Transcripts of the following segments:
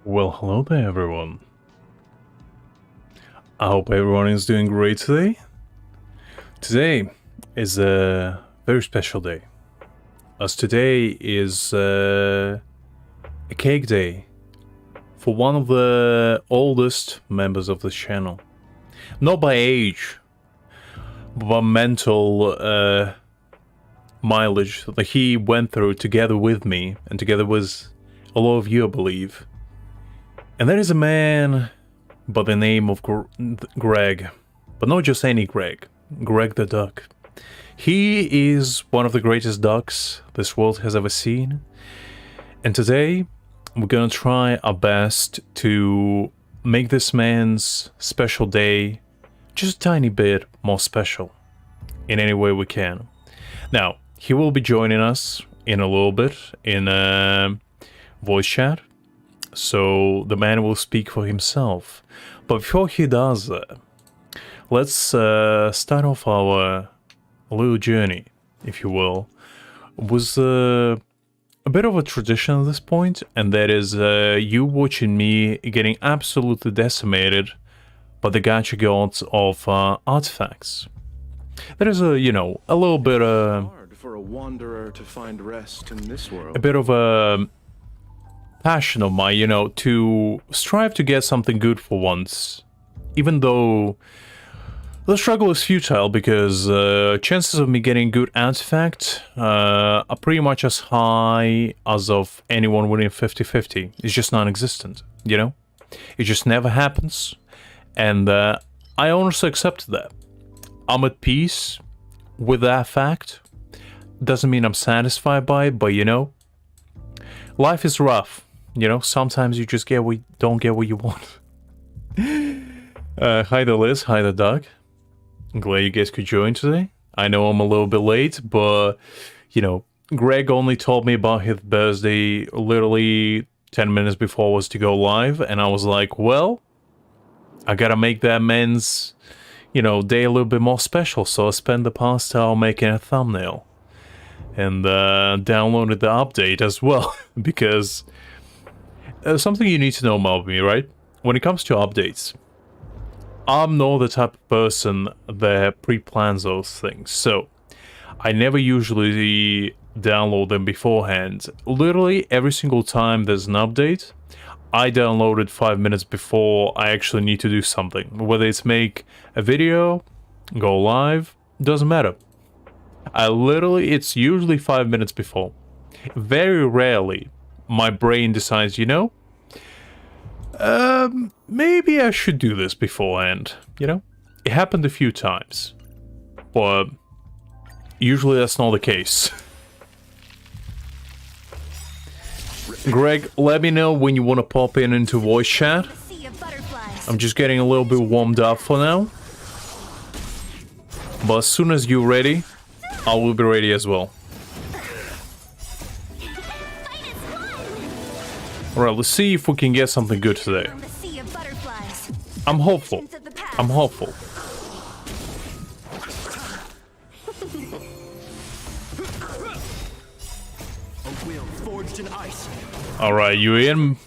Well, hello there, everyone. I hope everyone is doing great today. Today is a very special day, as today is a cake day for one of the oldest members of the channel. Not by age, but by mental mileage that he went through together with me and together with a lot of you, I believe. And there is a man by the name of Greg, but not just any Greg, Greg the Duck. He is one of the greatest ducks this world has ever seen. And today, we're gonna try our best to make this man's special day just a tiny bit more special in any way we can. Now, he will be joining us in a little bit in a voice chat. So the man will speak for himself. But before he does that, let's start off our little journey, if you will, with a bit of a tradition at this point, and that is you watching me getting absolutely decimated by the gacha gods of artifacts. There is a little bit hard for a wanderer to find rest in this world. a bit of a passion of mine, to strive to get something good for once. Even though the struggle is futile, because chances of me getting good artifact are pretty much as high as of anyone winning 50-50. It's just non-existent, It just never happens. And I honestly accept that. I'm at peace with that fact. Doesn't mean I'm satisfied by it, but life is rough. Sometimes you just don't get what you want. Hi there, Liz. Hi there, Doug. I'm glad you guys could join today. I know I'm a little bit late, but, Greg only told me about his birthday literally 10 minutes before I was to go live, and I was like, well, I gotta make that man's, day a little bit more special, so I spent the past hour making a thumbnail. And downloaded the update as well, because something you need to know about me, right? When it comes to updates, I'm not the type of person that pre-plans those things, so I never usually download them beforehand. Literally every single time there's an update, I download it 5 minutes before I actually need to do something. Whether it's make a video, go live, doesn't matter. It's usually 5 minutes before. Very rarely, my brain decides, maybe I should do this beforehand, It happened a few times, but usually that's not the case. Greg, let me know when you want to pop into voice chat. I'm just getting a little bit warmed up for now. But as soon as you're ready, I will be ready as well. Alright, let's see if we can get something good today. I'm hopeful. I'm hopeful. Alright, you in?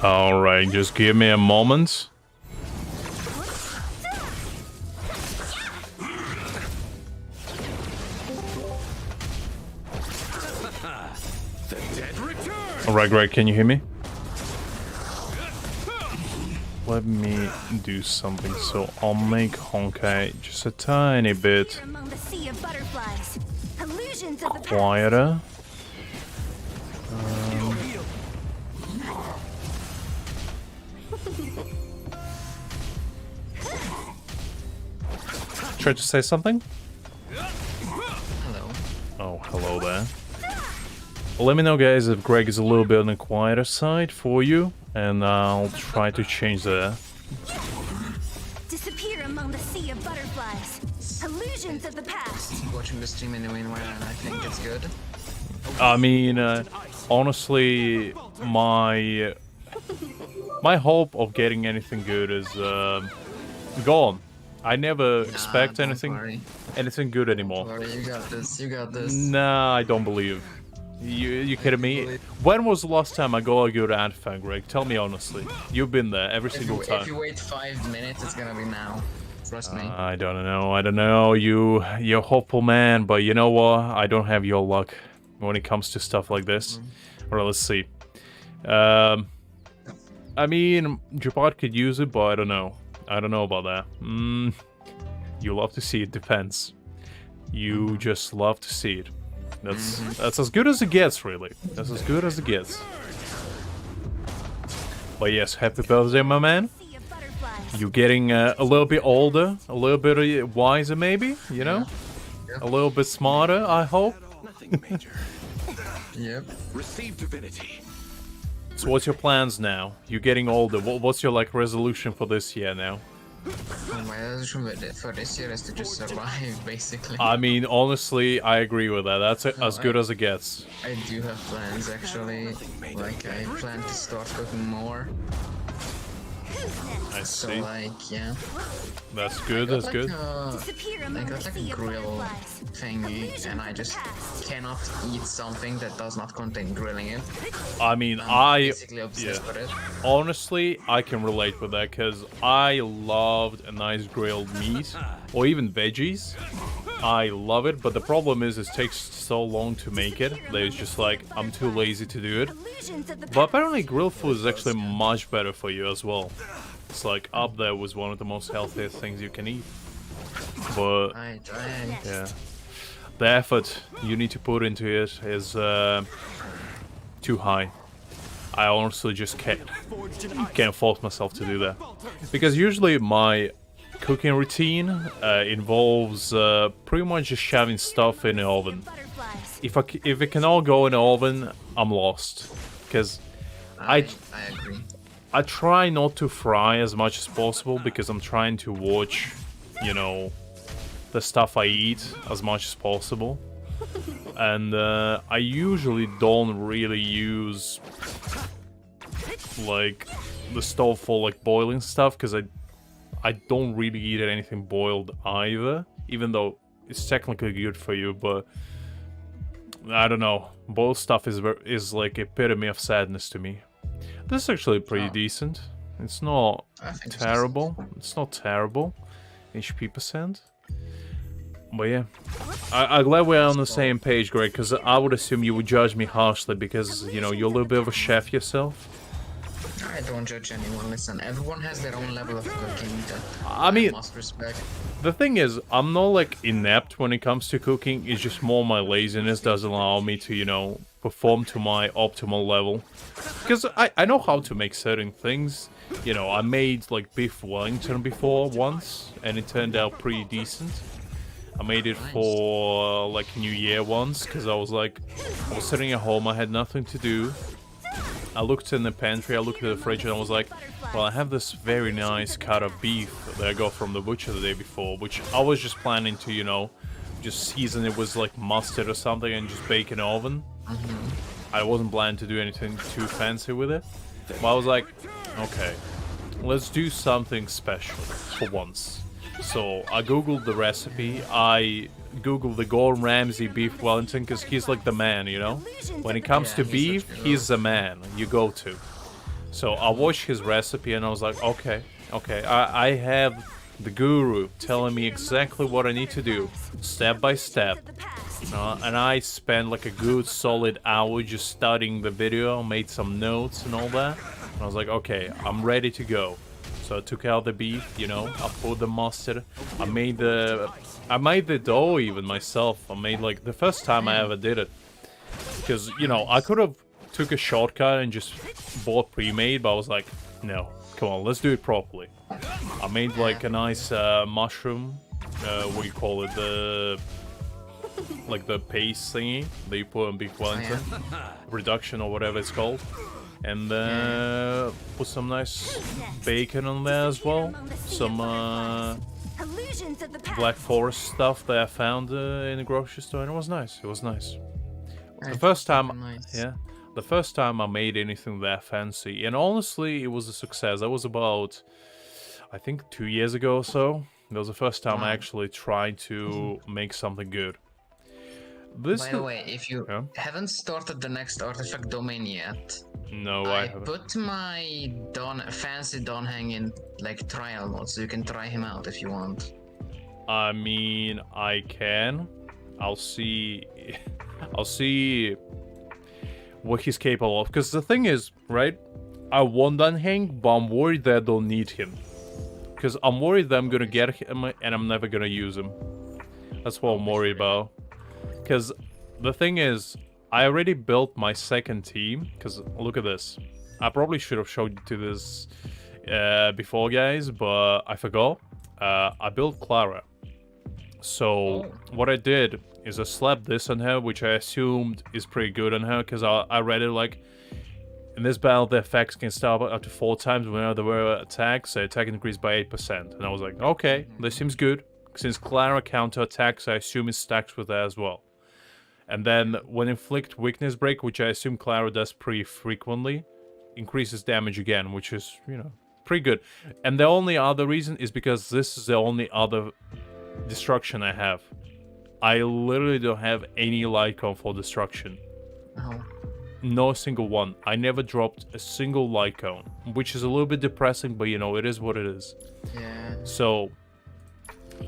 Alright, just give me a moment. Alright, Greg, can you hear me? Let me do something, so I'll make Honkai just a tiny bit quieter. Try to say something? Hello. Oh, hello there. Let me know, guys, if Greg is a little bit on the quieter side for you, and I'll try to change that. Disappear among the sea of butterflies. Illusions of the past. Watching the stream in the meanwhile, and I think it's good. I mean, honestly, my hope of getting anything good is gone. I never expect anything good anymore. Don't worry, you got this. You got this. Nah, I don't believe. You kidding me? When was the last time I got a good ad fan, Greg? Tell me honestly. You've been there every single time. If you wait 5 minutes, it's gonna be now. Trust me. I don't know. You're a hopeful man, but you know what? I don't have your luck when it comes to stuff like this. Well, let's see. I mean, Jabot could use it, but I don't know. I don't know about that. You love to see it. Depends. You just love to see it. That's as good as it gets, really. That's as good as it gets. But yes, happy birthday, my man. Sea of butterflies. You're getting a little bit older, a little bit wiser, maybe. You know, Yeah. a little bit smarter. I hope. Nothing major. Yep. Receive divinity. So, what's your plans now? You're getting older. What's your like resolution for this year now? My resolution for this year is to just survive, basically. I mean, honestly, I agree with that. That's as good I- as it gets. I do have plans, actually. Like, I plan to start cooking more. I So, see. like, yeah. That's good. That's good. Disappear I among got the like sea a of grill butterflies. thingy, and I just cannot eat something that does not contain grilling it. I mean, I'm basically obsessed yeah. with it. Honestly, I can relate with that because I loved a nice grilled meat or even veggies. I love it, but the problem is it takes so long to make it that it's just like I'm too lazy to do it. Illusions of the But apparently grilled food is actually much better for you as well. It's like up there with one of the most healthiest things you can eat. But yeah, the effort you need to put into it is too high. I honestly just can't force myself to do that because usually my cooking routine involves pretty much just shoving stuff in the oven. butterflies. If it can all go in the oven, I'm lost because I agree. I try not to fry as much as possible because I'm trying to watch, you know, the stuff I eat as much as possible. And I usually don't really use like the stove for like boiling stuff because I don't really eat anything boiled either, even though it's technically good for you, but I don't know. Boiled stuff is like epitome of sadness to me. This is actually pretty decent. It's not I think it's terrible. It's not terrible. HP percent. But yeah, I'm glad we're on the same page, Greg, because I would assume you would judge me harshly because, you know, you're a little bit of a chef yourself. I don't judge anyone. Listen, everyone has their own level of cooking that I mean, must respect. the thing is, I'm not like inept when it comes to cooking. It's just more my laziness doesn't allow me to, you know, perform to my optimal level. Because I know how to make certain things. You know, I made like beef Wellington before once, and it turned out pretty decent. I made it for like New Year once, because I was sitting at home, I had nothing to do. I looked in the pantry, I looked at the fridge, and I was like, well, I have this very nice cut of beef that I got from the butcher the day before, which I was just planning to, you know, just season it with like mustard or something and just bake in the oven. I wasn't planning to do anything too fancy with it. But I was like, okay, let's do something special for once. So I googled the recipe, I googled the Gordon Ramsay beef Wellington because he's like the man, you know? When it comes to beef, he's the man you go to. So I watched his recipe and I was like, okay, I have the guru telling me exactly what I need to do, step by step. And I spent like a good solid hour just studying the video, made some notes and all that. And I was like, okay, I'm ready to go. So I took out the beef, you know, I put the mustard, I made the dough even myself. I made like the first time I ever did it. Because, you know, I could have took a shortcut and just bought pre-made, but I was like, no, come on, let's do it properly. I made like a nice mushroom, what do you call it, like the paste thingy that you put on beef Wellington, reduction or whatever it's called. And put some nice bacon on there as well. Some Black Forest stuff that I found in the grocery store, and it was nice. It was nice. The first time I made anything that fancy, and honestly, it was a success. That was about, I think, 2 years ago or so. That was the first time I actually tried to make something good. This By the way, if you Yeah. haven't started the next artifact domain yet, No, I I haven't. put my fancy Don Hang in like trial mode, so you can try him out if you want. I mean, I can. I'll see. I'll see what he's capable of. Because the thing is, right? I want Dan Hang, but I'm worried that I don't need him. Because I'm worried that I'm gonna get him and I'm never gonna use him. That's what I'm worried about. Because the thing is, I already built my second team. Because look at this. I probably should have showed you to this before, guys, but I forgot. I built Clara. So what I did is I slapped this on her, which I assumed is pretty good on her, because I read it like, in this battle the effects can start up to 4 times whenever there were attacks, so attack increased by 8%. And I was like, okay, this seems good. Since Clara counter-attacks, I assume it stacks with that as well. And then when inflict weakness break, which I assume Clara does pretty frequently, increases damage again, which is, you know, pretty good. And the only other reason is because this is the only other destruction I have. I literally don't have any light cone for destruction. Oh. No single one. I never dropped a single light cone, which is a little bit depressing, but you know, it is what it is. Yeah. So,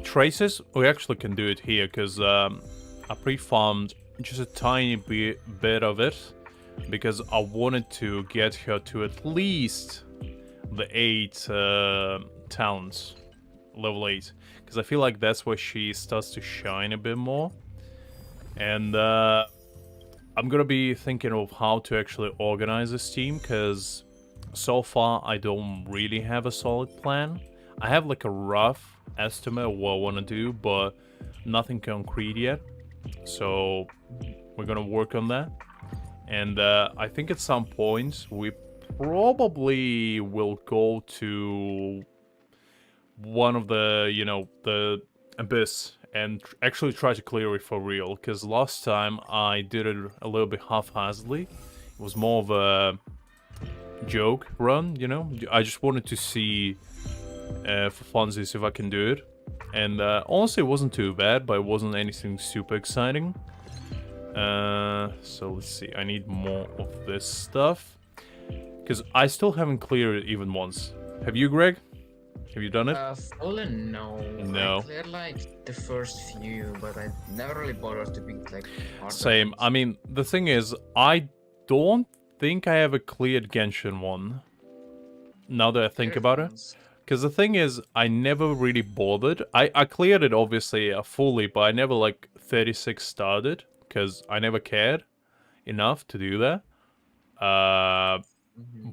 traces, we actually can do it here, because I pre-farmed just a tiny bit of it, because I wanted to get her to at least the 8 talents, level 8. Because I feel like that's where she starts to shine a bit more. And I'm gonna be thinking of how to actually organize this team, because so far I don't really have a solid plan. I have like a rough estimate of what I want to do, but nothing concrete yet. So we're gonna work on that. And I think at some point we probably will go to one of the, you know, the abyss and actually try to clear it for real, because last time I did it a little bit haphazardly. It was more of a joke run, you know. I just wanted to see for funsies if I can do it, and honestly it wasn't too bad, but it wasn't anything super exciting. So let's see, I need more of this stuff, because I still haven't cleared it even once. Have you, Greg? Have you done it? Fallen, no. No. I cleared like the first few, but I never really bothered to be like hard. Same. I mean, the thing is, I don't think I ever cleared Genshin one. Now that I think about it. Because the thing is, I never really bothered. I cleared it obviously fully, but I never like 36 started, because I never cared enough to do that.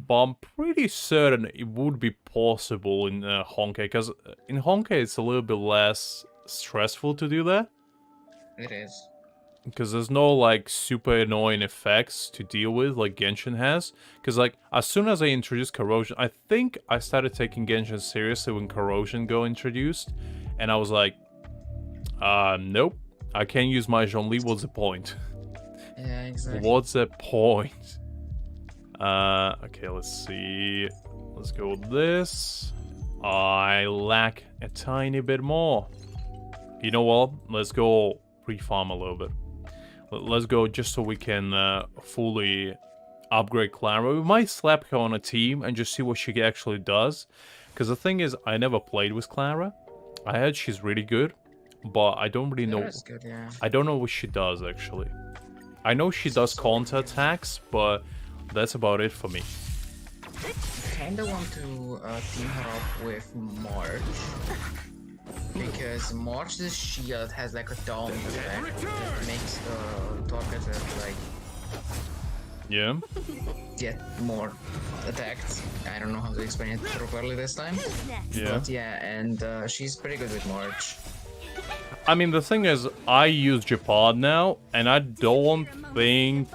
But I'm pretty certain it would be possible in Honkai, because in Honkai it's a little bit less stressful to do that. It is. Because there's no like super annoying effects to deal with like Genshin has. Because like as soon as I introduced Corrosion, I think I started taking Genshin seriously when Corrosion got introduced. And I was like, nope, I can't use my Zhongli, what's the point? Yeah, exactly. What's the point? Okay, let's see. Let's go with this. I lack a tiny bit more. You know what? Let's go pre-farm a little bit. Let's go just so we can fully upgrade Clara. We might slap her on a team and just see what she actually does. Because the thing is, I never played with Clara. I heard she's really good, but I don't really know. Good, yeah. I don't know what she does actually. I know she does counter attacks, but that's about it for me. Kinda want to team her up with March, because March's shield has like a down effect that makes the target like Yeah. get more attacked. I don't know how to explain it properly this time. Yeah. But yeah, and she's pretty good with March. I mean, the thing is, I use Japad now, and I don't think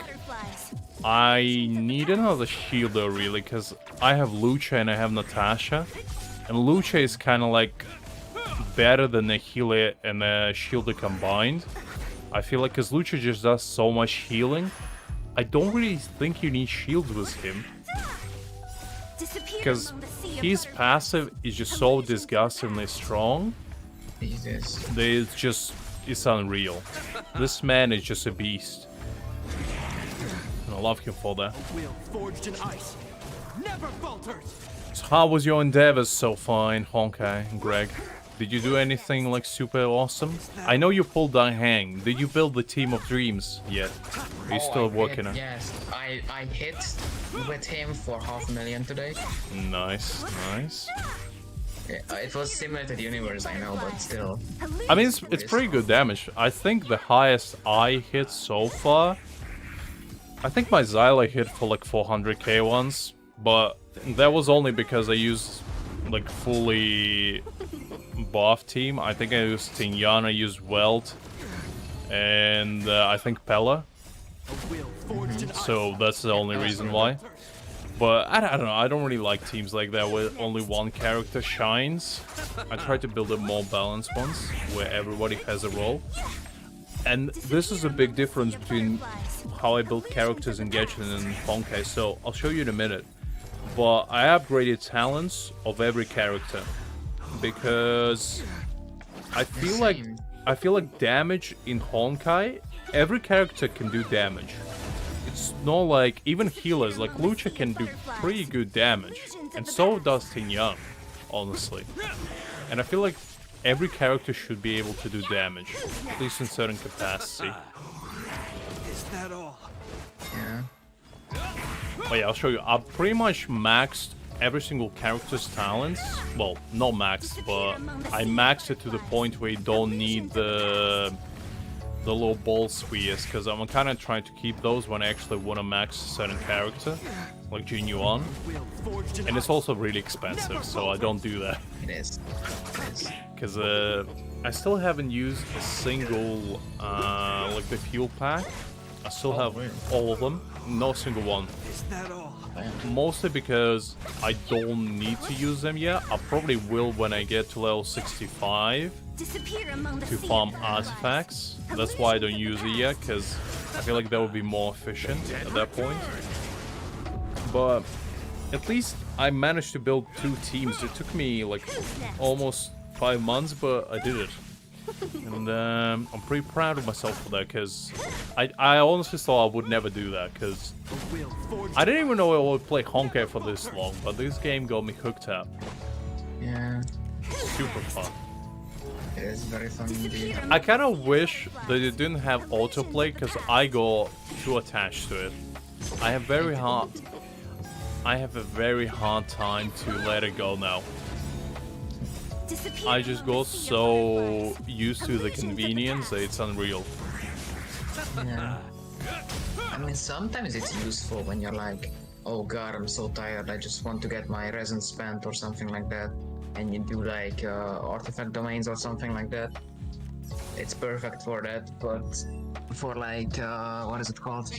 I need another healer really, because I have Lucha and I have Natasha, and Lucha is kind of like better than the healer and the shielder combined. I feel like because Lucha just does so much healing, I don't really think you need shields with him, because his passive is just so disgustingly strong. Jesus. It's just is unreal. This man is just a beast. And I love him for that. Wheel forged in ice never falters. So how was your endeavors so far in Honkai, Greg? Did you do anything like super awesome? I know you pulled that hang. Did you build the team of dreams yet? Are you still working on it? Yes, I hit with him for 500,000 today. Nice, nice. Yeah, it was similar to the universe, I know, but still. I mean, it's pretty good damage. I think the highest I hit so far, I think my Xyla hit for like 400k once, but that was only because I used like fully buff team. I think I used Jing Yuan, I used Weld, and I think Pella. So that's the only reason why. But I don't know, I don't really like teams like that where only one character shines. I try to build a more balanced ones where everybody has a role. And this is a big difference between how I build characters in Genshin and Honkai, so I'll show you in a minute. But I upgraded talents of every character because I feel like damage in Honkai, every character can do damage. It's not like even healers like Lucha can do pretty good damage, and so does Jing Yuan, honestly. And I feel like every character should be able to do damage, at least in certain capacity. Is that all? Yeah. But yeah, I'll show you. I've pretty much maxed every single character's talents. Well, not maxed, but I maxed it to the point where you don't need the little ball spheres, because I'm kind of trying to keep those when I actually want to max a certain character, like Jing Yuan. And it's also really expensive, so I don't do that. It is. Because I still haven't used a single, like the fuel pack. I still have all of them, no single one. Is that all? Mostly because I don't need to use them yet. I probably will when I get to level 65 to farm artifacts. That's why I don't use it yet, because I feel like that would be more efficient at that point. But at least I managed to build 2 teams. It took me like almost 5 months, but I did it. And I'm pretty proud of myself for that, because I honestly thought I would never do that, because I didn't even know I would play Honkai for this long, but this game got me hooked up. Yeah. Super fun. It is very fun indeed. I kind of wish that it didn't have autoplay, because I got too attached to it. I have a very hard time to let it go now. I just got so used to the convenience that it's unreal. Yeah. I mean, sometimes it's useful when you're like, oh god, I'm so tired, I just want to get my resin spent or something like that. And you do like artifact domains or something like that. It's perfect for that, but for like, what is it called?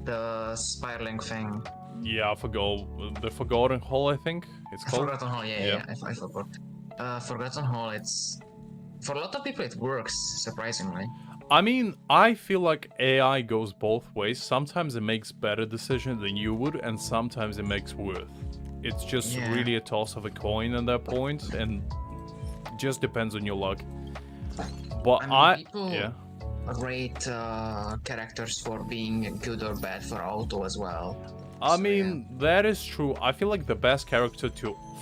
The spiraling thing. Yeah, I forgot. The Forgotten Hall, I think it's called. Forgotten Hall, yeah, I forgot. Forgotten Hall, it's... For a lot of people it works, surprisingly. I mean, I feel like AI goes both ways. Sometimes it makes better decisions than you would, and sometimes it makes worse. It's just really a toss of a coin at that point, and it just depends on your luck. But people rate characters for being good or bad for auto as well. I mean, that is true. I feel like the best character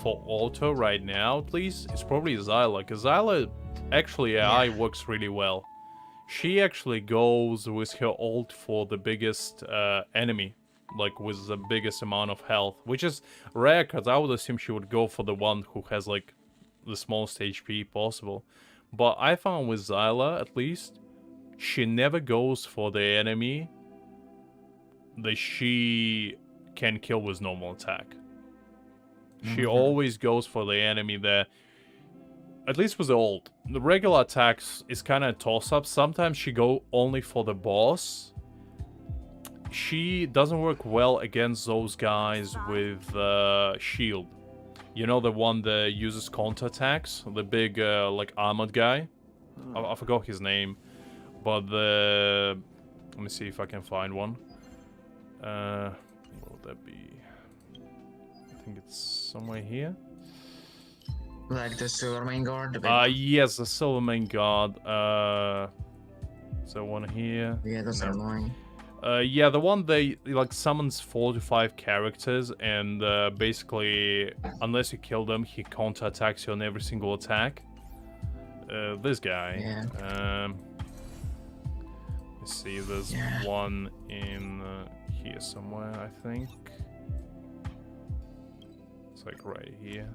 for auto right now, at least, is probably Xyla. Because Xyla, actually, AI works really well. She actually goes with her ult for the biggest enemy. Like, with the biggest amount of health. Which is rare, because I would assume she would go for the one who has, like, the smallest HP possible. But I found with Xyla, at least, she never goes for the enemy that she can kill with normal attack. She always goes for the enemy that, at least with the ult, the regular attacks is kind of a toss-up. Sometimes she go only for the boss. She doesn't work well against those guys with shield. You know, the one that uses counterattacks? The big, like, armored guy? I forgot his name. But the... Let me see if I can find one. What would that be? I think it's somewhere here. Like the silver main guard. The big Yes, the silver main guard. So one here. yeah, those are No. annoying. Yeah, the one they like summons 4 to 5 characters, and basically, unless you kill them, he counter-attacks you on every single attack. This guy. Yeah. Let's see, there's one in here somewhere, I think. It's like right here.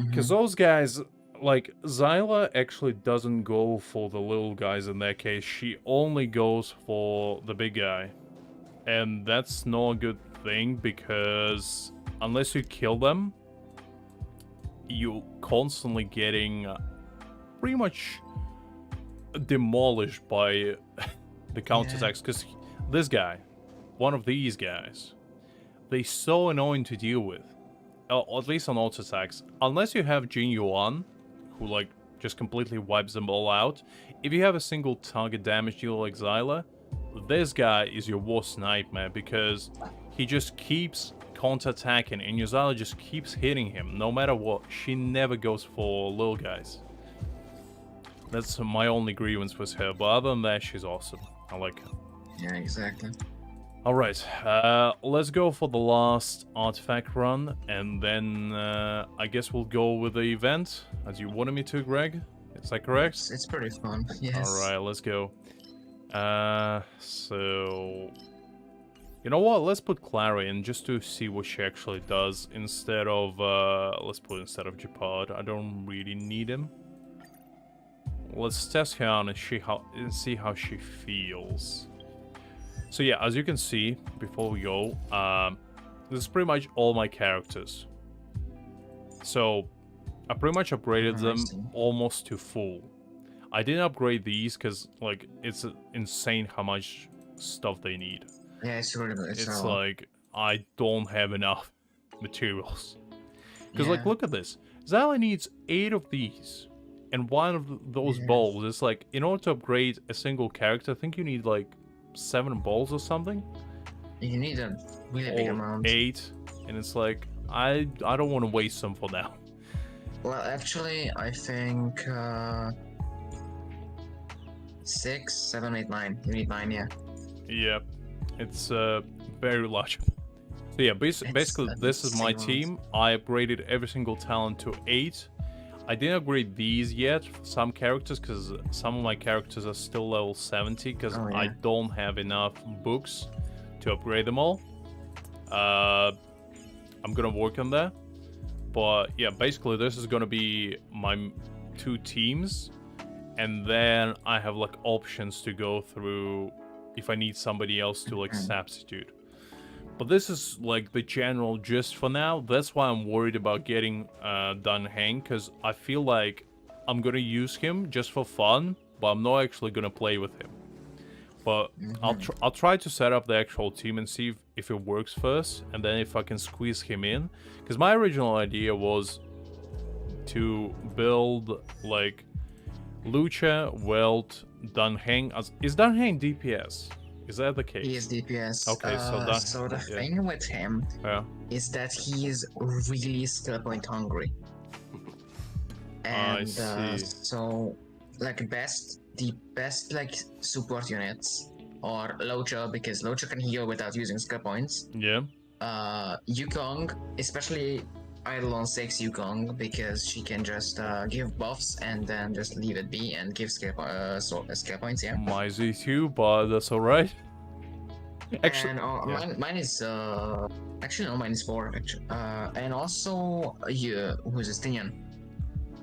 Because those guys, like, Zyla actually doesn't go for the little guys in that case. She only goes for the big guy. And that's not a good thing, because unless you kill them, you're constantly getting pretty much demolished by the counterattacks. Because this guy, one of these guys, they're so annoying to deal with. At least on auto attacks. Unless you have Jing Yuan, who like just completely wipes them all out. If you have a single target damage dealer like Zyla, this guy is your worst nightmare, because he just keeps counter-attacking and your Zyla just keeps hitting him no matter what. She never goes for little guys. That's my only grievance with her, but other than that, she's awesome. I like her. Yeah, exactly. Alright, let's go for the last artifact run, and then I guess we'll go with the event, as you wanted me to, Greg. Is that correct? It's pretty fun, yes. Alright, let's go. So... You know what, let's put Clara in, just to see what she actually does, instead of, let's put instead of Japad. I don't really need him. Let's test her out and see how she feels. So yeah, as you can see, before we go, this is pretty much all my characters. So, I pretty much upgraded them almost to full. I didn't upgrade these because, like, it's insane how much stuff they need. Yeah, it's really good. It's like, I don't have enough materials. Because, like, look at this. Zyla needs 8 of these. And one of those balls is like, in order to upgrade a single character, I think you need, like, 7 balls or something. You need a really big amount. 8, and it's like I don't want to waste some for now. Well, actually, I think 6, 7, 8, 9. You need 9, yeah. Yeah, it's very large. So yeah, basically this is my team. I upgraded every single talent to 8. I didn't upgrade these yet for some characters, because some of my characters are still level 70, because I don't have enough books to upgrade them all. I'm gonna work on that. But yeah, basically this is gonna be my 2 teams, and then I have like options to go through if I need somebody else to like substitute. But this is like the general gist for now. That's why I'm worried about getting Dan Heng, because I feel like I'm gonna use him just for fun, but I'm not actually gonna play with him. But I'll try to set up the actual team and see if it works first, and then if I can squeeze him in. Because my original idea was to build like Lucha, Welt, Dan Heng. Is Dan Heng DPS? Is that the case? He is DPS. Okay, so the thing with him is that he is really skill point hungry. And so, like, the best like support units are Locha, because Locha can heal without using skill points. Yeah. Yukong, especially Eidolon 6 Yukong, because she can just give buffs and then just leave it be and give skill points, yeah. My Z2, but that's alright. Actually, and, mine is actually no, mine is 4 actually. And also who's a Stinian,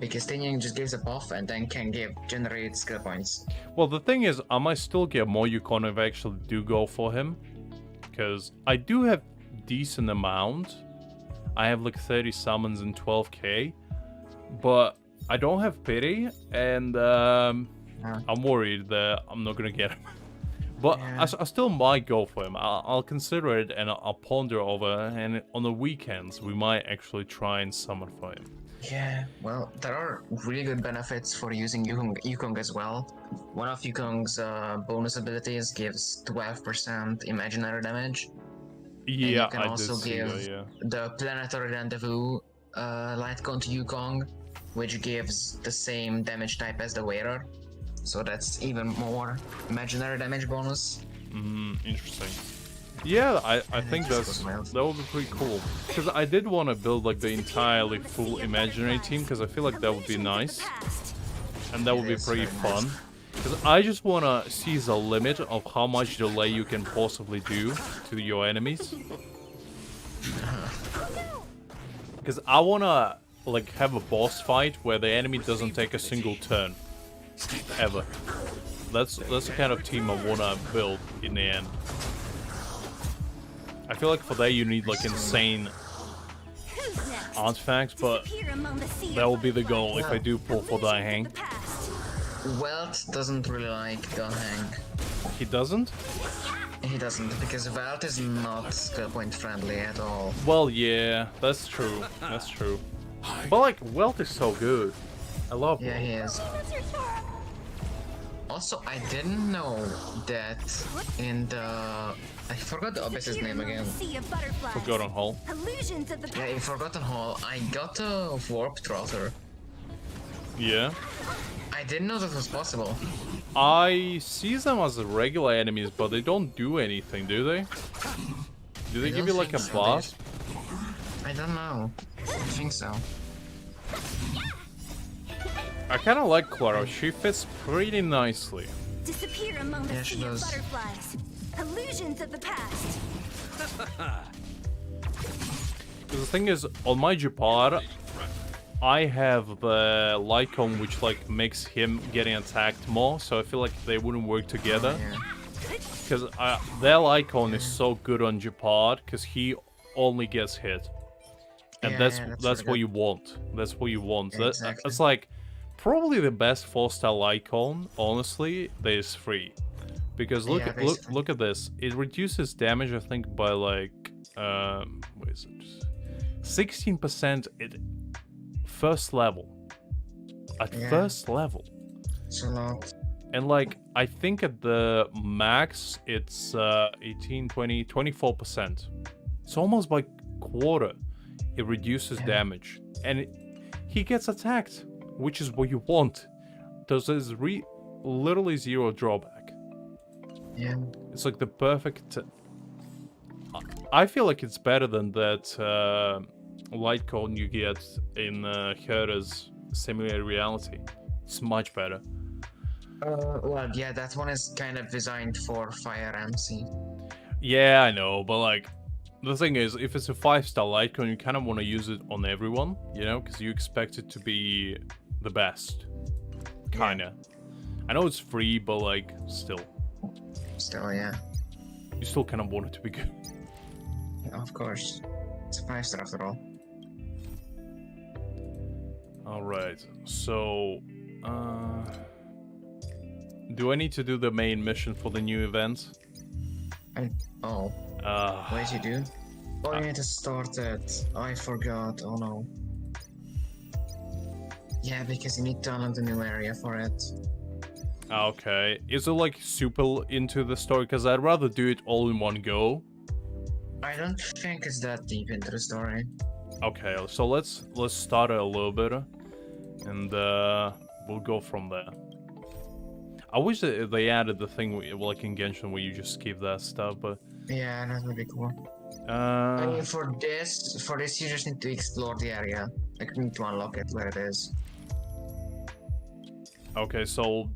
because Stinian just gives a buff and then can generate skill points. Well, the thing is, I might still get more Yukon if I actually do go for him, because I do have decent amount. I have like 30 summons and 12k, but I don't have pity, and I'm worried that I'm not gonna get him. But I still might go for him. I'll consider it, and I'll ponder over, and on the weekends we might actually try and summon for him. Yeah, well, there are really good benefits for using Yukong as well. One of Yukong's bonus abilities gives 12% imaginary damage. Yeah, and you can also give the Planetary Rendezvous light cone to Yukong, which gives the same damage type as the Waiter. So that's even more imaginary damage bonus. Interesting. Yeah, I think that would be pretty cool. Because I did want to build like the entirely full imaginary team, because I feel like that would be nice. And that would be pretty fun. Because I just want to see the limit of how much delay you can possibly do to your enemies. Because I want to like have a boss fight where the enemy doesn't take a single turn. Ever. That's the kind of team I want to build in the end. I feel like for that you need like insane artifacts, but that will be the goal if I do pull for Dai Hang. Welt doesn't really like Dai Hang. He doesn't? He doesn't, because Welt is not skill point friendly at all. Well, yeah, that's true. That's true. But like, Welt is so good. I love Yeah, Welt. he is. Also, I didn't know that in the... I forgot the Abyss's name again. Forgotten Hall. Yeah, in Forgotten Hall, I got a Warp Trotter. Yeah. I didn't know that was possible. I see them as regular enemies, but they don't do anything, do they? Do they give you like a blast? I don't know. I think so. I kind of like Clara. She fits pretty nicely. Disappear among the Yeah, she sea of does. butterflies. Illusions of the past. The thing is, on my Japar, I have the Lycon, which like makes him getting attacked more, so I feel like they wouldn't work together. Yeah. Because their Lycon is so good on Japar, because he only gets hit. And Yeah, that's yeah, that's really what good. you want. That's what you want. Yeah, exactly. That's like probably the best 4-star Lycon, honestly, that is free. Because look Yeah, look basically. look at this. It reduces damage, I think, by like what is it? 16% at first level. At Yeah. first level. It's a lot. And like I think at the max it's 18, 20, 24%. It's almost by quarter. It reduces damage. And he gets attacked, which is what you want. There's literally zero drawback. Yeah. It's like the perfect... I feel like it's better than that light cone you get in Herta's Simulated Reality. It's much better. Well, yeah, that one is kind of designed for Fire MC. Yeah, I know, but like... The thing is, if it's a 5-star light cone, you kind of want to use it on everyone, you know? Because you expect it to be the best. Kinda. I know it's free, but like, still. Still, yeah. You still kind of want it to be good. Yeah, of course. It's a 5-star after all. Alright, so... do I need to do the main mission for the new event? Oh. Wait, you do? Oh, you need to start it. I forgot. Oh no. Yeah, because you need to unlock the new area for it. Okay. Is it like super into the story? Because I'd rather do it all in one go. I don't think it's that deep into the story. Okay, so let's start it a little bit, and we'll go from there. I wish that they added the thing like in Genshin where you just skip that stuff, but Yeah, that would be cool. I mean, uh, for this you just need to explore the area. Like, you need to unlock it where it is. okay. So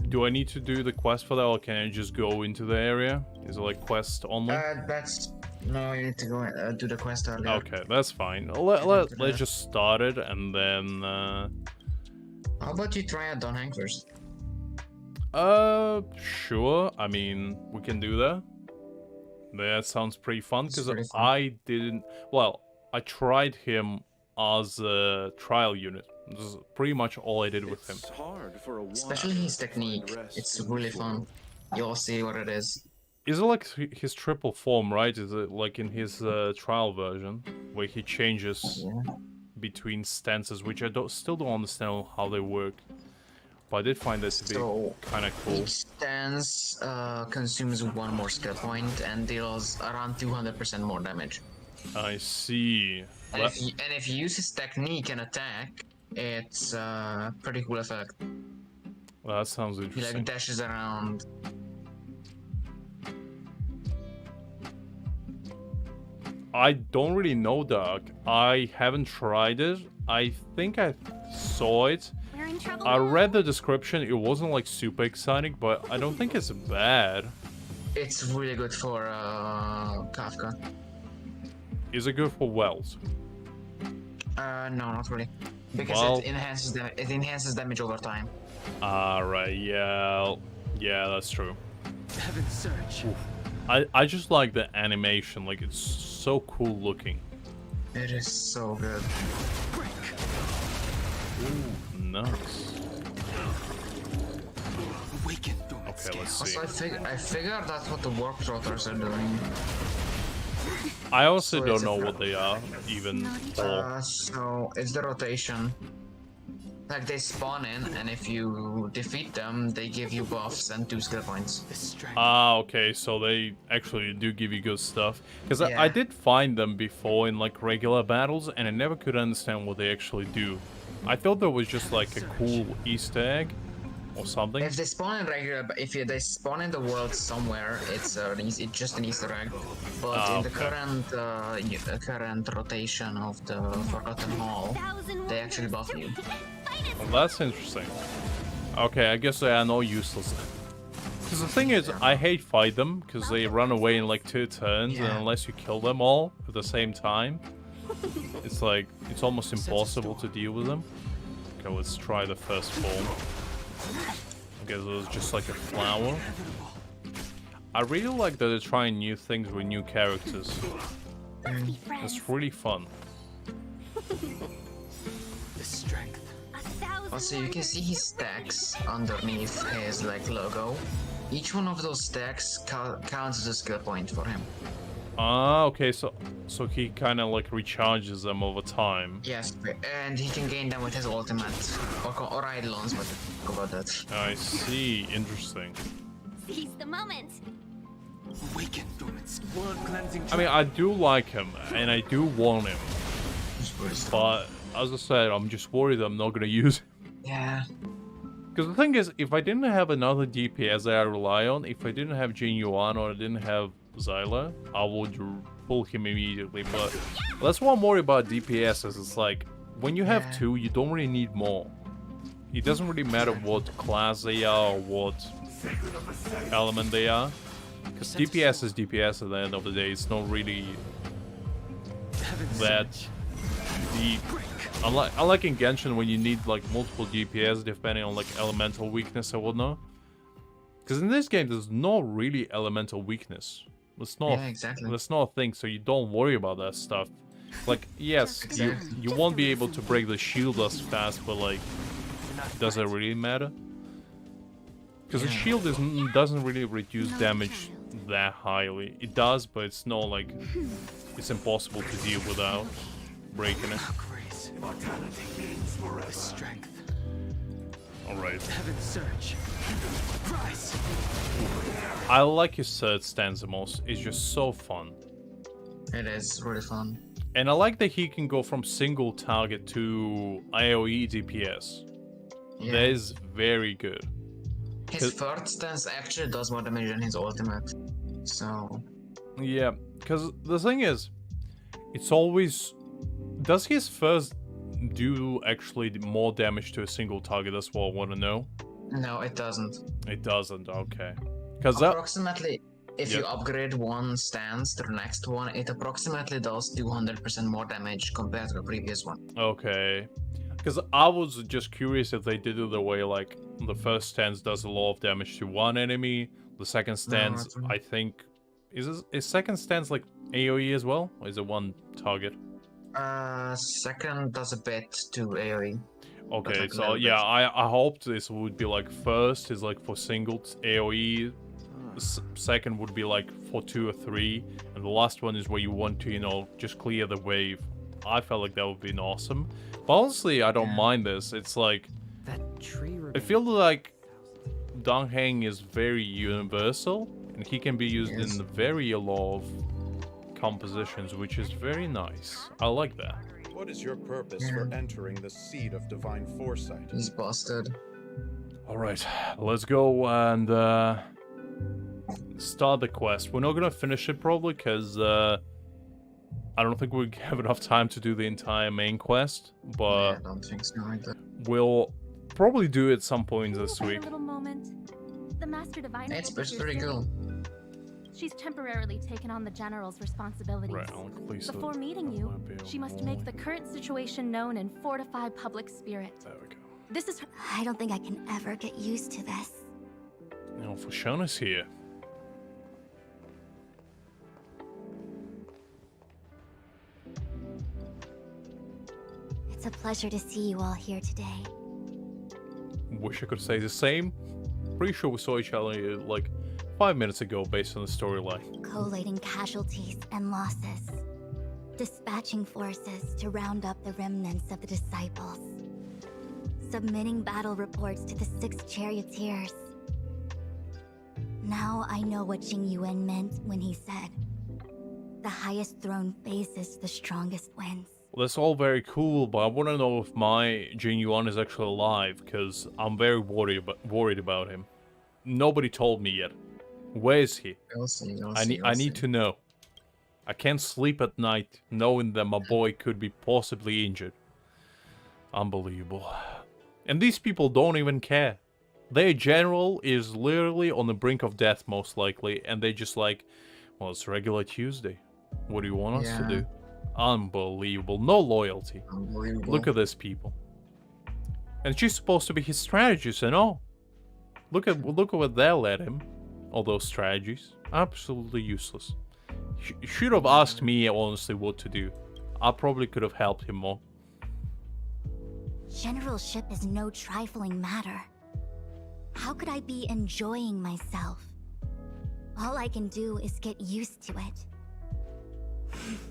do I need to do the quest for that, or can I just go into the area? Is it like quest only? No, you need to go and do the quest earlier. Okay, that's fine. Let's just start it, and then How about you try out Don Hank first? sure. I mean, we can do that. That sounds pretty fun, because pretty fun. I didn't... Well, I tried him as a trial unit. This is pretty much all I did with him. It's hard for a Especially wanderer his to find technique. rest It's in really this fun. world. You'll see what it is. Is it like his triple form, right? Is it like in his trial version, where he changes Yeah. between stances, which I still don't understand how they work. But I did find that to be So, kind of cool. each stance consumes one more skill point and deals around 200% more damage. I see. And if you use his technique and attack, it's pretty cool effect. Well, that sounds He interesting. like dashes around. I don't really know, Doug. I haven't tried it. I think I saw it. We're in trouble. I now. read the description. It wasn't like super exciting, but I don't think it's bad. It's really good for Kafka. Is it good for Wells? No, not really, because Well- it enhances damage over time. Right, yeah. Yeah, that's true. Heaven's Search. I just like the animation. Like, it's so cool looking. It is so good. Break. Nice. Awaken dormant Okay, let's scales. see. Also, I figured that's what the warp trotters are doing. I also So don't it's a know fra- what they are, even. Or So it's the rotation. Like they spawn in, and if you defeat them, they give you buffs and 2 skill points. The strength. okay, so they actually do give you good stuff. Because I Yeah. did find them before in like regular battles, and I never could understand what they actually do. I thought that was just like a cool Easter egg or something. If they spawn in regular, they spawn in the world somewhere, it's just an Easter egg. But in the okay. current rotation of the Forgotten Hall, they actually buff you. Well, that's interesting. Okay, I guess they are no useless. Because the thing is, I hate fight them because they run away in like 2 turns, and Yeah. unless you kill them all at the same time, it's like it's almost impossible to deal with them. Okay, let's try the first form. I guess it was just like a flower. I really like that they're trying new things with new characters. Let's be friends. It's really fun. The strength. 1,000 Also, you can see his stacks underneath his like logo. Each one of those stacks counts as a skill point for him. Ah, okay, so he kind of like recharges them over time. Yes, and he can gain them with his ultimate or Eidolons, but talk about that. I see. Interesting. Seize the moment. Awaken dormant scales. World cleansing. I mean, I do like him, and I do want him, but as I said, I'm just worried I'm not gonna use him. Yeah. Because the thing is, if I didn't have another DPS that I rely on, if I didn't have Jing Yuan or I didn't have Zyla, I would pull him immediately. But that's what I'm worried about DPS is it's like, when you have Yeah. 2, you don't really need more. It doesn't really matter what class they are or what element they are. Because DPS is DPS at the end of the day, it's not really Heaven's that Search. deep. Unlike in Genshin, when you need like multiple DPS depending on like elemental weakness or whatnot. Because in this game, there's no really elemental weakness. It's not. Yeah, exactly. That's not a thing, so you don't worry about that stuff. Like, yes, Exactly. you won't be able to break the shield as fast, but like, does it really matter? Because the Yeah. shield doesn't really reduce damage that highly. It does, but it's not like it's impossible to deal without breaking it. Grace. The strength. All right. Heaven's Search. Rise. I like his third stanza most. It's just so fun. It is really fun. And I like that he can go from single target to AoE DPS. Yeah. That is very good. His third stance actually does more damage than his ultimate. So Yeah, because the thing is, it's always... Does his first do actually more damage to a single target? That's what I want to know. no, it doesn't. It doesn't, okay. Because that... Approximately, if you upgrade one stance to the next one, it approximately does 200% more damage compared to the previous one. Okay. Because I was just curious if they did it the way, like, the first stance does a lot of damage to one enemy, the second stance, it's- I think... Is second stance, like, AoE as well? Or is it one target? Second does a bit to AoE. Okay, like a so little yeah, bit. I hoped this would be like first is like for single AoE, second would be like for 2 or 3, and the last one is where you want to, you know, just clear the wave. I felt like that would be awesome. But honestly, I don't mind this. It's like, That tree. I feel like Dong Heng is very universal, and he can be used Yes. in very a lot of compositions, which is very nice. I like that. What is your purpose for entering the seat of divine foresight? He's busted. Alright, let's go and start the quest. We're not gonna finish it probably because I don't think we have enough time to do the entire main quest, but Yeah, I don't think so either. we'll probably do it some point this Ooh, week. A little moment. The Master Diviner. It's will be here pretty cool. soon. She's temporarily taken on the General's responsibilities. Right, I'll please Before meeting you, she must make the current situation known and fortify public spirit. There we go. This is her. I don't think I can ever get used to this. Now for Shona's here. It's a pleasure to see you all here today. Wish I could say the same. Pretty sure we saw each other like 5 minutes ago based on the storyline. Collating casualties and losses. Dispatching forces to round up the remnants of the disciples. Submitting battle reports to the 6 charioteers. Now I know what Jing Yuan meant when he said, "The highest throne faces the strongest wins." Well, that's all very cool, but I want to know if my Jing Yuan is actually alive, because I'm very worried about him. Nobody told me yet. Where is he? We'll see. I need to know. I can't sleep at night knowing that my boy could be possibly injured. Unbelievable. And these people don't even care. Their general is literally on the brink of death, most likely, and they just like, well, it's regular Tuesday. What do you want us to do? Unbelievable. No loyalty. Unbelievable. Look at these people. And she's supposed to be his strategist and all. Look at what they let him. All those strategies. Absolutely useless. Should have asked me honestly what to do. I probably could have helped him more. Generalship is no trifling matter. How could I be enjoying myself? All I can do is get used to it.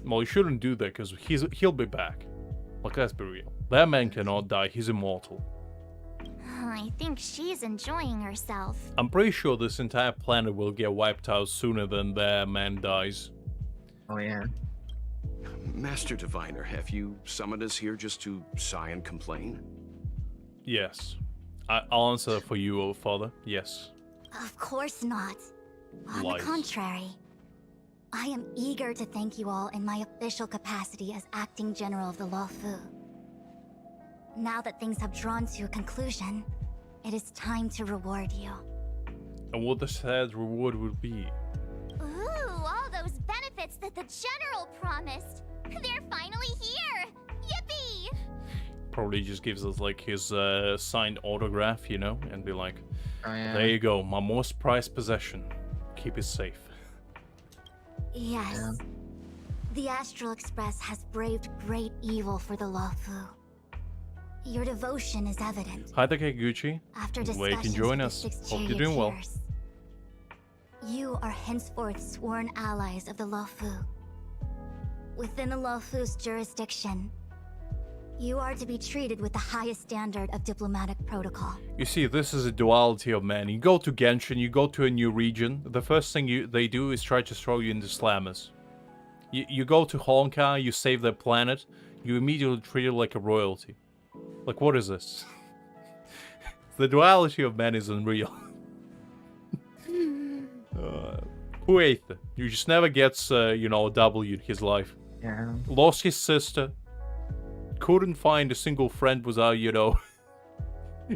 Well, you shouldn't do that because he'll be back. Like, let's be real. That man cannot die. He's immortal. I think she's enjoying herself. I'm pretty sure this entire planet will get wiped out sooner than that man dies. Oh yeah. Master Diviner, have you summoned us here just to sigh and complain? Yes. I'll answer for you, oh father. Yes. Of course not. On Lies. the contrary, I am eager to thank you all in my official capacity as acting general of the Luofu. Now that things have drawn to a conclusion, it is time to reward you. And what the sad reward will be? Ooh, all those benefits that the General promised. They're finally here. Yippee! Probably just gives us like his signed autograph, you know, and be like, Oh yeah. there you go, my most prized possession. Keep it safe. Yes. Yeah. The Astral Express has braved great evil for the Luofu. Your devotion is evident. Hi, Takeguchi. After Well, you can discussions join with us. the 6 Hope you're doing well. charioteers, you are henceforth sworn allies of the Luofu. Within the Luofu's jurisdiction, you are to be treated with the highest standard of diplomatic protocol. You see, this is a duality of man. You go to Genshin, you go to a new region, the first thing they do is try to throw you into slammers. You go to Honkai, you save their planet, you immediately treated like a royalty. Like, what is this? The duality of man is unreal. Poor Aether. You just never gets, you know, a W in his life. Yeah. Lost his sister. Couldn't find a single friend without, you know,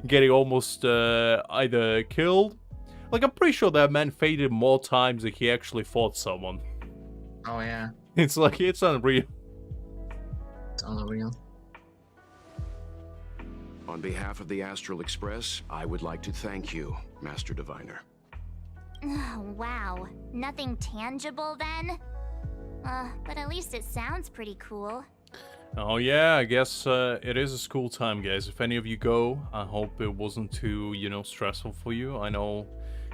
getting almost either killed. Like, I'm pretty sure that man faded more times than he actually fought someone. Oh yeah. It's like, it's unreal. It's unreal. On behalf of the Astral Express, I would like to thank you, Master Diviner. Wow. Nothing tangible then? But at least it sounds pretty cool. Oh yeah, I guess it is a school time, guys. If any of you go, I hope it wasn't too, you know, stressful for you. I know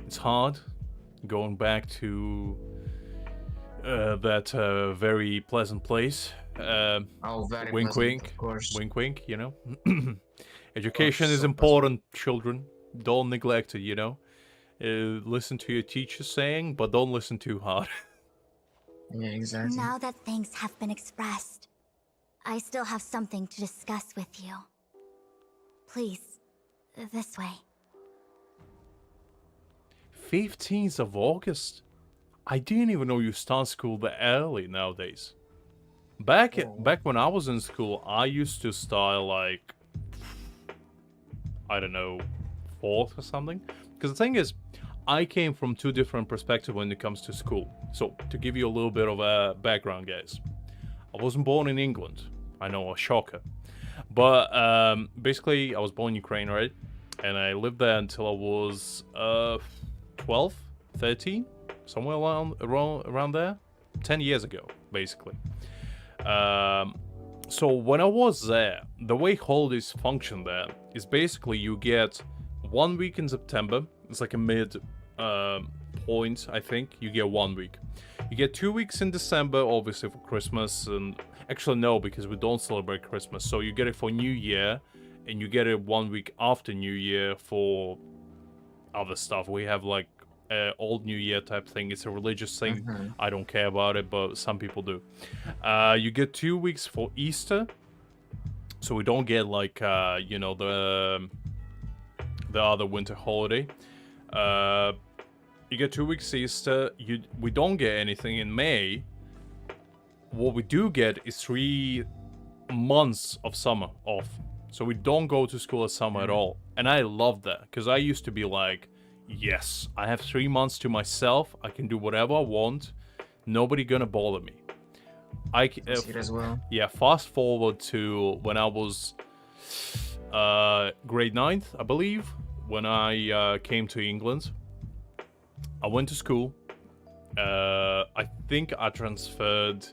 it's hard going back to that very pleasant place. Oh, very Wink, pleasant, wink. of course. Wink, wink, you know. Education is important, children. Don't neglect it, you know. Listen to your teacher saying, but don't listen too hard. Yeah, exactly. Now that things have been expressed, I still have something to discuss with you. Please, this way. 15th of August? I didn't even know you start school that early nowadays. Back when I was in school, I used to start like, I don't know, 4th or something. Because the thing is, I came from 2 different perspectives when it comes to school. So, to give you a little bit of a background, guys. I wasn't born in England. I know, a shocker. But, basically, I was born in Ukraine, right? And I lived there until I was, 12, 13? Somewhere around there? 10 years ago, basically. So when I was there, the way holidays function there is basically you get 1 week in September. It's like a mid point, I think. You get 1 week. You get 2 weeks in December, obviously for Christmas. And actually, no, because we don't celebrate Christmas. So you get it for New Year. And you get it 1 week after New Year for other stuff. We have like old New Year type thing. It's a religious thing. I don't care about it, but some people do. You get 2 weeks for Easter, so we don't get like you know, the other winter holiday. You get 2 weeks Easter. We don't get anything in May. What we do get is 3 months of summer off, so we don't go to school at summer at all. And I love that, because I used to be like, yes, I have 3 months to myself. I can do whatever I want. Nobody gonna bother me. I see it as well. Yeah, fast forward to when I was grade 9th, I believe, when I came to England. I went to school. I think I transferred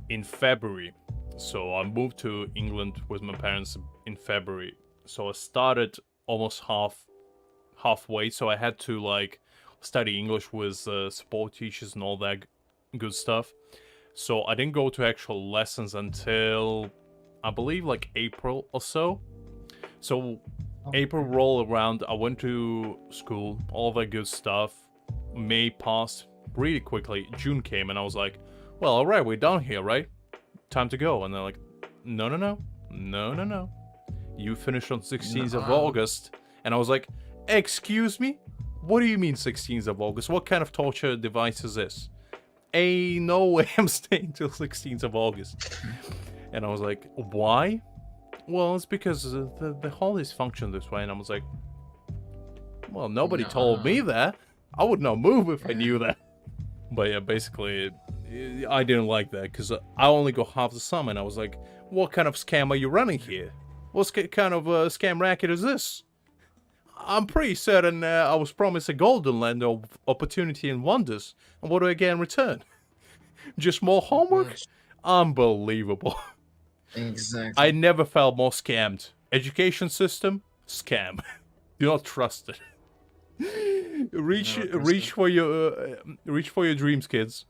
in February. So I moved to England with my parents in February. So I started almost halfway, so I had to like study English with support teachers and all that good stuff. So I didn't go to actual lessons until I believe like April or so. So April rolled around, I went to school, all that good stuff. May passed really quickly. June came and I was like, well, all right, we're done here, right? Time to go. And they're like, no. You finished on 16th of August. And I was like, excuse me? What do you mean 16th of August? What kind of torture device is this? Ain't no way I'm staying till 16th of August. And I was like, why? Well, it's because the holidays function this way. And I was like, well, nobody told me that. I would not move if I knew that. But yeah, basically, I didn't like that because I only got half the sum. And I was like, what kind of scam are you running here? What kind of scam racket is this? I'm pretty certain I was promised a golden land of opportunity and wonders. And what do I get in return? Just more homework? Unbelievable. Exactly. I never felt more scammed. Education system? Scam. Do not trust it. Reach for your dreams, kids.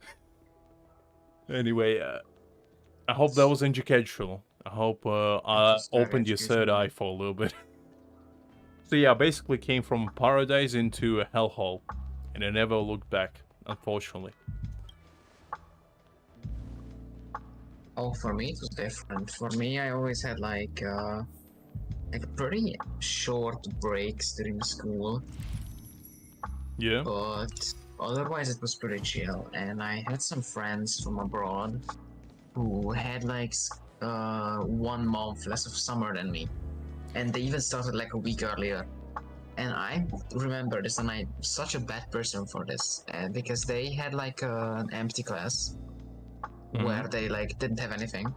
Anyway, I hope that was educational. I hope I opened your third eye for a little bit. So yeah, I basically came from paradise into a hellhole, and I never looked back, unfortunately. Oh, for me it was different. For me, I always had like pretty short breaks during school. Yeah. But otherwise, it was pretty chill. And I had some friends from abroad who had like 1 month less of summer than me. And they even started like a week earlier. And I remember this, and I'm such a bad person for this, because they had like an empty class where they like didn't have anything.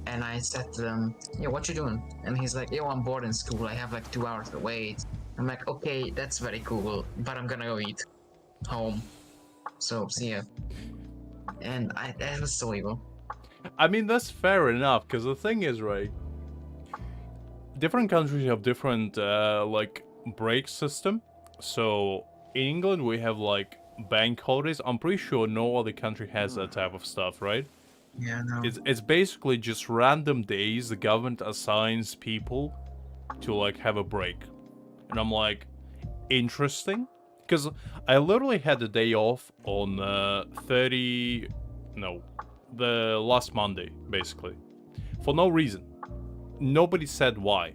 And I said to them, yeah, what you doing? And he's like, yo, I'm bored in school. I have like 2 hours to wait. I'm like, okay, that's very cool, but I'm gonna go eat home. So see ya. And that was so evil. I mean, that's fair enough, because the thing is, right, different countries have different like break system. So in England we have like bank holidays. I'm pretty sure no other country has that type of stuff, right? Yeah, no. It's basically just random days the government assigns people to like have a break. And I'm like, interesting. Because I literally had the day off on the last Monday, basically. For no reason. Nobody said why.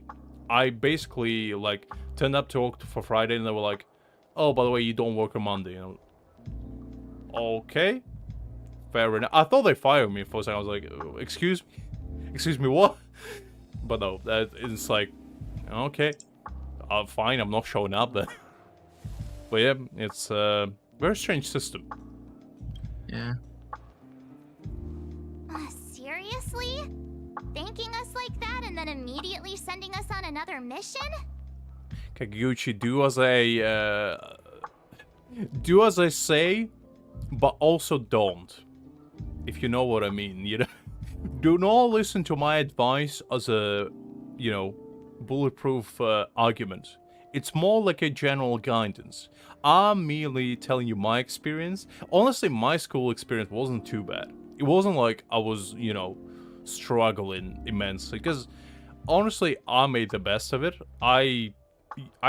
I basically, like, turned up to work for Friday and they were like, oh, by the way, you don't work on Monday. And I'm, okay. Fair enough. I thought they fired me for a second. I was like, excuse me? Excuse me, what? But no, it's like, okay. Fine, I'm not showing up then. But yeah, it's a very strange system. Yeah. Seriously? Thanking us like that and then immediately sending us on another mission? Kaguchi, do as I say, but also don't. If you know what I mean, you know? Do not listen to my advice as a, you know, bulletproof argument. It's more like a general guidance. I'm merely telling you my experience. Honestly, my school experience wasn't too bad. It wasn't like I was, you know, struggling immensely. Because, honestly, I made the best of it. I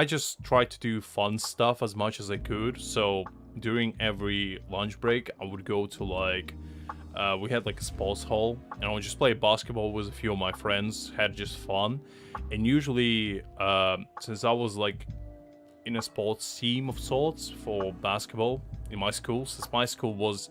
just tried to do fun stuff as much as I could. So, during every lunch break, I would go to, like... we had like a sports hall, and I would just play basketball with a few of my friends, had just fun. And usually, since I was like in a sports team of sorts for basketball in my school, since my school was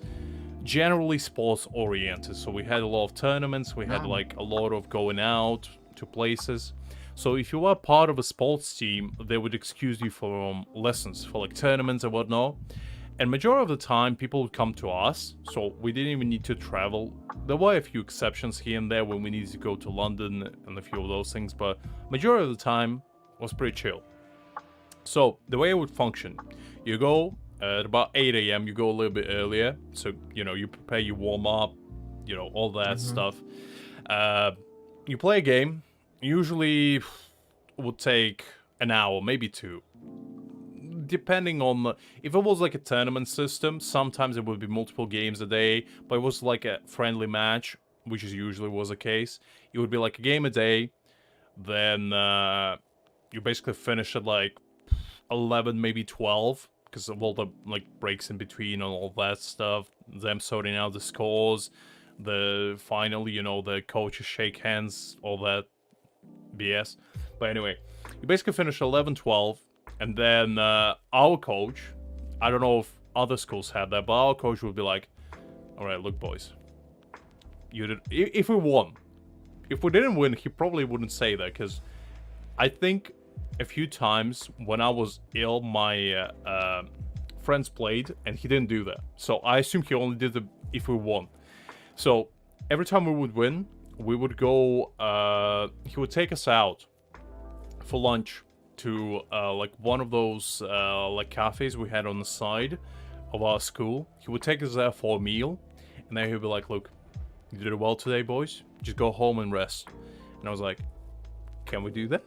generally sports oriented, so we had a lot of tournaments, we had like a lot of going out to places. So if you were part of a sports team, they would excuse you from lessons for like tournaments and whatnot. And majority of the time, people would come to us, so we didn't even need to travel. There were a few exceptions here and there when we needed to go to London and a few of those things, but majority of the time was pretty chill. So, the way it would function, you go at about 8 a.m., you go a little bit earlier, so, you know, you prepare, you warm up, you know, all that stuff. You play a game, usually would take an hour, maybe 2. Depending on if it was like a tournament system, sometimes it would be multiple games a day, but it was like a friendly match, which is usually was the case. It would be like a game a day, then you basically finish at like 11, maybe 12, because of all the like breaks in between and all that stuff, them sorting out the scores, the final, you know, the coaches shake hands, all that BS. But anyway, you basically finish 11, 12. And then our coach, I don't know if other schools had that, but our coach would be like, all right, look, boys, you did. If we won. If we didn't win, he probably wouldn't say that, because I think a few times when I was ill, my friends played, and he didn't do that. So I assume he only did it if we won. So every time we would win, we would go, he would take us out for lunch to like one of those like cafes we had on the side of our school. He would take us there for a meal, and then he'd be like, look, you did it well today, boys, just go home and rest. And I was like, can we do that?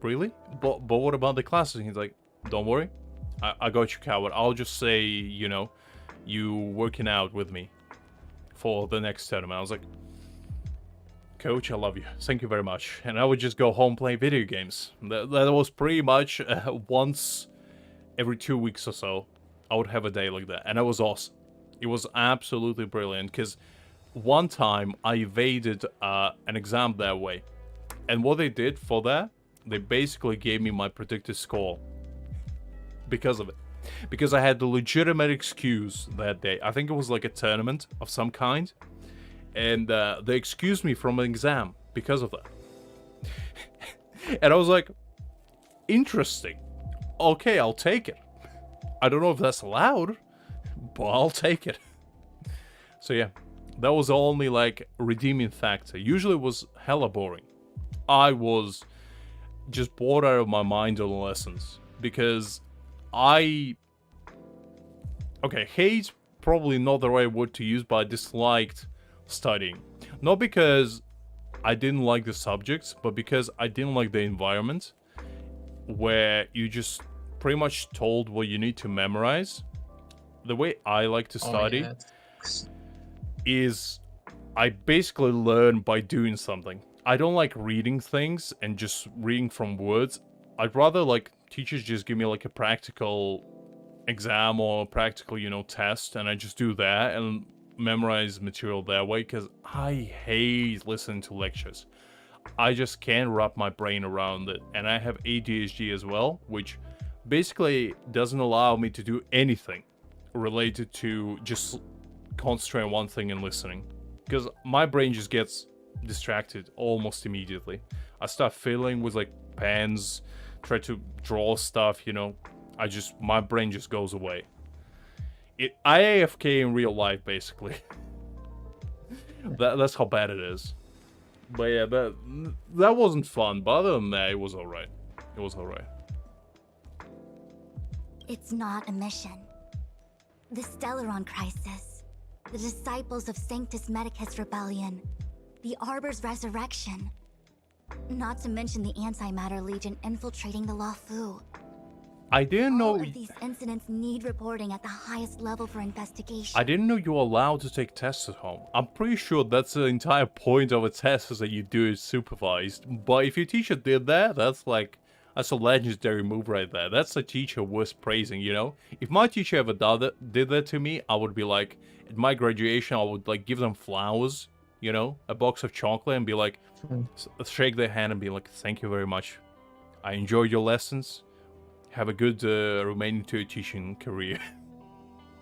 Really? But what about the classes? And he's like, don't worry, I got you covered. I'll just say, you know, you working out with me for the next tournament. I was like, Coach, I love you. Thank you very much. And I would just go home play video games. That was pretty much once every 2 weeks or so. I would have a day like that. And it was awesome. It was absolutely brilliant. Because one time I evaded an exam that way. And what they did for that, they basically gave me my predicted score. Because of it. Because I had the legitimate excuse that day. I think it was like a tournament of some kind. And they excused me from an exam because of that. And I was like, interesting. Okay, I'll take it. I don't know if that's allowed, but I'll take it. So yeah, that was the only like redeeming factor. Usually it was hella boring. I was just bored out of my mind on the lessons. Because okay, hate's probably not the right word to use, but I disliked studying. Not because I didn't like the subjects, but because I didn't like the environment where you just pretty much told what you need to memorize. The way I like to study is I basically learn by doing something. I don't like reading things and just reading from words. I'd rather like teachers just give me like a practical exam or practical, test, and I just do that and memorize material that way, because I hate listening to lectures. I just can't wrap my brain around it, and I have ADHD as well, which basically doesn't allow me to do anything related to just concentrate on one thing and listening, because my brain just gets distracted almost immediately. I start fiddling with like pens, try to draw stuff, my brain just goes away. I AFK in real life, basically. That's how bad it is. But yeah, that wasn't fun, but other than that, it was alright. It was alright. It's not a mission. The Stellaron crisis, the disciples of Sanctus Medicus rebellion, the Arbor's resurrection. Not to mention the Antimatter Legion infiltrating the Luofu. I didn't know. All of these incidents need reporting at the highest level for investigation. I didn't know you were allowed to take tests at home. I'm pretty sure that's the entire point of a test, is that you do it supervised. But if your teacher did that, that's a legendary move right there. That's a teacher worth praising, If my teacher ever did that to me, I would be like, at my graduation, I would give them flowers, a box of chocolate, and be like, shake their hand and be like, thank you very much. I enjoyed your lessons. Have a good remaining to your teaching career.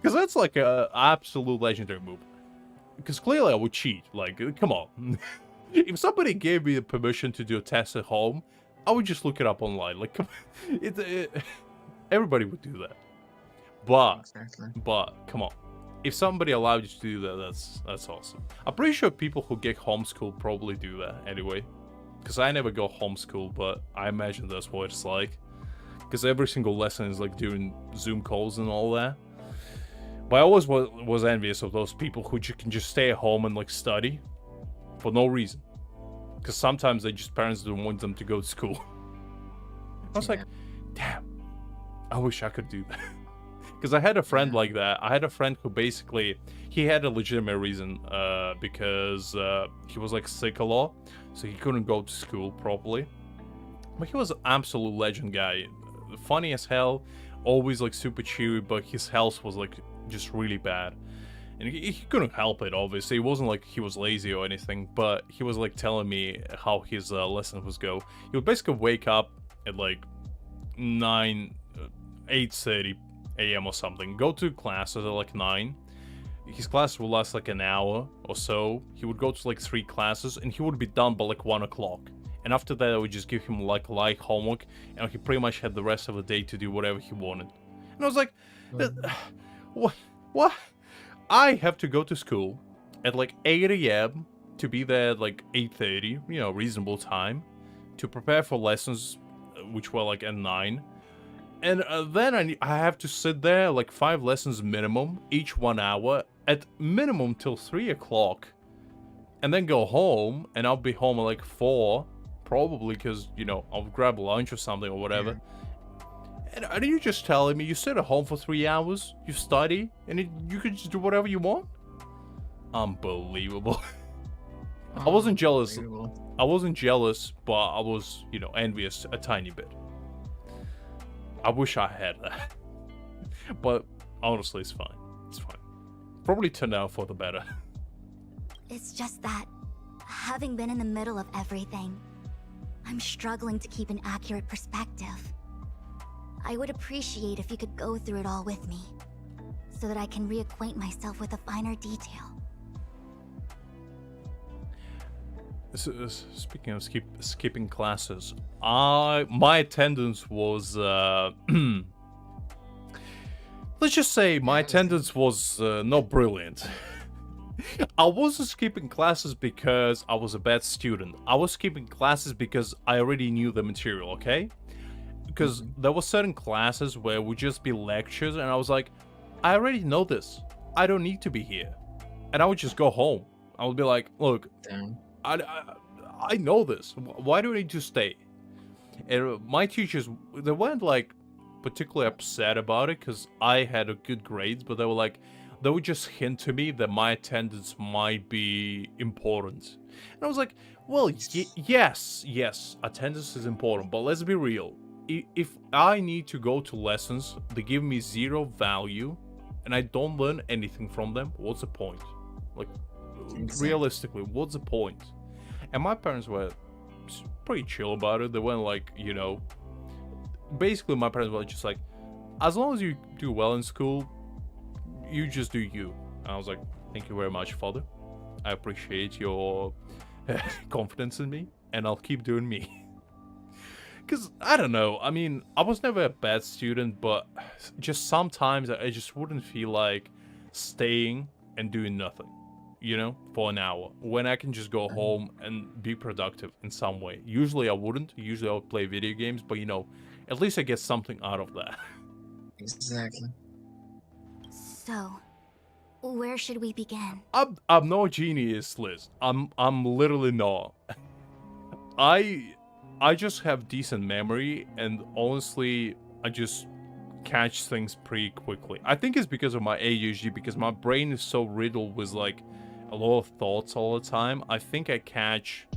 Because that's a absolute legendary move. Because clearly I would cheat. Come on. If somebody gave me the permission to do a test at home, I would just look it up online. Come on. Everybody would do that. But come on. If somebody allowed you to do that, that's awesome. I'm pretty sure people who get homeschooled probably do that anyway. Because I never go homeschool, but I imagine that's what it's like. Because every single lesson is doing Zoom calls and all that. But I always was envious of those people who can just stay at home and study for no reason. Because sometimes parents don't want them to go to school. I was like, damn, I wish I could do that. Because I had a friend like that. I had a friend who basically, he had a legitimate reason, because he was sick a lot, so he couldn't go to school properly. But he was an absolute legend guy. Funny as hell, always super cheery, but his health was just really bad. And he couldn't help it, obviously. It wasn't he was lazy or anything, but he was telling me how his lesson was go. He would basically wake up at 8:30 a.m. or something, go to classes at 9. His class would last an hour or so. He would go to 3 classes, and he would be done by 1 o'clock. And after that, I would just give him light homework, and he pretty much had the rest of the day to do whatever he wanted. And I was like, what? I have to go to school at 8 a.m. to be there at 8:30, reasonable time, to prepare for lessons, which were at 9. And then I have to sit there 5 lessons minimum, each 1 hour, at minimum till 3 o'clock. And then go home, and I'll be home at 4. Probably because, I'll grab lunch or something or whatever. And are you just telling me you sit at home for 3 hours, you study, and you can just do whatever you want? Unbelievable. I wasn't jealous. I wasn't jealous, but I was, envious a tiny bit. I wish I had that. But honestly, it's fine. It's fine. Probably turned out for the better. It's just that, having been in the middle of everything, I'm struggling to keep an accurate perspective. I would appreciate if you could go through it all with me, so that I can reacquaint myself with a finer detail. Speaking of skipping classes, my attendance was let's just say my attendance was not brilliant. I wasn't skipping classes because I was a bad student. I was skipping classes because I already knew the material, okay? Because there were certain classes where it would just be lectures, and I was like, I already know this. I don't need to be here. And I would just go home. I would be like, look, I know this. Why do I need to stay? And my teachers, they weren't particularly upset about it because I had a good grades, but they would just hint to me that my attendance might be important. And I was like, well, yes, attendance is important, but let's be real. if I need to go to lessons, they give me 0 value, and I don't learn anything from them, what's the point? Like, realistically, what's the point? And my parents were pretty chill about it. They weren't like, you know, basically my parents were just like, as long as you do well in school, you just do you. And I was like, thank you very much, father. I appreciate your confidence in me, and I'll keep doing me. Because, I don't know, I mean, I was never a bad student, but just sometimes I just wouldn't feel like staying and doing nothing, you know, for an hour, when I can just go home and be productive in some way. Usually I wouldn't. Usually I would play video games, but, you know, at least I get something out of that. Exactly. So, where should we begin? I'm no genius, Liz. I'm literally not. I just have decent memory, and honestly, I just catch things pretty quickly. I think it's because of my ADHD, because my brain is so riddled with like a lot of thoughts all the time. I think I catch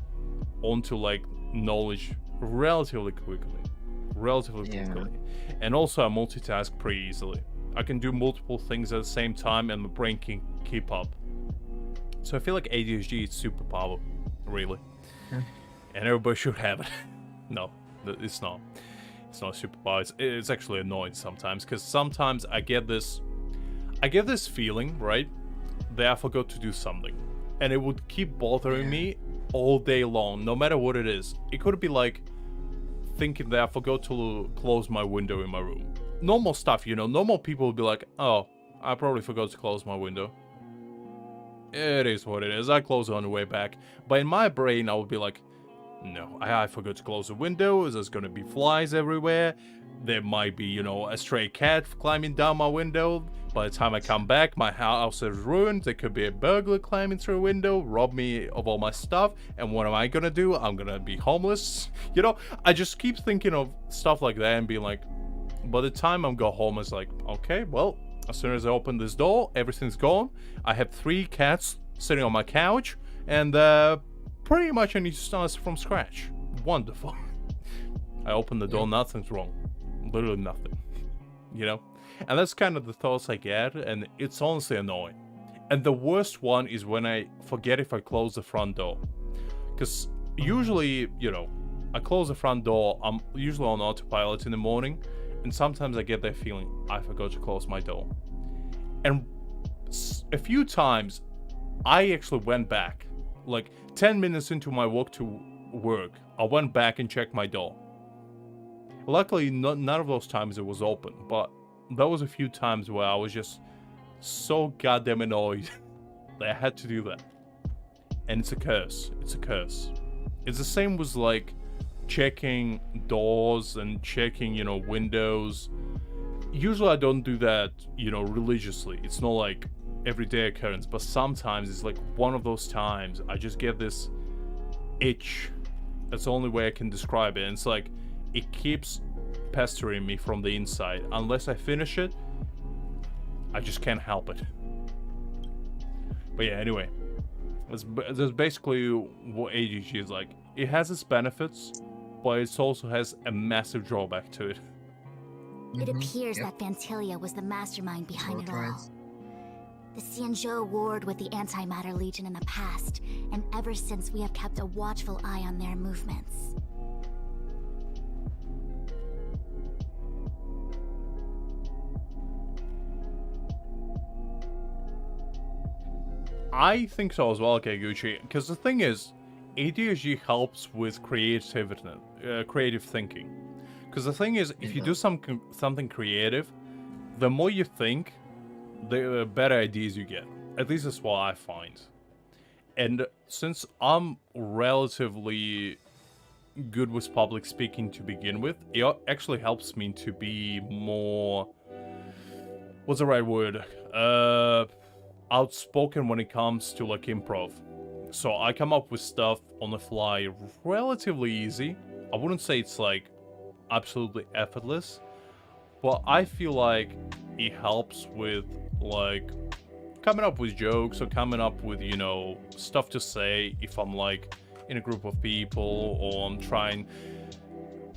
onto like knowledge relatively quickly. And also I multitask pretty easily. I can do multiple things at the same time, and my brain can keep up. So I feel like ADHD is superpower, really. And everybody should have it. No, it's not. It's not a superpower. It's actually annoying sometimes, because sometimes I get this feeling, right, that I forgot to do something, and it would keep bothering me all day long, no matter what it is. It could be like thinking that I forgot to close my window in my room. Normal stuff, you know. Normal people would be like, oh, I probably forgot to close my window. It is what it is. I close it on the way back. But in my brain, I would be like, no, I forgot to close the window. There's gonna be flies everywhere. There might be, you know, a stray cat climbing down my window. By the time I come back, my house is ruined. There could be a burglar climbing through a window, rob me of all my stuff. And what am I gonna do? I'm gonna be homeless. You know, I just keep thinking of stuff like that and being like, by the time I go home, it's like, okay, well, as soon as I open this door, everything's gone. I have 3 cats sitting on my couch, and pretty much I need to start from scratch. Wonderful. I open the door, nothing's wrong. Literally nothing. You know? And that's kind of the thoughts I get, and it's honestly annoying. And the worst one is when I forget if I close the front door. Because usually, you know, I close the front door, I'm usually on autopilot in the morning, and sometimes I get that feeling, I forgot to close my door. And a few times, I actually went back. Like, 10 minutes into my walk to work, I went back and checked my door. Luckily, none of those times it was open, but there was a few times where I was just so goddamn annoyed that I had to do that. And it's a curse. It's a curse. It's the same with, like, checking doors and checking, you know, windows. Usually I don't do that, you know, religiously. It's not like everyday occurrence, but sometimes it's like one of those times I just get this itch. That's the only way I can describe it. And it's like it keeps pestering me from the inside. Unless I finish it, I just can't help it. But yeah, anyway, that's basically what ADHD is like. It has its benefits, but it also has a massive drawback to it. It appears that Fantilia was the mastermind behind it all. The Xianzhou warred with the Antimatter Legion in the past, and ever since we have kept a watchful eye on their movements. I think so as well, Kaguchi, because the thing is, ADHD helps with creative thinking. Because the thing is, if you do something creative, the more you think, the better ideas you get. At least that's what I find. And since I'm relatively good with public speaking to begin with, it actually helps me to be more... What's the right word? Outspoken when it comes to, like, improv. So I come up with stuff on the fly relatively easy. I wouldn't say it's, like, absolutely effortless, but I feel like it helps with, like, coming up with jokes or coming up with, you know, stuff to say if I'm, like, in a group of people, or I'm trying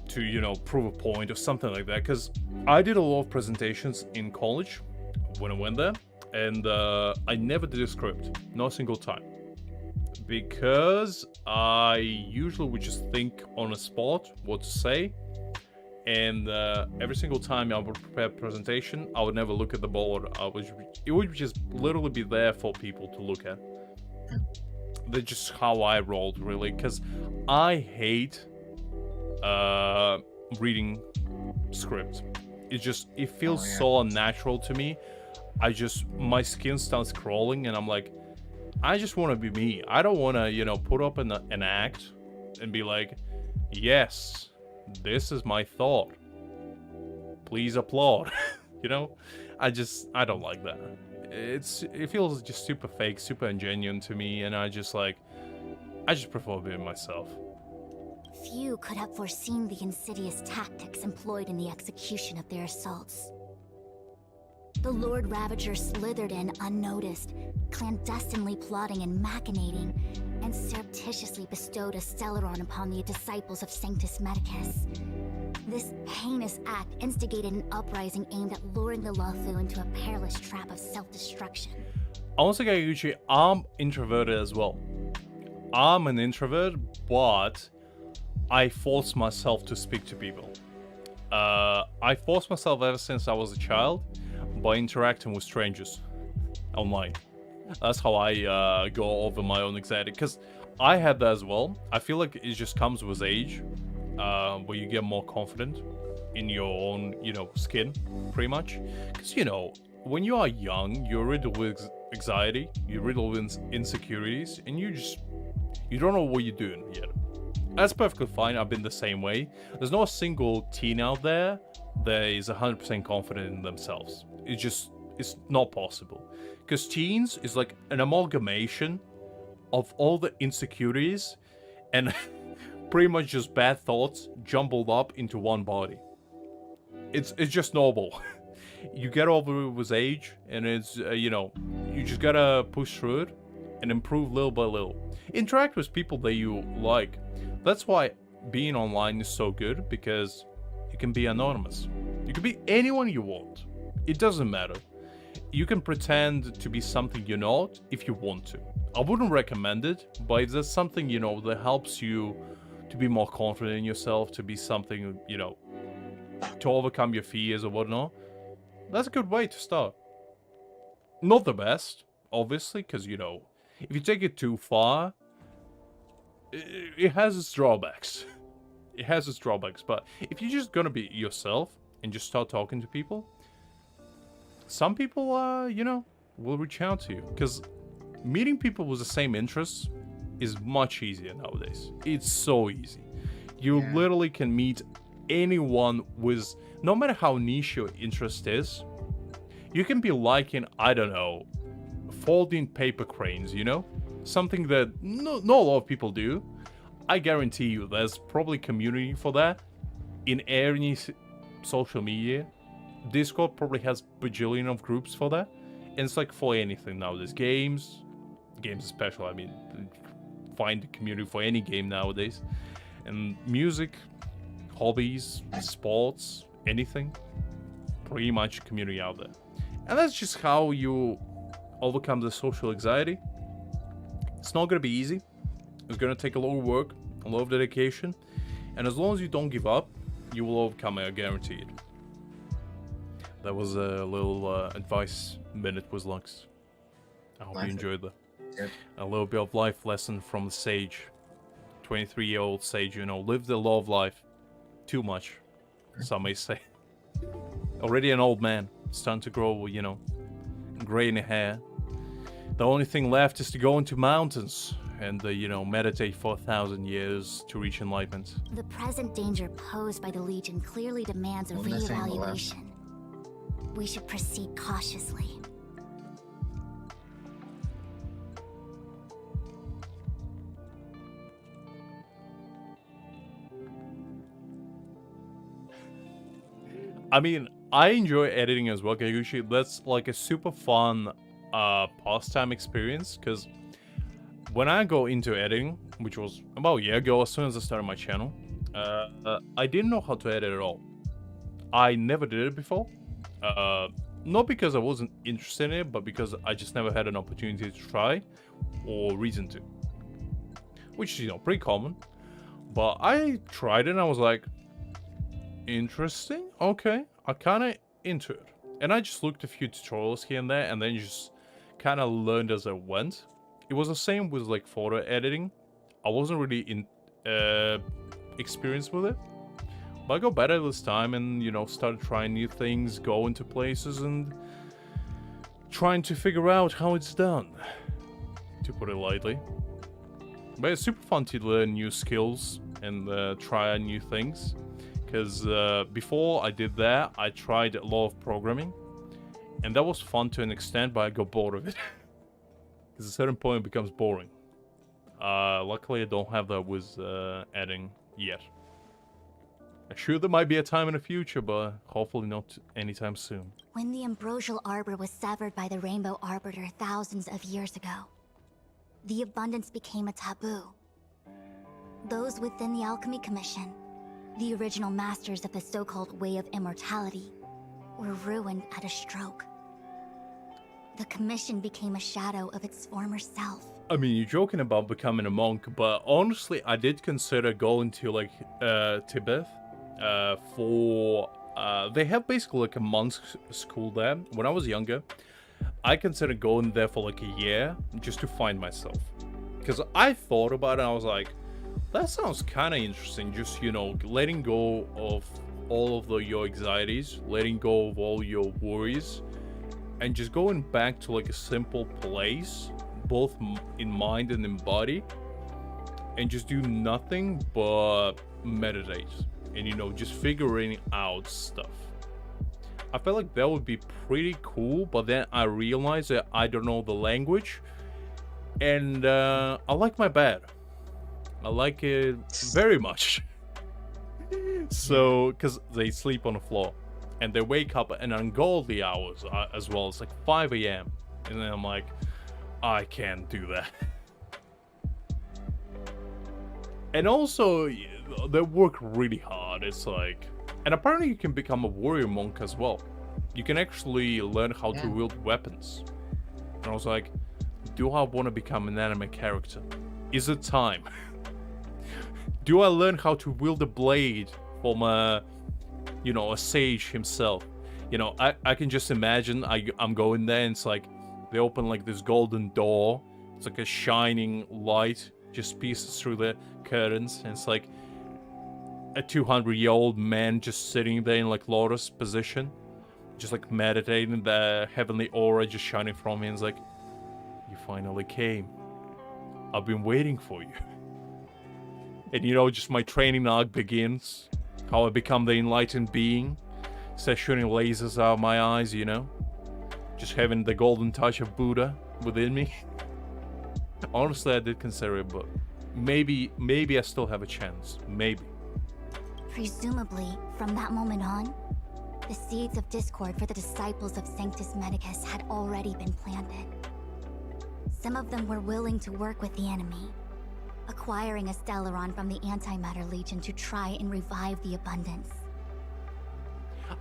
to, you know, prove a point or something like that. Because I did a lot of presentations in college when I went there, and I never did a script, not a single time. Because I usually would just think on the spot what to say, and every single time I would prepare a presentation, I would never look at the board. It would just literally be there for people to look at. That's just how I rolled, really, because I hate reading script. It feels so unnatural to me. My skin starts crawling, and I'm like, I just want to be me. I don't want to, you know, put up an act and be like, yes, this is my thought. Please applaud. You know? I don't like that. It feels just super fake, super ingenuine to me, and I just prefer being myself. Few could have foreseen the insidious tactics employed in the execution of their assaults. The Lord Ravager slithered in unnoticed, clandestinely plotting and machinating, and surreptitiously bestowed a Stellaron upon the disciples of Sanctus Medicus. This heinous act instigated an uprising aimed at luring the Luofu into a perilous trap of self-destruction. Honestly, Kaguchi, I'm introverted as well. I'm an introvert, but I force myself to speak to people. I forced myself ever since I was a child by interacting with strangers online. That's how I go over my own anxiety, because I had that as well. I feel like it just comes with age, where you get more confident in your own, you know, skin, pretty much. Because, you know, when you are young, you're riddled with anxiety, you're riddled with insecurities, and you don't know what you're doing yet. That's perfectly fine. I've been the same way. There's not a single teen out there that is 100% confident in themselves. It's not possible. Because teens is like an amalgamation of all the insecurities and pretty much just bad thoughts jumbled up into one body. It's just normal. You get over it with age, and it's, you know, you just gotta push through it and improve little by little. Interact with people that you like. That's why being online is so good, because you can be anonymous. You can be anyone you want. It doesn't matter. You can pretend to be something you're not if you want to. I wouldn't recommend it, but if there's something, you know, that helps you to be more confident in yourself, to be something, you know, to overcome your fears or whatnot, that's a good way to start. Not the best, obviously, because, you know, if you take it too far, it has its drawbacks. It has its drawbacks, but if you're just gonna be yourself and just start talking to people, some people, you know, will reach out to you. Because meeting people with the same interests is much easier nowadays. It's so easy. You literally can meet anyone with, no matter how niche your interest is, you can be liking, I don't know, folding paper cranes, you know? Something that not a lot of people do. I guarantee you there's probably community for that in any social media. Discord probably has bajillion of groups for that. And it's like for anything nowadays. Games especially, I mean, find a community for any game nowadays. And music, hobbies, sports, anything. Pretty much community out there. And that's just how you overcome the social anxiety. It's not going to be easy. It's going to take a lot of work, a lot of dedication. And as long as you don't give up, you will overcome it, I guarantee it. That was a little advice minute with Lux. I hope you enjoyed that. Yep. A little bit of life lesson from the sage. 23-year-old sage, you know, lived a lot of life. Too much, some may say. Already an old man. Starting to grow, you know, gray in the hair. The only thing left is to go into mountains and, you know, meditate for 1,000 years to reach enlightenment. The present danger posed by the Legion clearly demands a reevaluation. We should proceed cautiously. I mean, I enjoy editing as well, Kaguchi. That's like a super fun pastime experience, because when I go into editing, which was about a year ago, as soon as I started my channel, I didn't know how to edit at all. I never did it before. Not because I wasn't interested in it, but because I just never had an opportunity to try or reason to. Which is, you know, pretty common. But I tried it and I was like, interesting, okay, I kind of into it. And I just looked a few tutorials here and there and then just kind of learned as I went. It was the same with like photo editing. I wasn't really experienced with it. But I got better this time and, you know, started trying new things, going to places and trying to figure out how it's done, to put it lightly. But it's super fun to learn new skills and try new things. Because before I did that, I tried a lot of programming. And that was fun to an extent, but I got bored of it. Because at a certain point it becomes boring. Luckily I don't have that with editing yet. I'm sure there might be a time in the future, but hopefully not anytime soon. When the ambrosial arbor was severed by the Rainbow Arbiter thousands of years ago, the abundance became a taboo. Those within the Alchemy Commission, the original masters of the so-called Way of Immortality, were ruined at a stroke. The Commission became a shadow of its former self. I mean, you're joking about becoming a monk, but honestly, I did consider going to, like, Tibet. They have basically like a monk's school there. When I was younger, I considered going there for like a year just to find myself. Because I thought about it and I was like, that sounds kind of interesting. Just, you know, letting go of all of your anxieties, letting go of all your worries, and just going back to like a simple place, both in mind and in body, and just do nothing but meditate. And, you know, just figuring out stuff. I felt like that would be pretty cool, but then I realized that I don't know the language. And I like my bed. I like it very much. So, because they sleep on the floor. And they wake up at an ungodly hours as well. It's like 5 a.m. And then I'm like, I can't do that. And also, they work really hard. It's like, and apparently you can become a warrior monk as well. You can actually learn how to wield weapons. And I was like, do I want to become an anime character? Is it time? Do I learn how to wield a blade from a sage himself? You know, I can just imagine I'm going there and it's like, they open like this golden door. It's like a shining light just pierces through the curtains. And it's like a 200-year-old man just sitting there in like lotus position. Just like meditating, the heavenly aura just shining from him. It's like, you finally came. I've been waiting for you. And, you know, just my training arc begins. How I become the enlightened being. Start shooting lasers out of my eyes, you know. Just having the golden touch of Buddha within me. Honestly, I did consider it, but maybe I still have a chance. Maybe. Presumably, from that moment on, the seeds of discord for the disciples of Sanctus Medicus had already been planted. Some of them were willing to work with the enemy, acquiring a Stellaron from the Antimatter Legion to try and revive the abundance.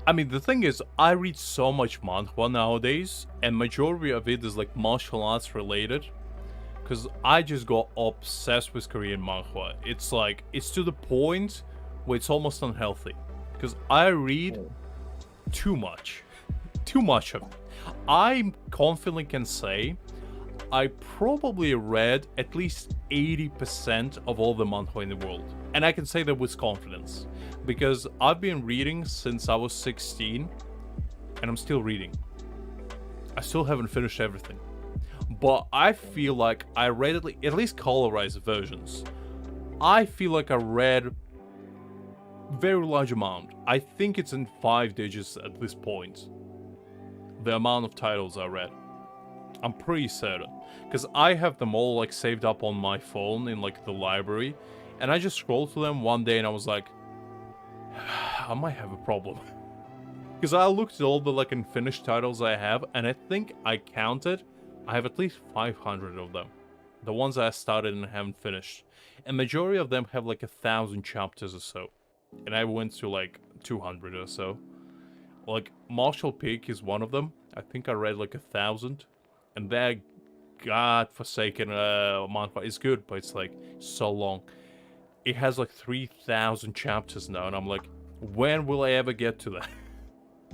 I mean, the thing is, I read so much manhwa nowadays, and majority of it is like martial arts related. Because I just got obsessed with Korean manhwa. It's like, it's to the point where it's almost unhealthy. Because I read too much. Too much of it. I confidently can say I probably read at least 80% of all the manhwa in the world. And I can say that with confidence. Because I've been reading since I was 16. And I'm still reading. I still haven't finished everything. But I feel like I read at least colorized versions. I feel like I read very large amount. I think it's in 5 digits at this point. The amount of titles I read. I'm pretty certain. Because I have them all like saved up on my phone in like the library. And I just scrolled through them one day and I was like, I might have a problem. Because I looked at all the like unfinished titles I have and I think I counted, I have at least 500 of them. The ones I started and haven't finished. And majority of them have like 1,000 chapters or so. And I went to like 200 or so. Like, Marshall Peak is one of them. I think I read like 1,000. And that godforsaken manhwa is good, but it's like so long. It has like 3,000 chapters now, and I'm like, when will I ever get to that?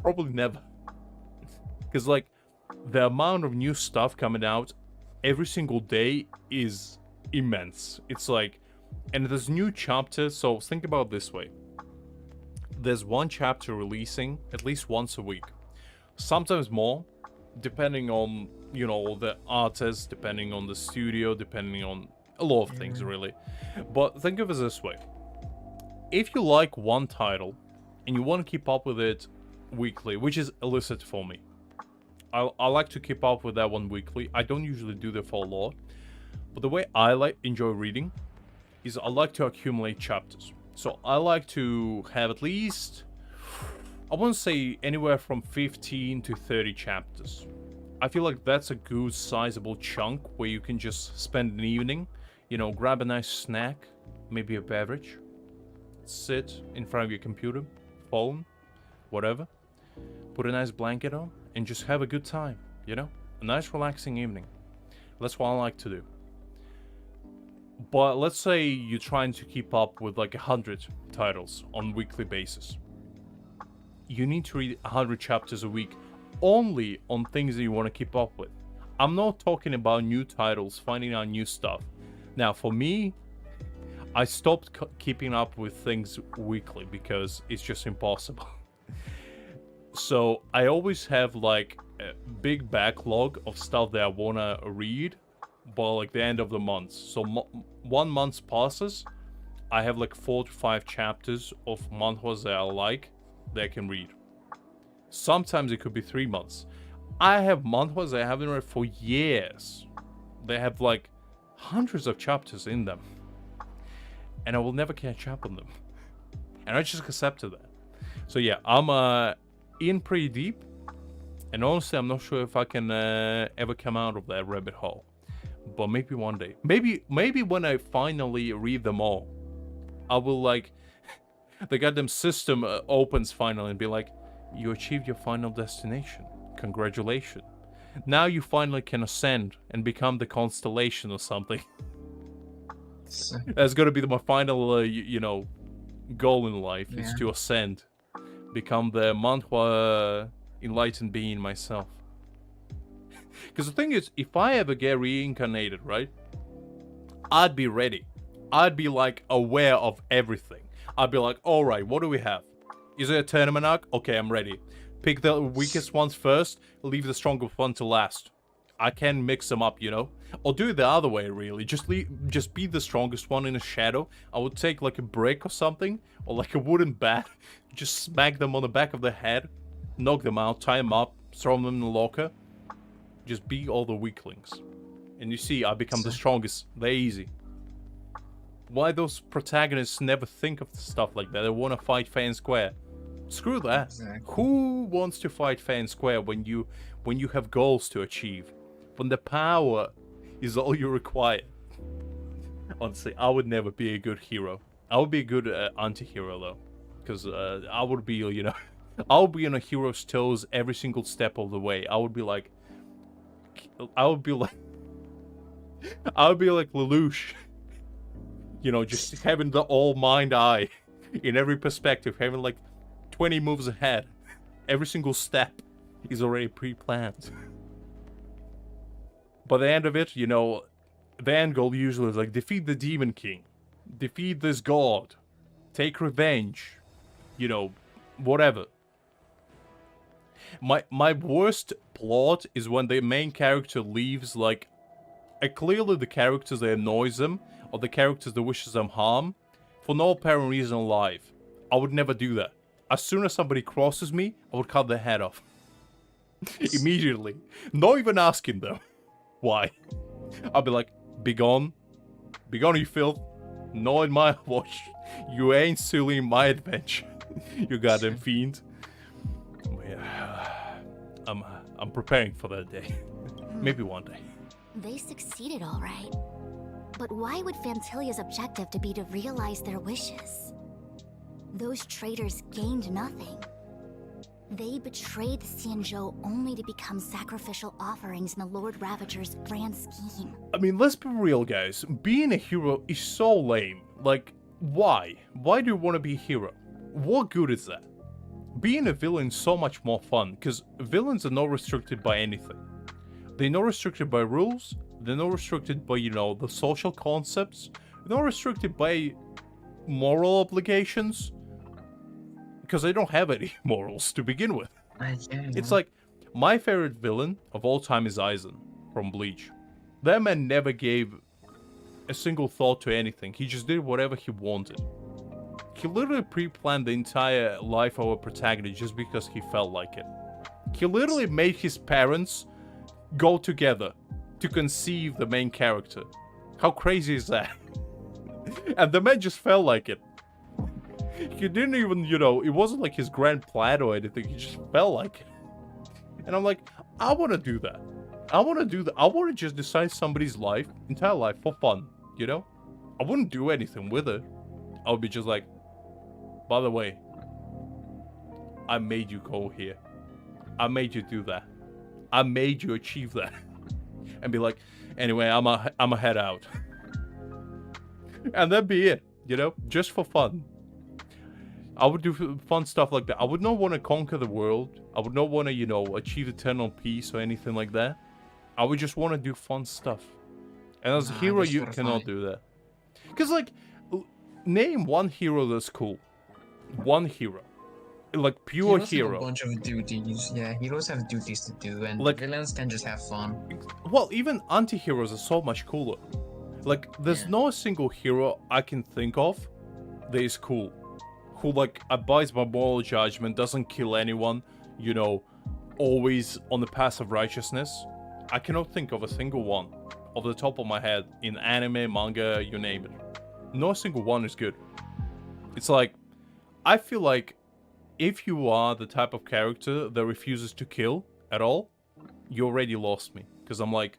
Probably never. Because like, the amount of new stuff coming out every single day is immense. It's like, and there's new chapters, so think about it this way. There's one chapter releasing at least once a week. Sometimes more, depending on, you know, the artist, depending on the studio, depending on a lot of things, really. But think of it this way. If you like one title, and you want to keep up with it weekly, which is illicit for me. I like to keep up with that one weekly. I don't usually do that for a lot. But the way I enjoy reading is I like to accumulate chapters. So I like to have at least, I wouldn't say anywhere from 15 to 30 chapters. I feel like that's a good sizable chunk where you can just spend an evening, you know, grab a nice snack, maybe a beverage, sit in front of your computer, phone, whatever, put a nice blanket on, and just have a good time, you know? A nice relaxing evening. That's what I like to do. But let's say you're trying to keep up with like 100 titles on a weekly basis. You need to read 100 chapters a week only on things that you want to keep up with. I'm not talking about new titles, finding out new stuff. Now, for me, I stopped keeping up with things weekly because it's just impossible. So I always have like a big backlog of stuff that I want to read by like the end of the month. So 1 month passes, I have like 4 to 5 chapters of manhwas that I like that I can read. Sometimes it could be 3 months. I have manhwas that I haven't read for years. They have like hundreds of chapters in them. And I will never catch up on them. And I just accepted that. So yeah, I'm in pretty deep. And honestly, I'm not sure if I can ever come out of that rabbit hole. But maybe one day. Maybe when I finally read them all, I will like, the goddamn system opens finally and be like, you achieved your final destination. Congratulations. Now you finally can ascend and become the constellation or something. That's gonna be my final, you know, goal in life, is to ascend. Become the manhwa enlightened being myself. Because the thing is, if I ever get reincarnated, right, I'd be ready. I'd be like aware of everything. I'd be like, alright, what do we have? Is it a tournament arc? Okay, I'm ready. Pick the weakest ones first, leave the strongest one to last. I can mix them up, you know? Or do it the other way, really. Just be the strongest one in a shadow. I would take like a brick or something, or like a wooden bat, just smack them on the back of the head, knock them out, tie them up, throw them in the locker. Just be all the weaklings. And you see, I become the strongest. They're easy. Why those protagonists never think of stuff like that? They want to fight fair and square. Screw that. Exactly. Who wants to fight fair and square when you have goals to achieve? When the power is all you require? Honestly, I would never be a good hero. I would be a good anti-hero though. Because I would be, you know, I would be on a hero's toes every single step of the way. I would be like Lelouch. You know, just having the all-mind eye in every perspective, having like 20 moves ahead. Every single step is already pre-planned. By the end of it, you know, the end goal usually is like defeat the Demon King, defeat this god, take revenge, you know, whatever. My worst plot is when the main character leaves like clearly the characters that annoys them or the characters that wishes them harm for no apparent reason alive. I would never do that. As soon as somebody crosses me, I would cut their head off. Immediately. Not even asking them. Why? I'll be like, begone. Begone, you filth. Not in my watch. You ain't stealing my adventure. You goddamn fiend. Yeah. I'm preparing for that day. Maybe one day. They succeeded all right. But why would Fantilia's objective to be to realize their wishes? Those traitors gained nothing. They betrayed the Xianzhou only to become sacrificial offerings in the Lord Ravager's grand scheme. I mean, let's be real, guys. Being a hero is so lame. Like, why? Why do you want to be a hero? What good is that? Being a villain is so much more fun, because villains are not restricted by anything. They're not restricted by rules, they're not restricted by, you know, the social concepts, they're not restricted by moral obligations, because they don't have any morals to begin with. It's like, my favorite villain of all time is Aizen from Bleach. That man never gave a single thought to anything, he just did whatever he wanted. He literally pre-planned the entire life of a protagonist just because he felt like it. He literally made his parents go together to conceive the main character. How crazy is that? And the man just felt like it. He didn't even, you know, it wasn't like his grand plan or anything, he just felt like it. And I'm like, I want to do that. I want to do that. I want to just decide somebody's life, entire life, for fun, you know? I wouldn't do anything with it. I would be just like, by the way, I made you go here. I made you do that. I made you achieve that. And be like, anyway, I'm a head out. And that'd be it, you know? Just for fun. I would do fun stuff like that. I would not want to conquer the world. I would not want to, you know, achieve eternal peace or anything like that. I would just want to do fun stuff. And as a hero, you cannot do that. Because, like, name one hero that's cool. One hero. Like, pure heroes hero. have a bunch of duties. Yeah, heroes have duties to do, and like, villains can just have fun. Well, even anti-heroes are so much cooler. Like, there's no single hero I can think of that is cool. Who, like, abides by moral judgment, doesn't kill anyone, you know, always on the path of righteousness. I cannot think of a single one off the top of my head in anime, manga, you name it. No single one is good. It's like, I feel like if you are the type of character that refuses to kill at all, you already lost me. Because I'm like,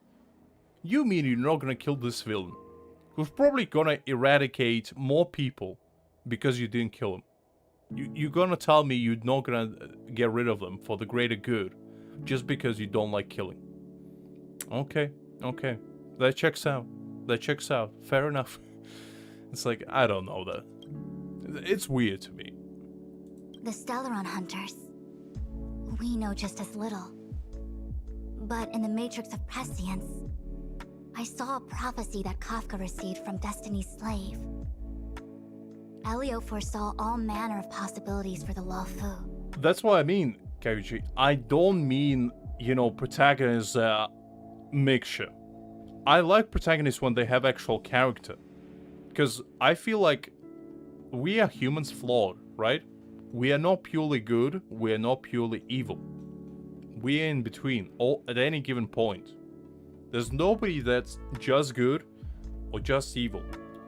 you mean you're not gonna kill this villain, who's probably gonna eradicate more people because you didn't kill him. You're gonna tell me you're not gonna get rid of them for the greater good, just because you don't like killing. Okay, okay. That checks out. That checks out. Fair enough. It's like, I don't know that. It's weird to me. The Stellaron Hunters. We know just as little. But in the Matrix of Prescience, I saw a prophecy that Kafka received from Destiny's slave. Elio foresaw all manner of possibilities for the Luofu. That's what I mean, Kaiuchi. I don't mean, you know, protagonist mixture. I like protagonists when they have actual character. Because I feel like we are humans flawed, right? We are not purely good, we are not purely evil. We are in between, all at any given point. There's nobody that's just good or just evil.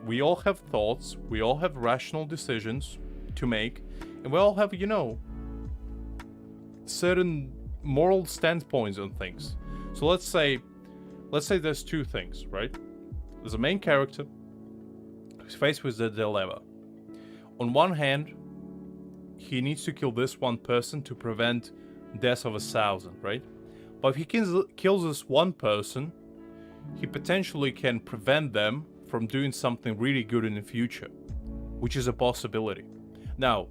We all have thoughts, we all have rational decisions to make, and we all have, you know, certain moral standpoints on things. So let's say there's two things, right? There's a main character who's faced with the dilemma. On one hand, he needs to kill this one person to prevent death of 1,000, right? But if he kills this one person, he potentially can prevent them from doing something really good in the future, which is a possibility. Now,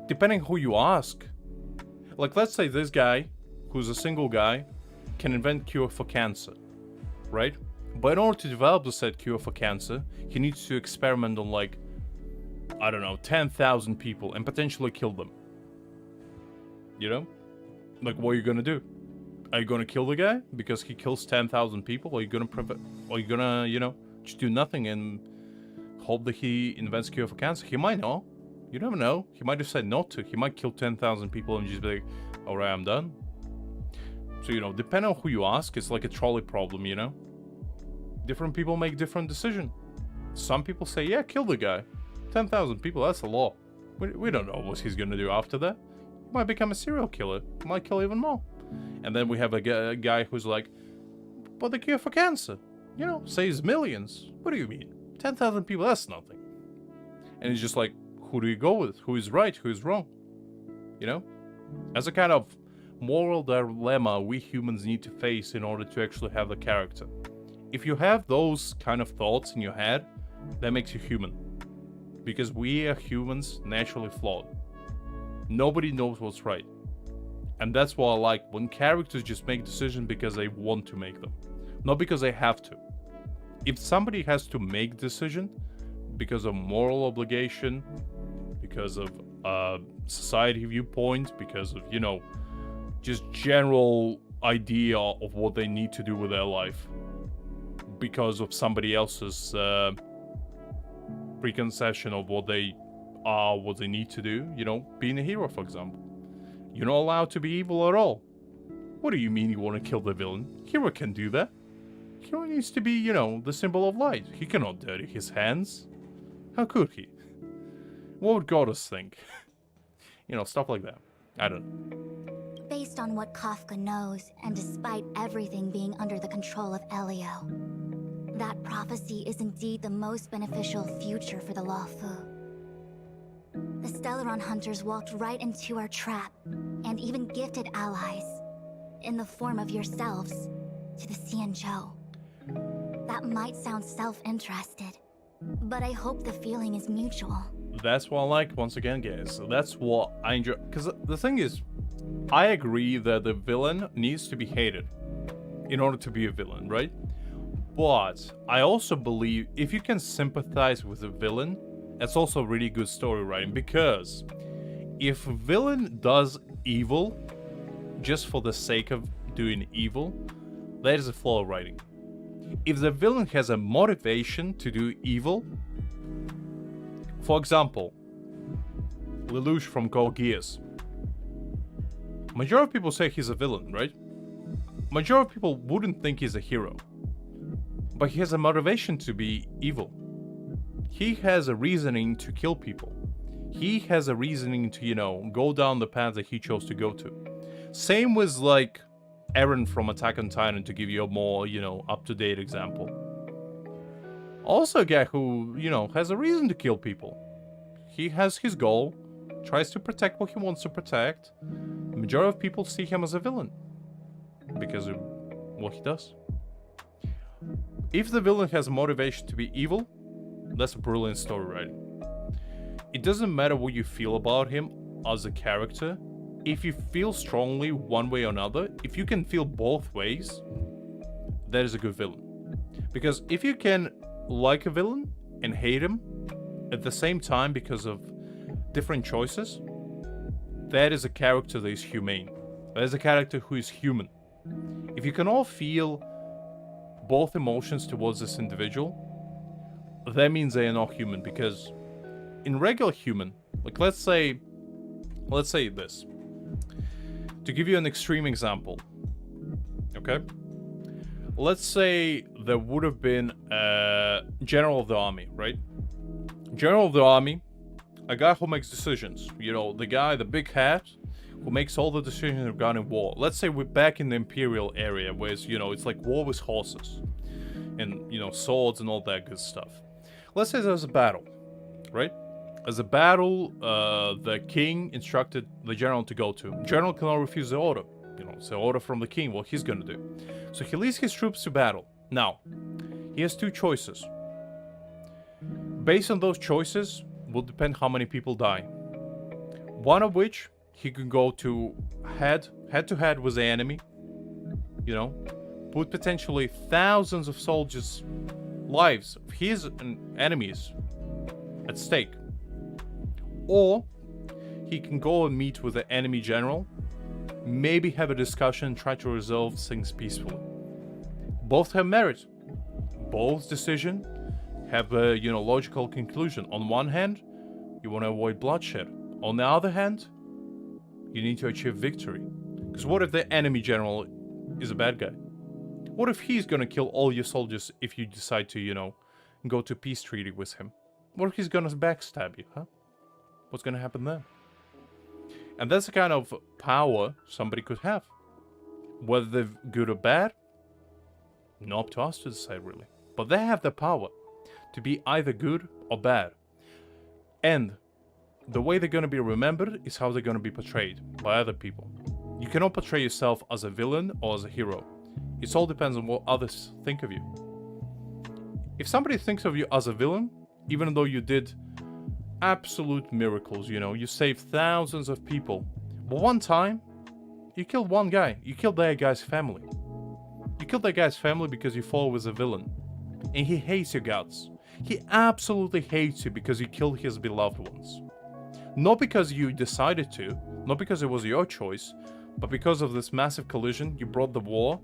depending who you ask, like let's say this guy, who's a single guy, can invent cure for cancer, right? But in order to develop the said cure for cancer, he needs to experiment on like, I don't know, 10,000 people and potentially kill them. You know? Like, what are you gonna do? Are you gonna kill the guy because he kills 10,000 people? Or are you gonna prevent? Or are you gonna, you know, just do nothing and hope that he invents cure for cancer? He might not. You never know. He might decide not to. He might kill 10,000 people and just be like, alright, I'm done. So, you know, depending on who you ask, it's like a trolley problem, you know? Different people make different decisions. Some people say, yeah, kill the guy. 10,000 people, that's a lot. We don't know what he's gonna do after that. He might become a serial killer. He might kill even more. And then we have a guy who's like, but the cure for cancer. you know, saves millions. What do you mean? 10,000 people, that's nothing. And it's just like, who do you go with? Who is right? Who is wrong? You know? As a kind of moral dilemma we humans need to face in order to actually have the character. If you have those kind of thoughts in your head, that makes you human. Because we are humans naturally flawed. Nobody knows what's right. And that's what I like, when characters just make decisions because they want to make them. Not because they have to. If somebody has to make a decision because of moral obligation, because of society viewpoint, because of, you know, just general idea of what they need to do with their life, because of somebody else's preconception of what they are, what they need to do, you know, being a hero, for example. You're not allowed to be evil at all. What do you mean you want to kill the villain? Hero can do that. Hero needs to be, you know, the symbol of light. He cannot dirty his hands. How could he? What would goddess think? You know, stuff like that. I don't know. Based on what Kafka knows, and despite everything being under the control of Elio, that prophecy is indeed the most beneficial future for the Lawfu. The Stellaron hunters walked right into our trap, and even gifted allies, in the form of yourselves, to the Xianzhou. That might sound self-interested, but I hope the feeling is mutual. That's what I like, once again, guys. That's what I enjoy. Because the thing is, I agree that the villain needs to be hated in order to be a villain, right? But I also believe if you can sympathize with the villain, that's also really good story writing. Because if a villain does evil just for the sake of doing evil, that is a flaw of writing. If the villain has a motivation to do evil, for example, Lelouch from Code Geass. Majority of people say he's a villain, right? Majority of people wouldn't think he's a hero. But he has a motivation to be evil. He has a reasoning to kill people. He has a reasoning to, you know, go down the path that he chose to go to. Same with, like, Eren from Attack on Titan, to give you a more, you know, up-to-date example. Also a guy who, you know, has a reason to kill people. He has his goal, tries to protect what he wants to protect. The majority of people see him as a villain because of what he does. If the villain has a motivation to be evil, that's a brilliant story writing. It doesn't matter what you feel about him as a character. If you feel strongly one way or another, if you can feel both ways, that is a good villain. Because if you can like a villain and hate him at the same time because of different choices, that is a character that is humane. That is a character who is human. If you can all feel both emotions towards this individual, that means they are not human. Because in regular human, like let's say this, to give you an extreme example, okay? Let's say there would have been a general of the army, right? General of the army, a guy who makes decisions. You know, the guy, the big hat, who makes all the decisions regarding war. Let's say we're back in the Imperial area, where it's, you know, it's like war with horses. And, you know, swords and all that good stuff. Let's say there's a battle, right? As a battle, the king instructed the general to go to. General cannot refuse the order. You know, it's the order from the king, what he's gonna do. So he leads his troops to battle. Now, he has two choices. Based on those choices, will depend how many people die. One of which, he can go to head to head with the enemy. You know, put potentially thousands of soldiers' lives of his enemies at stake. Or, he can go and meet with the enemy general, maybe have a discussion, try to resolve things peacefully. Both have merit. Both decisions have a, you know, logical conclusion. On one hand, you want to avoid bloodshed. On the other hand, you need to achieve victory. Because what if the enemy general is a bad guy? What if he's gonna kill all your soldiers if you decide to, you know, go to peace treaty with him? What if he's gonna backstab you, huh? What's gonna happen then? And that's the kind of power somebody could have. Whether they're good or bad, Not up to us to decide, really. But they have the power to be either good or bad. And the way they're going to be remembered is how they're going to be portrayed by other people. You cannot portray yourself as a villain or as a hero. It all depends on what others think of you. If somebody thinks of you as a villain, even though you did absolute miracles, you know, you saved thousands of people, but one time, you killed one guy. You killed that guy's family. You killed that guy's family because you thought he was a villain. And he hates your guts. He absolutely hates you because you killed his beloved ones. Not because you decided to, not because it was your choice, but because of this massive collision, you brought the war.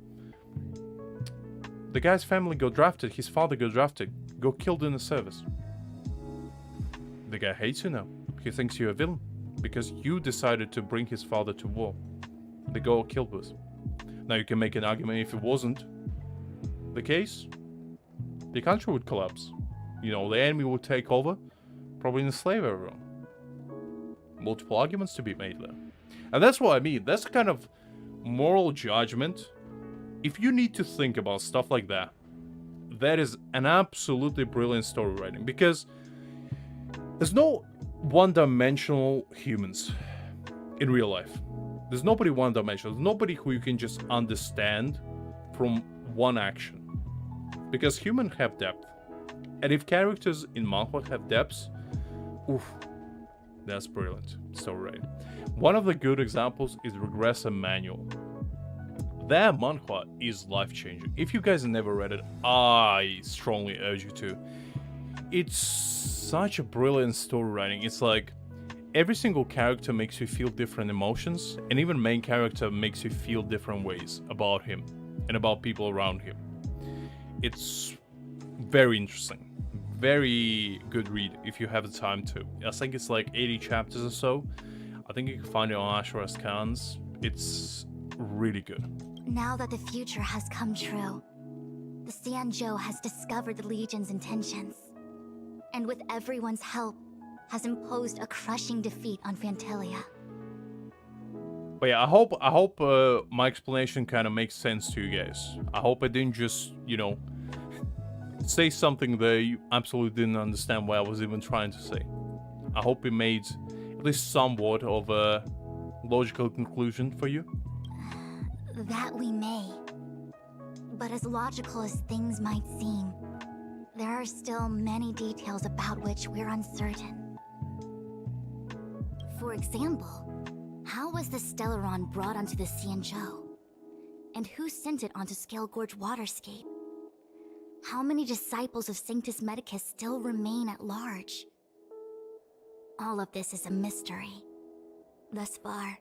The guy's family got drafted, his father got drafted, got killed in the service. The guy hates you now. He thinks you're a villain because you decided to bring his father to war. They got killed with. Now you can make an argument if it wasn't the case, the country would collapse. You know, the enemy would take over, probably enslave everyone. Multiple arguments to be made there. And that's what I mean. That's kind of moral judgment. If you need to think about stuff like that, that is an absolutely brilliant story writing. Because there's no one-dimensional humans in real life. There's nobody one-dimensional. There's nobody who you can just understand from one action. Because humans have depth. And if characters in manhwa have depths, oof, that's brilliant. So right. One of the good examples is Regressor Manual. That manhwa is life-changing. If you guys have never read it, I strongly urge you to. It's such a brilliant story writing. It's like every single character makes you feel different emotions, and even main character makes you feel different ways about him and about people around him. It's very interesting. Very good read if you have the time to. I think it's like 80 chapters or so. I think you can find it on Ashura's Cans. It's really good. Now that the future has come true, the Sanjo has discovered the Legion's intentions, and with everyone's help, has imposed a crushing defeat on Phantalia. But yeah, I hope my explanation kind of makes sense to you guys. I hope I didn't just, you know, say something that you absolutely didn't understand what I was even trying to say. I hope it made at least somewhat of a logical conclusion for you. That we may. But as logical as things might seem, there are still many details about which we're uncertain. For example, how was the Stellaron brought onto the Sanjo? And who sent it onto Scale Gorge Waterscape? How many disciples of Sanctus Medicus still remain at large? All of this is a mystery. Thus far,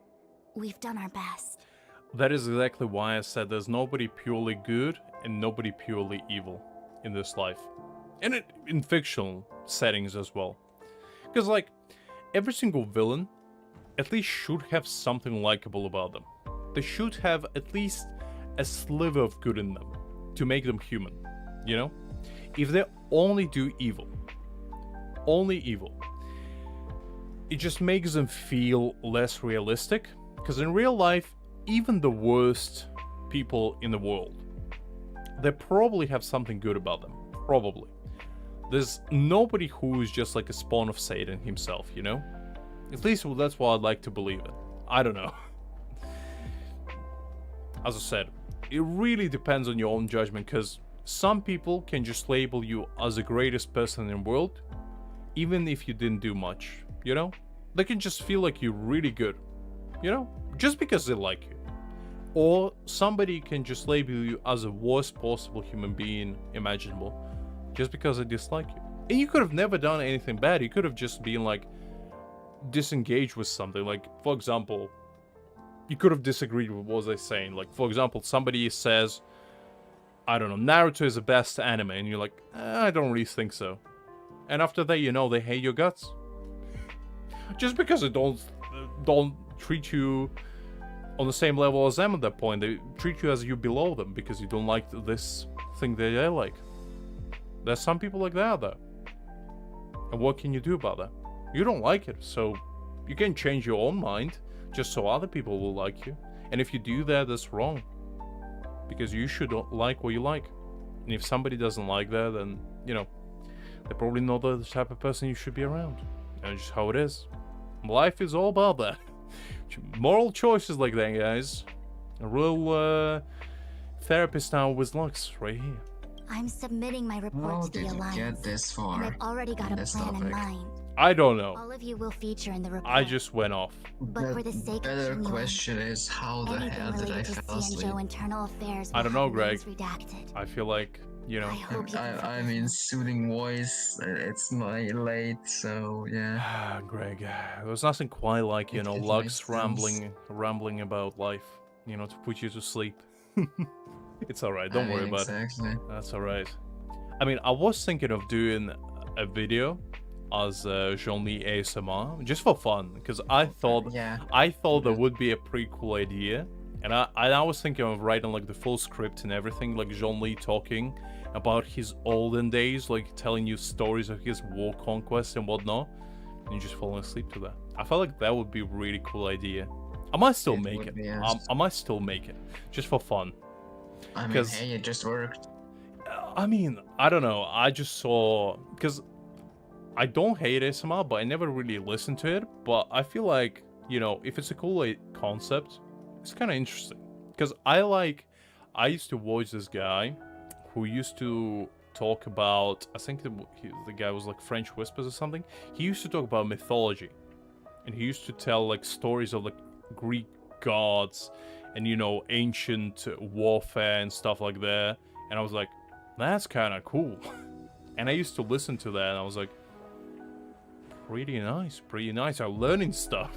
we've done our best. That is exactly why I said there's nobody purely good and nobody purely evil in this life. And in fictional settings as well. Because, like, every single villain at least should have something likable about them. They should have at least a sliver of good in them to make them human. You know? If they only do evil, it just makes them feel less realistic. Because in real life, even the worst people in the world, they probably have something good about them. Probably. There's nobody who is just like a spawn of Satan himself, you know? At least that's what I'd like to believe in. I don't know. As I said, it really depends on your own judgment, because some people can just label you as the greatest person in the world, even if you didn't do much, you know? They can just feel like you're really good, you know? Just because they like you. Or somebody can just label you as the worst possible human being imaginable, just because they dislike you. And you could have never done anything bad. You could have just been like disengaged with something. Like, for example, you could have disagreed with what they're saying. Like, for example, somebody says, I don't know, Naruto is the best anime, and you're like, I don't really think so. And after that, you know, they hate your guts. Just because they don't treat you on the same level as them at that point. They treat you as you below them because you don't like this thing that they like. There's some people like that, though. And what can you do about that? You don't like it, so you can change your own mind just so other people will like you. And if you do that, that's wrong. Because you should like what you like. And if somebody doesn't like that, then, you know, they're probably not the type of person you should be around. And just how it is. Life is all about that. Moral choices like that, guys. A real therapist now with Lux right here. I'm submitting my report How to the did you Alliance. get this far? And I've already got in a this plan in topic? mind. I don't know. All of you will feature in the report. I just went off. But for the sake of better Jing Yuan, question is how the anything hell did I related to fall asleep? C&Jo internal affairs I will don't know, have Greg. names redacted. I feel like, you know. I hope you can I forgive mean, me. soothing voice. It's my late, so yeah. Greg, there's nothing quite like, you It- know, it Lux makes sense. rambling about life, you know, to put you to sleep. It's alright, don't worry about it. Exactly. That's alright. I mean, I was thinking of doing a video as Jean-Li ASMR, just for fun, because I thought Yeah. that would be a pretty cool idea. And I was thinking of writing like the full script and everything, like Jean-Li talking about his olden days, like telling you stories of his war conquest and whatnot, and you just falling asleep to that. I felt like that would be a really cool idea. I might still It make would it. be, yes. I might still make it, just for fun. I mean, 'Cause- hey, it just worked. I mean, I don't know. I just saw, because I don't hate ASMR, but I never really listened to it. But I feel like, you know, if it's a cool concept, it's kind of interesting. Because I used to watch this guy who used to talk about, I think the guy was like French Whispers or something. He used to talk about mythology. And he used to tell like stories of like Greek gods and, you know, ancient warfare and stuff like that. And I was like, that's kind of cool. And I used to listen to that and I was like, pretty nice. I'm learning stuff.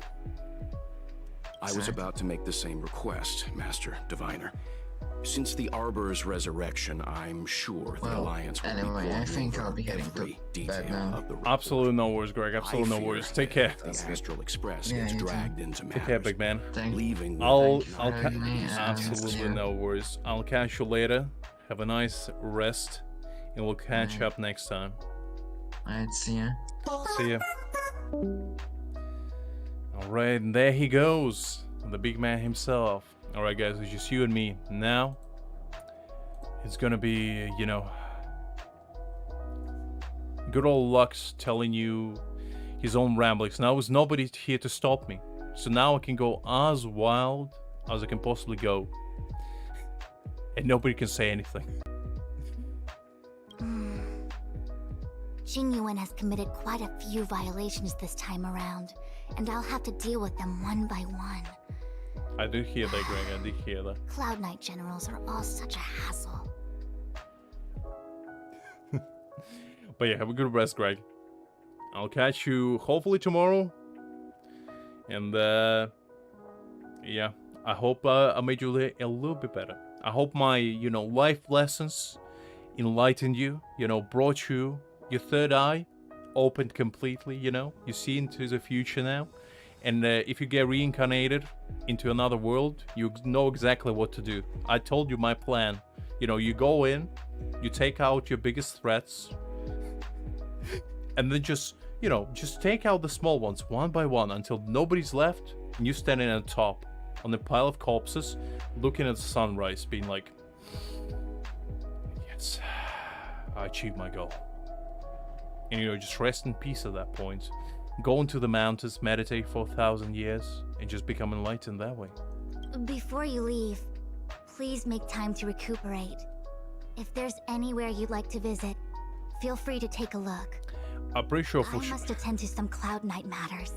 I was about to make the same request, Master Diviner. Since the Arbor's resurrection, I'm sure the Well, Alliance will anyway, be going I think over I'll be heading to every bed detail now. of the report. Absolutely no worries, Greg. Absolutely I no fear worries. Take care. that The Astral Express Yeah, gets you too. dragged into matters, Take care, big man. leaving I'll for having me, and absolutely yeah. no worries. I'll catch you later. Have a nice rest, and we'll catch up next time. Alright, see ya. See ya. Alright, and there he goes. The big man himself. Alright, guys, it's just you and me. Now, it's gonna be, you know, good old Lux telling you his own ramblings. Now, there's nobody here to stop me. So now I can go as wild as I can possibly go. And nobody can say anything. Jing Yuan has committed quite a few violations this time around, and I'll have to deal with them one by one. I do hear that, Greg. I did hear that. Cloud Knight generals are all such a hassle. But yeah, have a good rest, Greg. I'll catch you hopefully tomorrow. And yeah, I hope I made you a little bit better. I hope my, you know, life lessons enlightened you, you know, brought you your third eye opened completely, you know. You see into the future now. And if you get reincarnated into another world, you know exactly what to do. I told you my plan. You know, you go in, you take out your biggest threats, and then just, you know, just take out the small ones one by one until nobody's left, and you standing at the top on the pile of corpses, looking at the sunrise, being like, yes, I achieved my goal. And, you know, just rest in peace at that point. Go into the mountains, meditate for 1,000 years, and just become enlightened that way. Before you leave, please make time to recuperate. If there's anywhere you'd like to visit, feel free to take a look. I'm pretty sure I must attend to some Cloud Knight matters.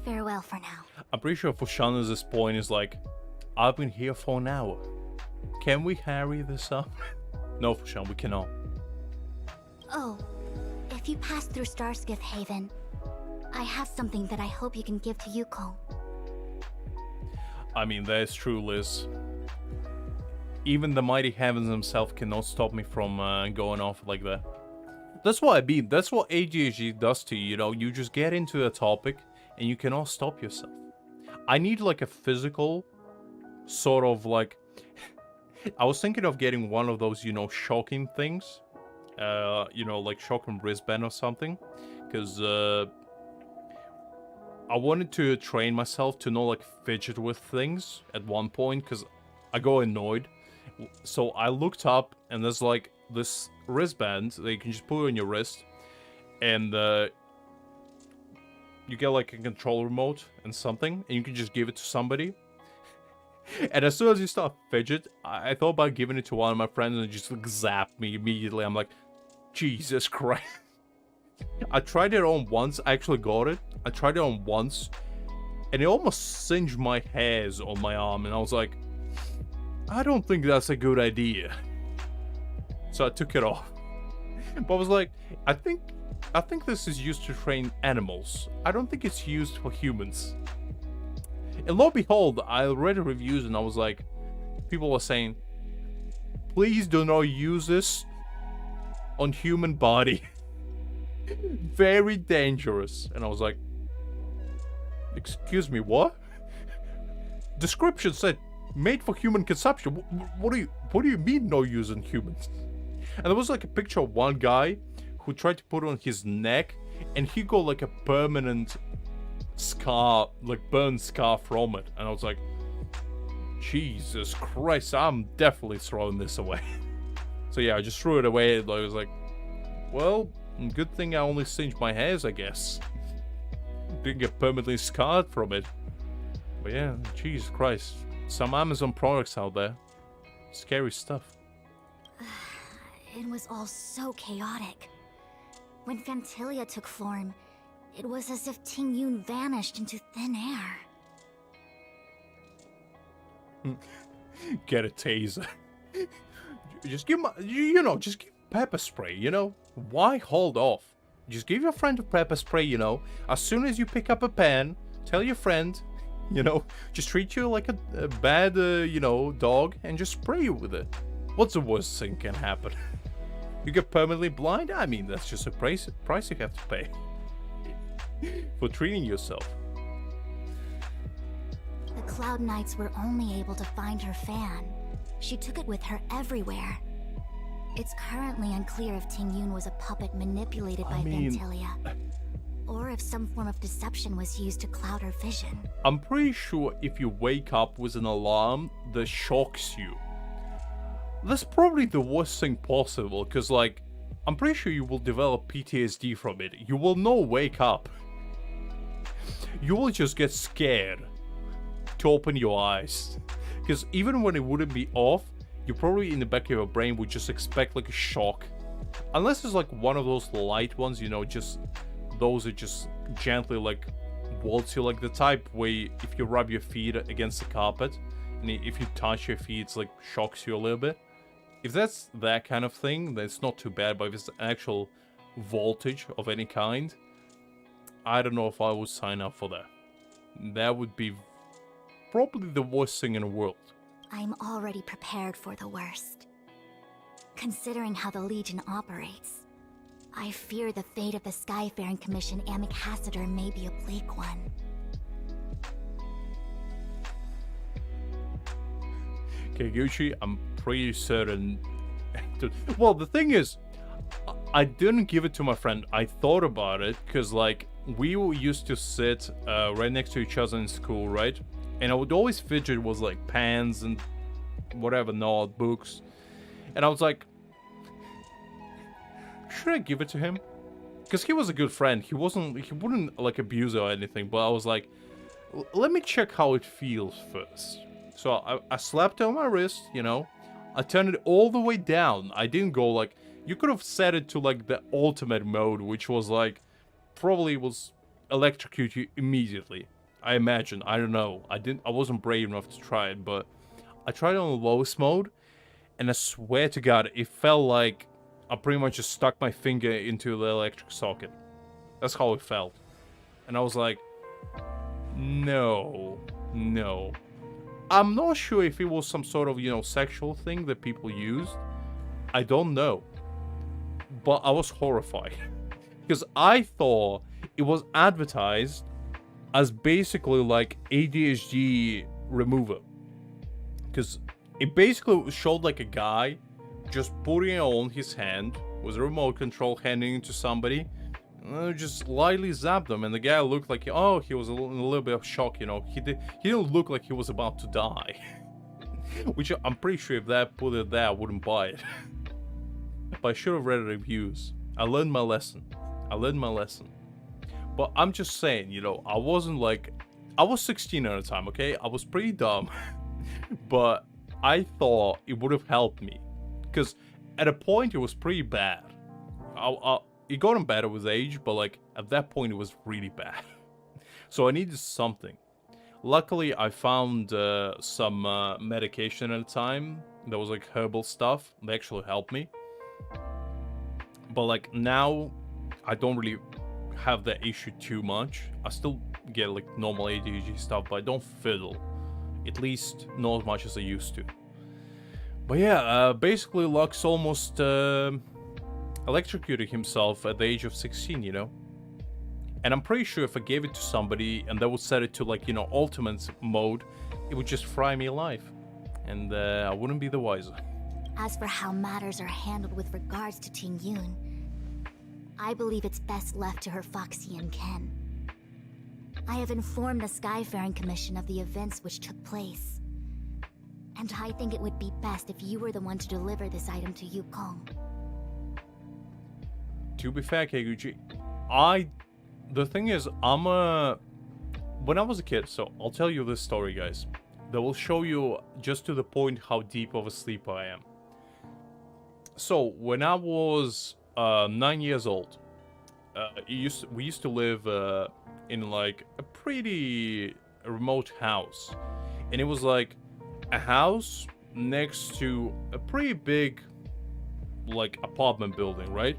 Farewell for now. I'm pretty sure Fushan's point is like, I've been here for an hour. Can we hurry this up? No, Fushan, we cannot. Oh, if you pass through Starskiff Haven, I have something that I hope you can give to Yuko. I mean, that is true, Liz. Even the mighty heavens himself cannot stop me from going off like that. That's what I mean. That's what ADHD does to you, you know? You just get into a topic and you cannot stop yourself. I need like a physical sort of like... I was thinking of getting one of those, you know, shocking things. You know, like shocking wristband or something. Because I wanted to train myself to not like fidget with things at one point, because I go annoyed So I looked up, and there's like this wristband that you can just put on your wrist, and you get like a control remote and something, and you can just give it to somebody. And as soon as you start fidget, I thought about giving it to one of my friends, and it just like zapped me immediately. I'm like, Jesus Christ. I tried it on once. I actually got it. I tried it on once, and it almost singed my hairs on my arm, and I was like, I don't think that's a good idea. So I took it off. But I was like, I think this is used to train animals. I don't think it's used for humans. And lo and behold, I read reviews, and I was like, people were saying, please do not use this on human body. Very dangerous. And I was like, excuse me, what? Description said made for human consumption. What do you mean no use on humans? And there was like a picture of one guy who tried to put it on his neck, and he got like a permanent scar, like burn scar from it. And I was like, Jesus Christ, I'm definitely throwing this away. So yeah, I just threw it away. I was like, well, good thing I only singed my hairs, I guess. Didn't get permanently scarred from it. But yeah, Jesus Christ. Some Amazon products out there. Scary stuff. It was all so chaotic. When Fantilia took form, it was as if Ting Yun vanished into thin air. Get a taser. Just give just give pepper spray, Why hold off? Just give your friend a pepper spray, As soon as you pick up a pen, tell your friend, just treat you like a bad, dog, and just spray you with it. What's the worst thing can happen? You get permanently blind? I mean, that's just a price you have to pay for treating yourself. The Cloud Knights were only able to find her fan. She took it with her everywhere. It's currently unclear if Ting Yun was a puppet manipulated by Fantilia, or if some form of deception was used to cloud her vision. I'm pretty sure if you wake up with an alarm that shocks you, that's probably the worst thing possible, because, like, I'm pretty sure you will develop PTSD from it. You will not wake up. You will just get scared to open your eyes. Because even when it wouldn't be off, you probably in the back of your brain would just expect, like, a shock. Unless it's, like, one of those light ones, just those that just gently, like, waltz you, like the type where if you rub your feet against the carpet, and if you touch your feet, it's, like, shocks you a little bit. If that's that kind of thing, then it's not too bad, but if it's actual voltage of any kind, I don't know if I would sign up for that. That would be probably the worst thing in the world. I'm already prepared for the worst. Considering how the Legion operates, I fear the fate of the Skyfaring Commission Ambassador may be a bleak one. Okay, Gucci, I'm pretty certain... Well, the thing is, I didn't give it to my friend. I thought about it, because, like, we used to sit right next to each other in school, right? And I would always fidget with, like, pens and whatever, notebooks. And I was like, should I give it to him? Because he was a good friend. He wouldn't, like, abuse it or anything. But I was like, let me check how it feels first. So I slapped it on my wrist, I turned it all the way down. I didn't go, like, you could have set it to, like, the ultimate mode, which was, like, probably was electrocute you immediately. I imagine. I don't know. I wasn't brave enough to try it, but I tried it on the lowest mode, and I swear to God, it felt like I pretty much just stuck my finger into the electric socket. That's how it felt. And I was like, no. I'm not sure if it was some sort of, sexual thing that people used. I don't know. But I was horrified. Because I thought it was advertised as basically like ADHD remover. Because it basically showed like a guy just putting it on his hand with a remote control, handing it to somebody, and just lightly zapped them. And the guy looked like, he was in a little bit of shock, He didn't look like he was about to die. Which I'm pretty sure if that put it there, I wouldn't buy it. But I should have read reviews. I learned my lesson. But I'm just saying, you know, I wasn't like... I was 16 at the time, okay? I was pretty dumb. But I thought it would have helped me. Because at a point, it was pretty bad. It got better with age, but like at that point, it was really bad. So I needed something. Luckily, I found some medication at the time. That was like herbal stuff. They actually helped me. But like now, I don't really have that issue too much. I still get like normal ADHD stuff, but I don't fiddle. At least not as much as I used to. But yeah, basically Lux almost electrocuted himself at the age of 16, you know? And I'm pretty sure if I gave it to somebody and they would set it to like, you know, ultimate mode, it would just fry me alive. And I wouldn't be the wiser. As for how matters are handled with regards to Jing Yuan, I believe it's best left to her Foxy and Ken. I have informed the Skyfaring Commission of the events which took place. And I think it would be best if you were the one to deliver this item to Yukong. To be fair, Keiguchi, the thing is, when I was a kid, so I'll tell you this story, guys. That will show you just to the point how deep of a sleeper I am. So, when I was 9 years old, we used to live in like a pretty remote house. And it was like a house next to a pretty big like apartment building, right?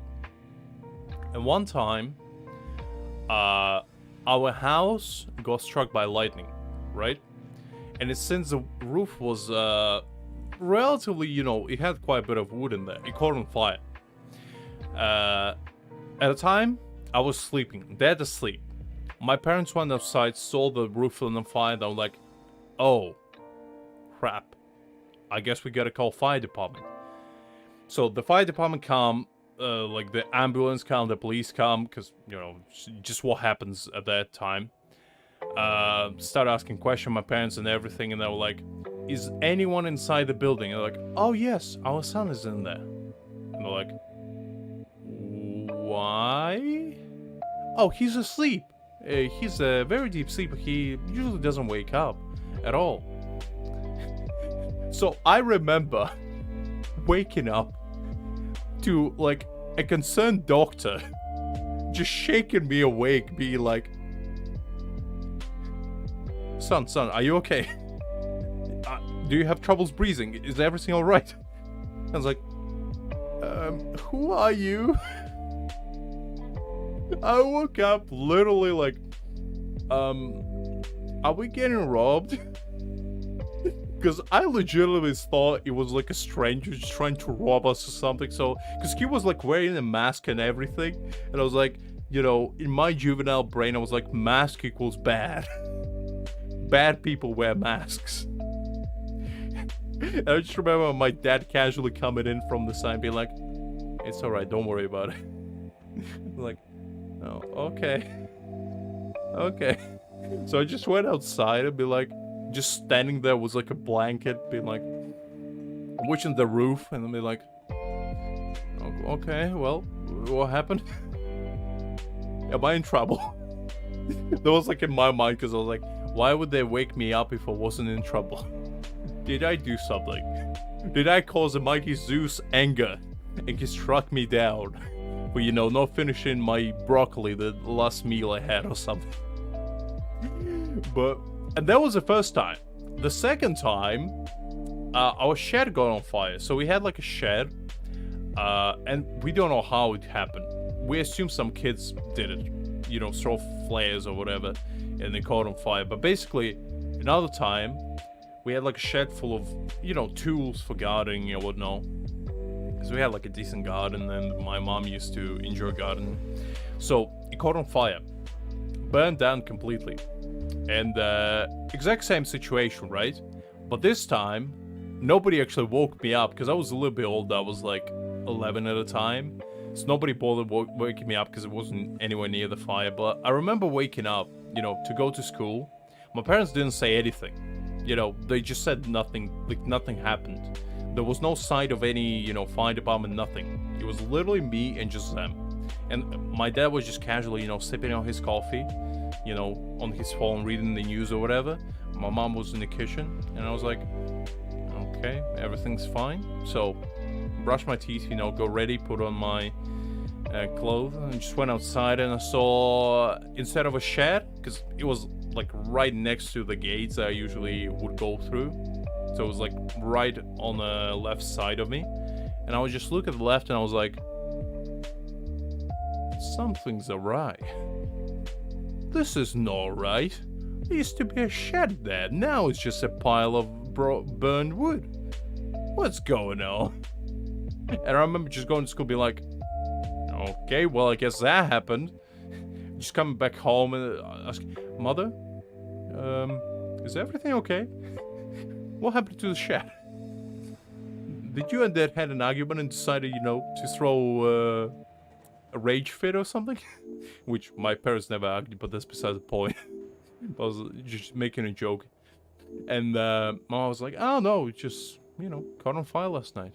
And one time, our house got struck by lightning, right? And since the roof was relatively, you know, it had quite a bit of wood in there, it caught on fire. At the time, I was sleeping, dead asleep. My parents went outside, saw the roof on fire, and they were like, oh, crap. I guess we gotta call fire department. So the fire department come, like the ambulance come, the police come, because, you know, just what happens at that time. Start asking questions, my parents and everything, and they were like, is anyone inside the building? And they're like, oh yes, our son is in there. And they're like, why? Oh, he's asleep. He's a very deep sleeper. He usually doesn't wake up at all. So I remember waking up to like a concerned doctor just shaking me awake, being like, son, are you okay? Do you have troubles breathing? Is everything all right? I was like, who are you? I woke up literally like, are we getting robbed? Because I legitimately thought it was like a stranger just trying to rob us or something. So, because he was like wearing a mask and everything. And I was like, you know, in my juvenile brain, I was like, mask equals bad. Bad people wear masks. And I just remember my dad casually coming in from the side being like, it's alright, don't worry about it. Like, oh, okay. Okay. So I just went outside and be like, just standing there was like a blanket, being like, watching the roof, and then be like, oh, okay, well, what happened? Am I in trouble? That was like in my mind, because I was like, why would they wake me up if I wasn't in trouble? Did I do something? Did I cause a mighty Zeus anger and he struck me down for, you know, not finishing my broccoli, the last meal I had or something? But, and that was the first time. The second time, our shed got on fire. So we had like a shed, and we don't know how it happened. We assume some kids did it, you know, throw flares or whatever, and they caught on fire. But basically, another time, we had like a shed full of, you know, tools for gardening and whatnot. Because we had like a decent garden, and my mom used to enjoy gardening. So it caught on fire, burned down completely. And exact same situation, right? But this time, nobody actually woke me up, because I was a little bit old. I was like 11 at the time. So nobody bothered waking me up because it wasn't anywhere near the fire. But I remember waking up, you know, to go to school. My parents didn't say anything. You know, they just said nothing, like nothing happened. There was no sign of any, you know, fire department, nothing. It was literally me and just them. And my dad was just casually, you know, sipping on his coffee, you know, on his phone, reading the news or whatever. My mom was in the kitchen, and I was like, okay, everything's fine. So, brush my teeth, you know, go ready, put on my clothes, and just went outside, and I saw, instead of a shed, because it was like right next to the gates I usually would go through, so it was like right on the left side of me, and I would just look at the left, and I was like, something's awry. This is not right. There used to be a shed there. Now it's just a pile of burned wood. What's going on? And I remember just going to school being like, okay, well, I guess that happened. Just coming back home and asking, Mother, is everything okay? What happened to the shed? Did you and Dad had an argument and decided, you know, to throw a rage fit or something? Which my parents never argued, but that's beside the point. I was just making a joke. And Mom was like, oh no, it just, you know, caught on fire last night.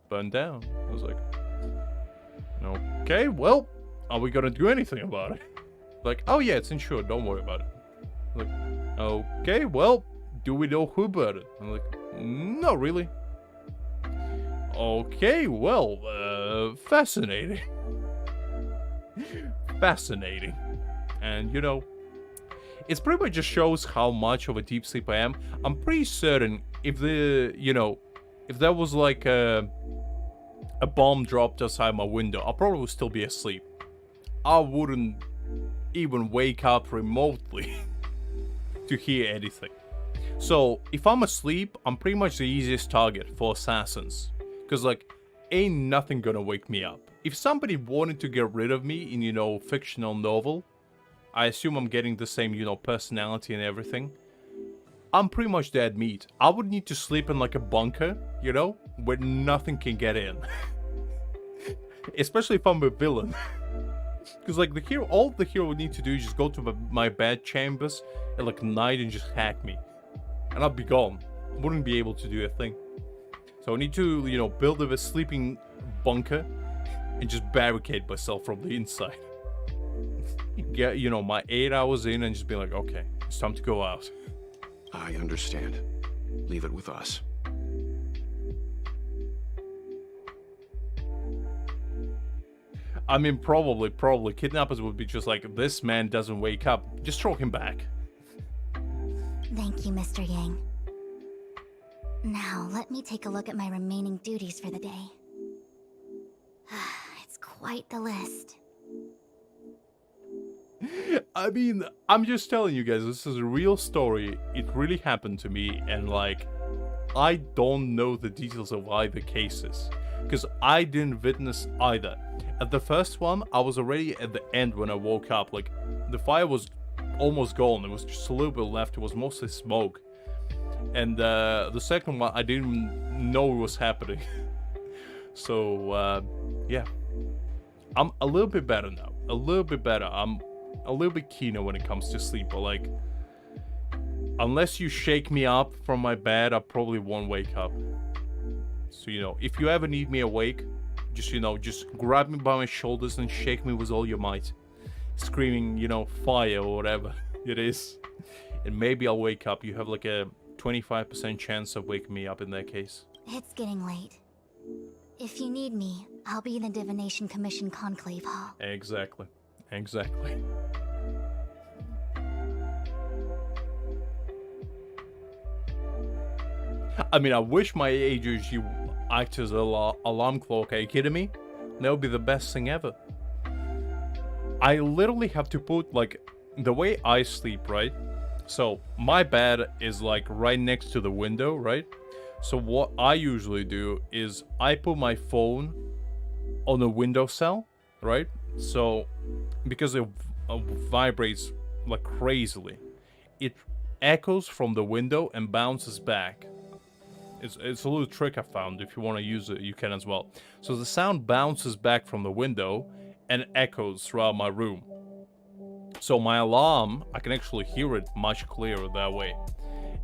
Burned down. I was like, okay, well, are we gonna do anything about it? Like, oh yeah, it's insured, don't worry about it. Like, okay, well, do we know who burned it? I'm like, no, really. Okay, well, fascinating. Fascinating. And, you know, it pretty much just shows how much of a deep sleep I am. I'm pretty certain if if there was like a bomb dropped outside my window, I probably would still be asleep. I wouldn't even wake up remotely to hear anything. So if I'm asleep, I'm pretty much the easiest target for assassins. Because, like, ain't nothing gonna wake me up. If somebody wanted to get rid of me in, you know, fictional novel, I assume I'm getting the same, you know, personality and everything. I'm pretty much dead meat. I would need to sleep in like a bunker, you know, where nothing can get in. Especially if I'm a villain. Because like all the hero would need to do is just go to my bed chambers at like night and just hack me. And I'd be gone. Wouldn't be able to do a thing. So I need to, you know, build a sleeping bunker and just barricade myself from the inside. Get, you know, my 8 hours in and just be like, okay, it's time to go out. I understand. Leave it with us. I mean, probably kidnappers would be just like, this man doesn't wake up. Just throw him back. Thank you, Mr. Yang. Now, let me take a look at my remaining duties for the day. It's quite the list. I mean, I'm just telling you guys, this is a real story. It really happened to me, and like, I don't know the details of either cases, because I didn't witness either. At the first one, I was already at the end when I woke up. Like, the fire was almost gone. There was just a little bit left. It was mostly smoke. And the second one, I didn't know it was happening. So, yeah. I'm a little bit better now. A little bit better. I'm a little bit keener when it comes to sleep. But, like, unless you shake me up from my bed, I probably won't wake up. So, you know, if you ever need me awake, just, you know, just grab me by my shoulders and shake me with all your might. Screaming, you know, fire or whatever it is. And maybe I'll wake up. You have, like, a 25% chance of waking me up in that case. It's getting late. If you need me, I'll be in the Divination Commission Conclave Hall. Exactly. Exactly. I mean, I wish my AGG act as an alarm clock. Are you kidding me? That would be the best thing ever. I literally have to put, like, the way I sleep, right? So, my bed is, like, right next to the window, right? So, what I usually do is I put my phone on the windowsill, right? So, because it vibrates, like, crazily, it echoes from the window and bounces back. It's a little trick I found. If you want to use it, you can as well. So, the sound bounces back from the window and echoes throughout my room. So my alarm, I can actually hear it much clearer that way.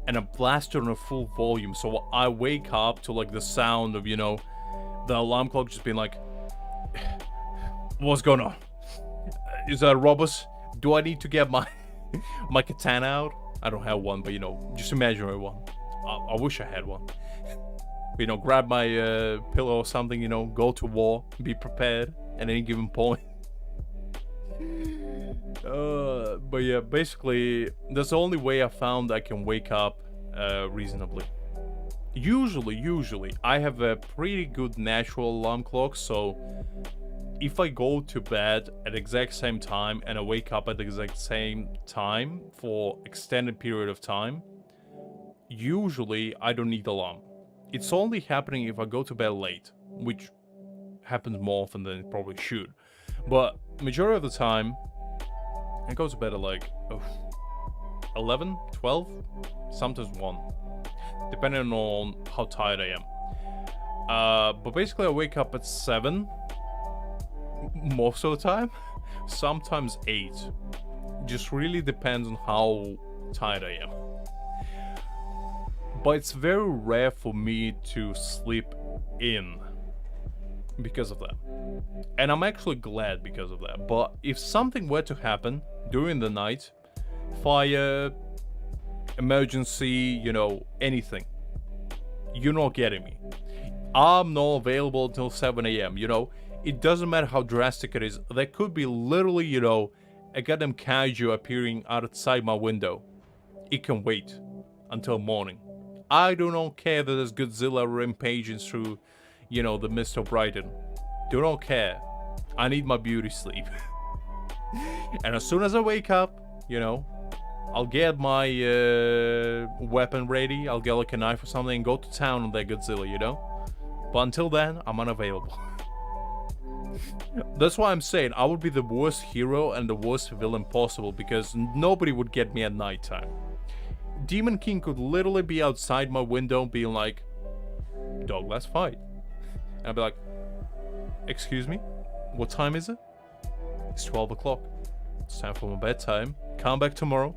and I blast it on a full volume, so I wake up to like the sound of, you know, the alarm clock just being like, what's going on? Is that robbers? Do I need to get my my katana out? I don't have one, but you know, just imaginary one. I wish I had one. You know, grab my pillow or something, you know, go to war, be prepared at any given point. But yeah, basically, that's the only way I found I can wake up reasonably. Usually, I have a pretty good natural alarm clock, so if I go to bed at the exact same time and I wake up at the exact same time for extended period of time, usually I don't need alarm. It's only happening if I go to bed late, which happens more often than it probably should. But majority of the time, I go to bed at like 11, 12, sometimes 1, depending on how tired I am. But basically I wake up at 7 most of the time, sometimes 8. Just really depends on how tired I am. But it's very rare for me to sleep in because of that. And I'm actually glad because of that. But if something were to happen during the night, fire, emergency, you know, anything, you're not getting me. I'm not available until 7 a.m., you know. It doesn't matter how drastic it is. There could be literally, you know, a goddamn kaiju appearing outside my window. It can wait until morning. I do not care that there's Godzilla rampaging through, you know, the mist of Brighton. Do not care. I need my beauty sleep. And as soon as I wake up, you know, I'll get my weapon ready. I'll get like a knife or something and go to town on that Godzilla, you know. But until then, I'm unavailable. That's why I'm saying I would be the worst hero and the worst villain possible, because nobody would get me at nighttime. Demon King could literally be outside my window being like, dog, let's fight. And I'd be like, excuse me? What time is it? It's 12 o'clock. It's time for my bedtime. Come back tomorrow.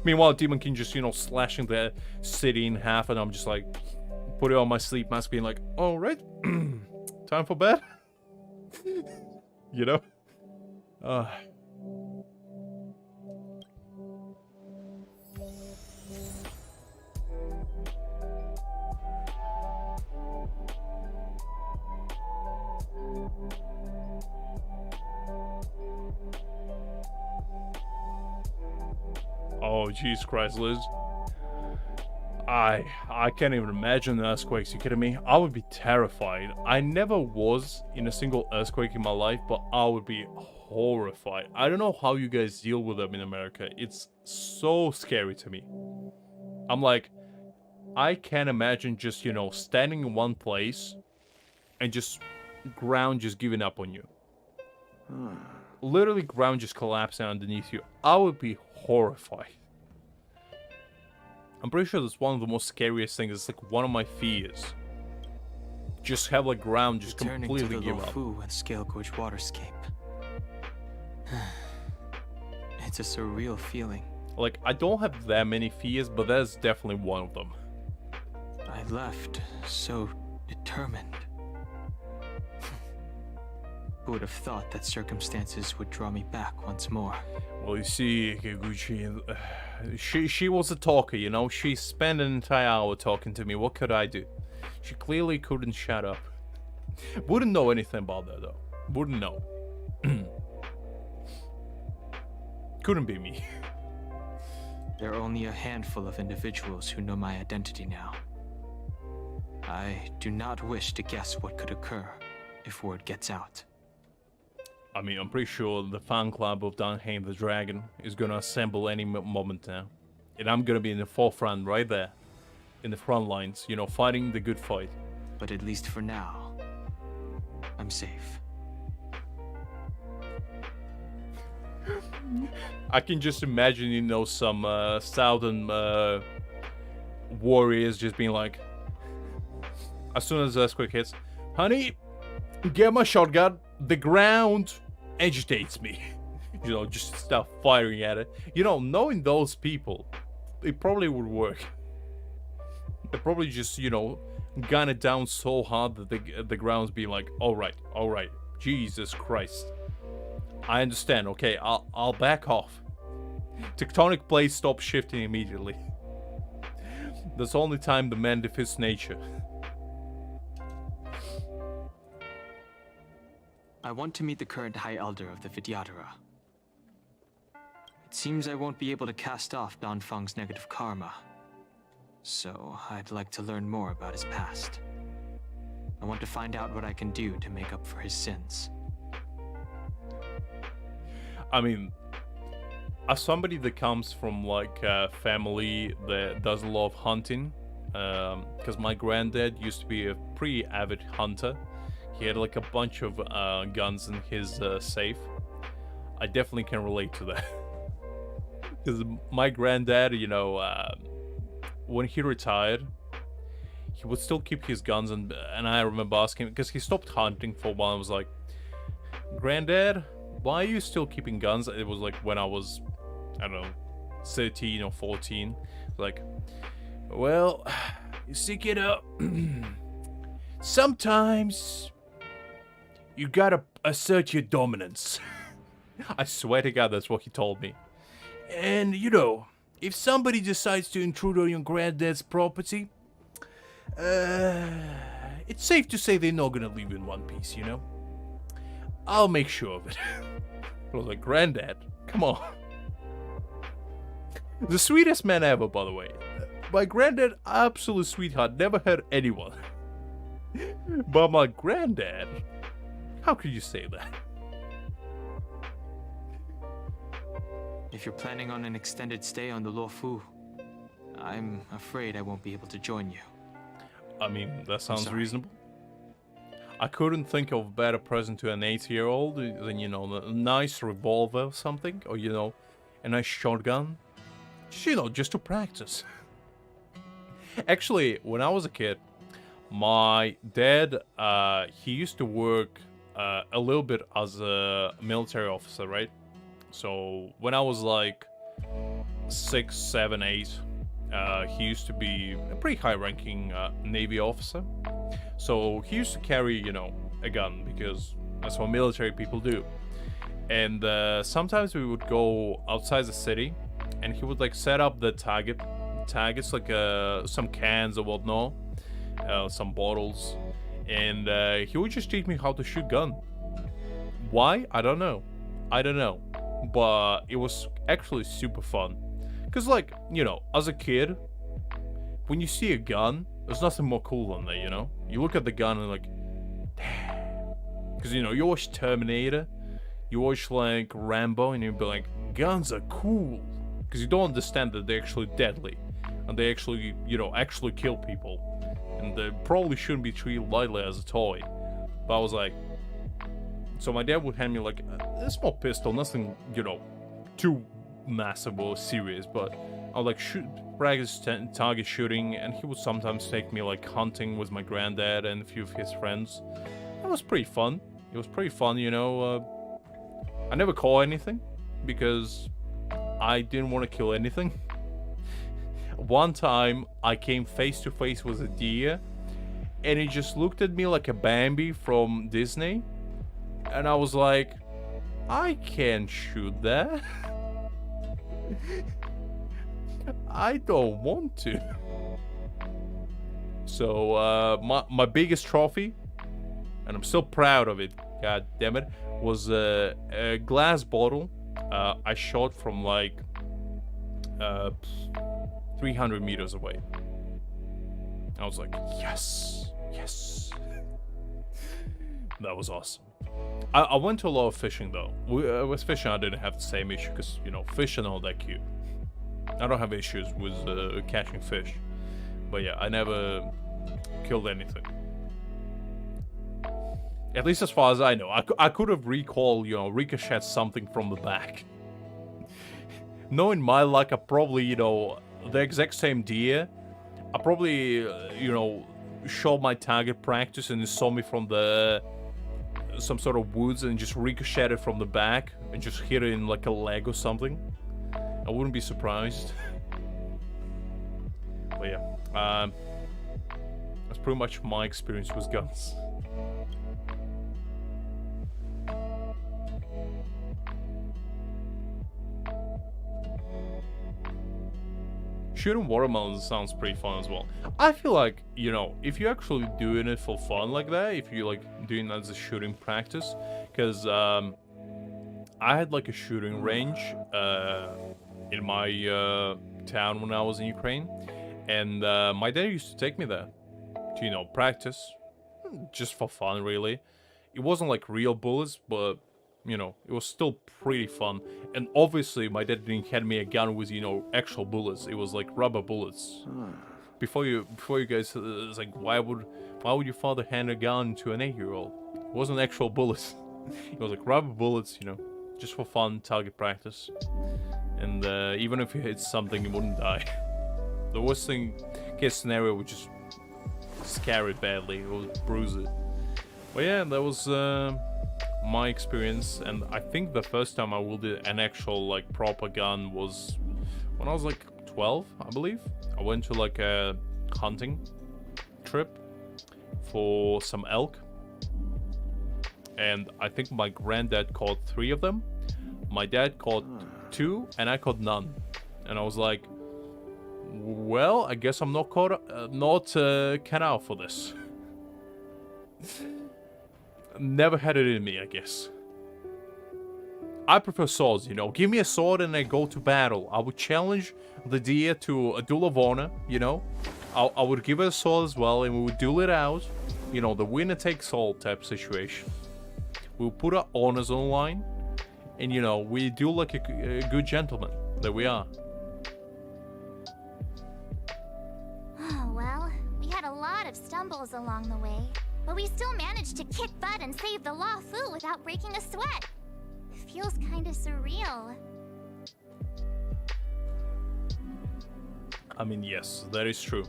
Meanwhile, Demon King just, you know, slashing the city in half, and I'm just like, putting on my sleep mask being like, alright, time for bed. You know? Oh, Jesus Christ, Liz. I can't even imagine the earthquakes. You kidding me? I would be terrified. I never was in a single earthquake in my life, but I would be horrified. I don't know how you guys deal with them in America. It's so scary to me. I'm like, I can't imagine just, you know, standing in one place and just ground just giving up on you. Literally ground just collapsing underneath you. I would be horrified. I'm pretty sure that's one of the most scariest things. It's like one of my fears. Just have like ground just completely give up. Returning to the and Scale Gorge waterscape. It's a surreal feeling. Like, I don't have that many fears, but that's definitely one of them. I left so determined. Who would have thought that circumstances would draw me back once more? Well, you see, Kiguchi, she was a talker, you know? She spent an entire hour talking to me. What could I do? She clearly couldn't shut up. Wouldn't know anything about that, though. Wouldn't know. Couldn't be me. There are only a handful of individuals who know my identity now. I do not wish to guess what could occur if word gets out. I mean, I'm pretty sure the fan club of Danheim the Dragon is gonna assemble any moment now. And I'm gonna be in the forefront right there. In the front lines, you know, fighting the good fight. But at least for now, I'm safe. I can just imagine, you know, some southern warriors just being like, as soon as the earthquake hits, honey, get my shotgun, the ground agitates me. You know, just start firing at it. You know, knowing those people, it probably would work. They probably just, you know, gun it down so hard that the ground's being like, all right, Jesus Christ. I understand. Okay, I'll back off. Tectonic plates stop shifting immediately. That's the only time the man defeats nature. I want to meet the current High Elder of the Vidyadhara. It seems I won't be able to cast off Danfang's negative karma. So, I'd like to learn more about his past. I want to find out what I can do to make up for his sins. I mean, as somebody that comes from like a family that does a lot of hunting, because my granddad used to be a pretty avid hunter. He had like a bunch of guns in his safe. I definitely can relate to that. Because my granddad, you know, when he retired, he would still keep his guns, and I remember asking, because he stopped hunting for a while. I was like, Granddad, why are you still keeping guns? It was like when I was, I don't know, 13 or 14. Like, well, you see, kiddo, sometimes you gotta assert your dominance. I swear to God, that's what he told me. And, you know, if somebody decides to intrude on your granddad's property, it's safe to say they're not gonna leave in one piece, you know? I'll make sure of it. I was like, Granddad, come on. The sweetest man ever, by the way. My granddad, absolute sweetheart, never hurt anyone. But my granddad, how could you say that? If you're planning on an extended stay on the Luofu, I'm afraid I won't be able to join you. I mean, that sounds reasonable. I couldn't think of a better present to an 8-year-old than, you know, a nice revolver or something, or, you know, a nice shotgun. Just, you know, just to practice. Actually, when I was a kid, my dad, he used to work a little bit as a military officer, right? So when I was like 6, 7, 8, he used to be a pretty high-ranking Navy officer. So he used to carry, you know, a gun, because that's what military people do. And sometimes we would go outside the city, and he would like set up the targets, like some cans or whatnot, some bottles, and he would just teach me how to shoot gun. Why? I don't know, but it was actually super fun. Because, like, you know, as a kid, when you see a gun, there's nothing more cool than that, you know? You look at the gun and like, damn. Because, you know, you watch Terminator, you watch, like, Rambo, and you'd be like, guns are cool. Because you don't understand that they're actually deadly. And they actually, you know, actually kill people. And they probably shouldn't be treated lightly as a toy. But I was like... So my dad would hand me, like, a small pistol, nothing, you know, too massive or serious, but I would, like, practice target shooting, and he would sometimes take me, like, hunting with my granddad and a few of his friends. It was pretty fun. It was pretty fun, you know. I never caught anything, because I didn't want to kill anything. One time, I came face to face with a deer, and he just looked at me like a Bambi from Disney, and I was like, I can't shoot that. I don't want to. So my biggest trophy, and I'm still proud of it, god damn it, was a glass bottle I shot from like 300 meters away. I was like, yes, yes. That was awesome. I went to a lot of fishing though. With fishing I didn't have the same issue, because, you know, fish are not that cute. I don't have issues with catching fish. But yeah, I never killed anything. At least as far as I know. I could have recalled, you know, ricocheted something from the back. Knowing my luck, I probably, you know, the exact same deer, I probably, you know, shot my target practice and it saw me from some sort of woods and just ricocheted from the back and just hit it in like a leg or something. I wouldn't be surprised. But yeah, that's pretty much my experience with guns. Shooting watermelons sounds pretty fun as well. I feel like, you know, if you're actually doing it for fun like that, if you like doing that as a shooting practice, because I had like a shooting range in my town when I was in Ukraine, and my dad used to take me there to, you know, practice, just for fun really. It wasn't like real bullets, but you know, it was still pretty fun. And obviously, my dad didn't hand me a gun with, you know, actual bullets. It was like rubber bullets. Before you guys, it's like, why would your father hand a gun to an 8-year-old? It wasn't actual bullets. It was like rubber bullets, you know, just for fun, target practice. And even if you hit something, you wouldn't die. The worst case scenario would just scare it badly or bruise it. But yeah, that was my experience, and I think the first time I wielded an actual like proper gun was when I was like 12, I believe. I went to like a hunting trip for some elk, and I think my granddad caught 3 of them, my dad caught 2, and I caught none. And I was like, well, I guess I'm not cut out for this. Never had it in me, I guess. I prefer swords, you know. Give me a sword and I go to battle. I would challenge the deer to a duel of honor, you know. I would give it a sword as well, and we would duel it out. You know, the winner takes all type situation. We'll put our honors on the line, and you know, we duel like a good gentleman that we are. Oh, well, we had a lot of stumbles along the way, but we still managed to kick butt and save the Law Fu without breaking a sweat. Feels kinda surreal. I mean, yes, that is true.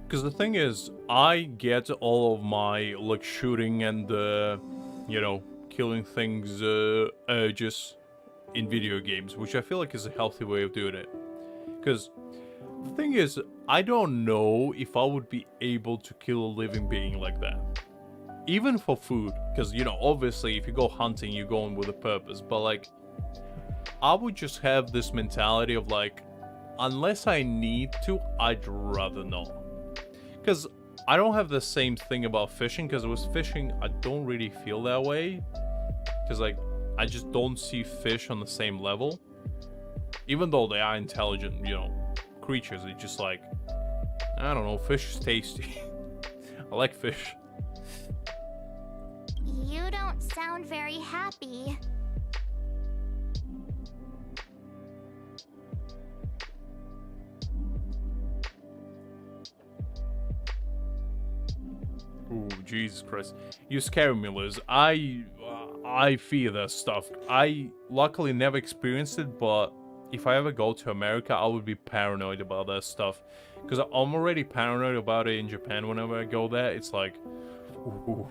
Because the thing is, I get all of my, like, shooting and, you know, killing things urges in video games, which I feel like is a healthy way of doing it. Because the thing is, I don't know if I would be able to kill a living being like that. Even for food, because, you know, obviously if you go hunting, you're going with a purpose, but like, I would just have this mentality of like, unless I need to, I'd rather not. Because I don't have the same thing about fishing, because with fishing, I don't really feel that way. Because like, I just don't see fish on the same level. Even though they are intelligent, you know, creatures, it's just like, I don't know, fish is tasty. I like fish. You don't sound very happy. Ooh, Jesus Christ. You scare me, Liz. I fear that stuff. I luckily never experienced it, but if I ever go to America, I would be paranoid about that stuff. Because I'm already paranoid about it in Japan whenever I go there. It's like, ooh,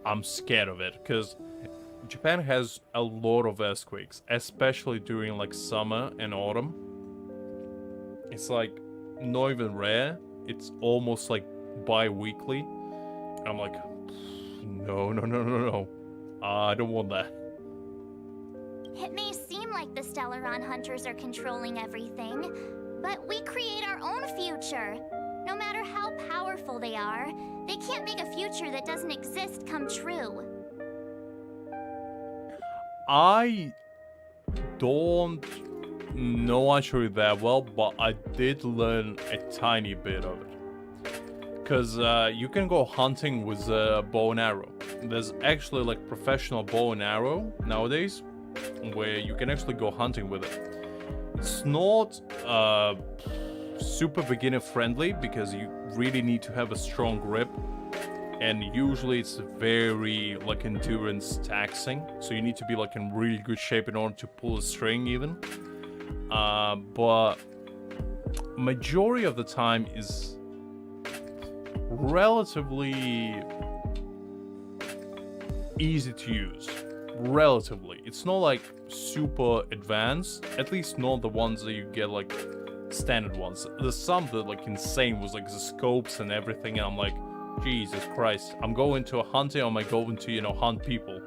I'm scared of it. Because Japan has a lot of earthquakes, especially during like summer and autumn. It's like not even rare. It's almost like bi-weekly. And I'm like, no. I don't want that. It may seem like the Stellaron hunters are controlling everything, but we create our own future. No matter how powerful they are, they can't make a future that doesn't exist come true. I don't know actually that well, but I did learn a tiny bit of it. Because you can go hunting with a bow and arrow. There's actually like professional bow and arrow nowadays, where you can actually go hunting with it. It's not super beginner friendly, because you really need to have a strong grip, and usually it's very like endurance taxing, so you need to be like in really good shape in order to pull a string even. But majority of the time is relatively easy to use. Relatively. It's not like super advanced, at least not the ones that you get like standard ones. There's some that like insane was like the scopes and everything, and I'm like, Jesus Christ, I'm going to a hunting, or am I going to, you know, hunt people?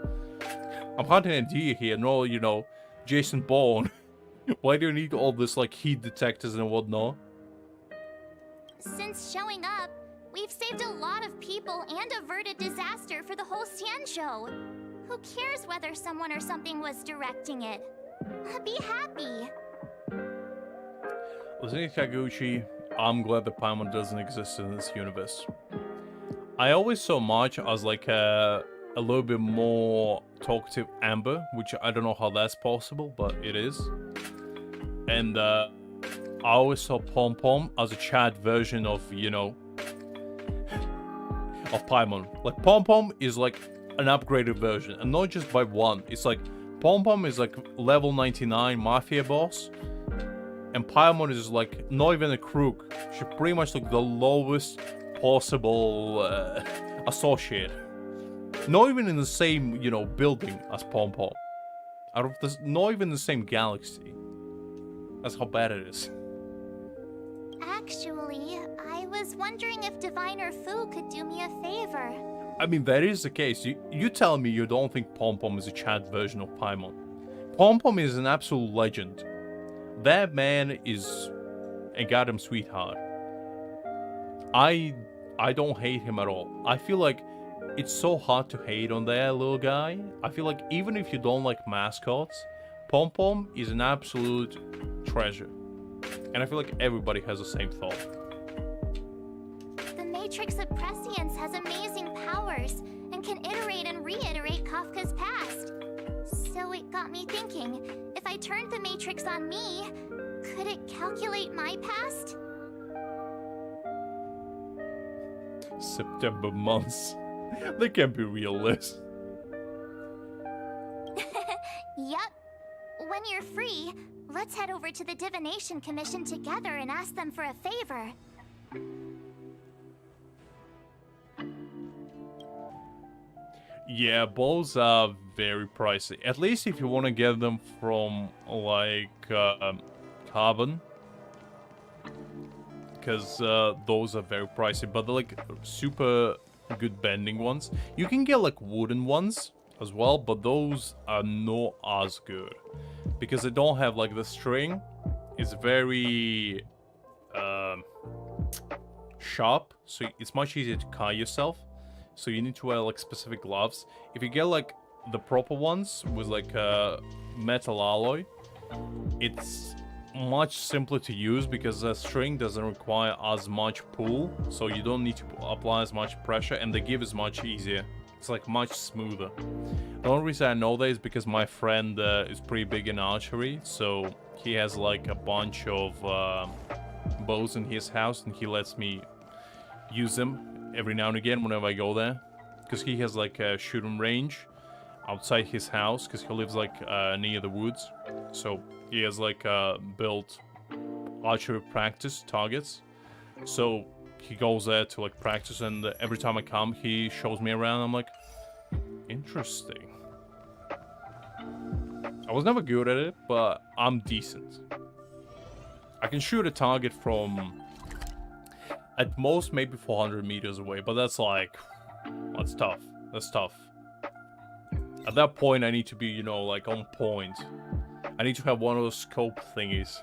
I'm hunting a deer here, no, you know, Jason Bourne. Why do you need all this like heat detectors and whatnot? Since showing up, we've saved a lot of people and averted disaster for the whole Xian show. Who cares whether someone or something was directing it? Be happy. Listening to Kaguchi, I'm glad that Paimon doesn't exist in this universe. I always saw March as like a little bit more talkative Amber, which I don't know how that's possible, but it is. And I always saw Pom Pom as a chat version of, you know, of Paimon. Like Pom Pom is like an upgraded version, and not just by one. It's like Pom Pom is like level 99 mafia boss, and Paimon is like not even a crook. She's pretty much like the lowest possible associate. Not even in the same, you know, building as Pom Pom. Out of this, not even the same galaxy. That's how bad it is. Actually, I was wondering if Diviner Fu could do me a favor. I mean, that is the case. You tell me you don't think Pom Pom is a chat version of Paimon. Pom Pom is an absolute legend. That man is a goddamn sweetheart. I don't hate him at all. I feel like it's so hard to hate on that little guy. I feel like even if you don't like mascots, Pom Pom is an absolute treasure. And I feel like everybody has the same thought. The Matrix of Prescience has amazing powers and can iterate and reiterate Kafka's past. So it got me thinking, if I turned the Matrix on me, could it calculate my past? September months. They can't be realistic. Yup. When you're free, let's head over to the Divination Commission together and ask them for a favor. Yeah, bows are very pricey. At least if you want to get them from, like, carbon. Because those are very pricey. But they're, like, super good bending ones. You can get, like, wooden ones as well. But those are not as good. Because they don't have, like, the string. It's very sharp. So it's much easier to cut yourself. So you need to wear like specific gloves. If you get like the proper ones with like metal alloy, it's much simpler to use because the string doesn't require as much pull, so you don't need to apply as much pressure, and the give is much easier. It's like much smoother. The only reason I know that is because my friend is pretty big in archery, so he has like a bunch of bows in his house, and he lets me use them every now and again whenever I go there, because he has like a shooting range outside his house, because he lives like near the woods, so he has like built archery practice targets, so he goes there to like practice, and every time I come he shows me around. I'm like, interesting. I was never good at it, but I'm decent. I can shoot a target from at most maybe 400 meters away, but that's like, that's tough. That's tough. At that point, I need to be, you know, like on point. I need to have one of those scope thingies.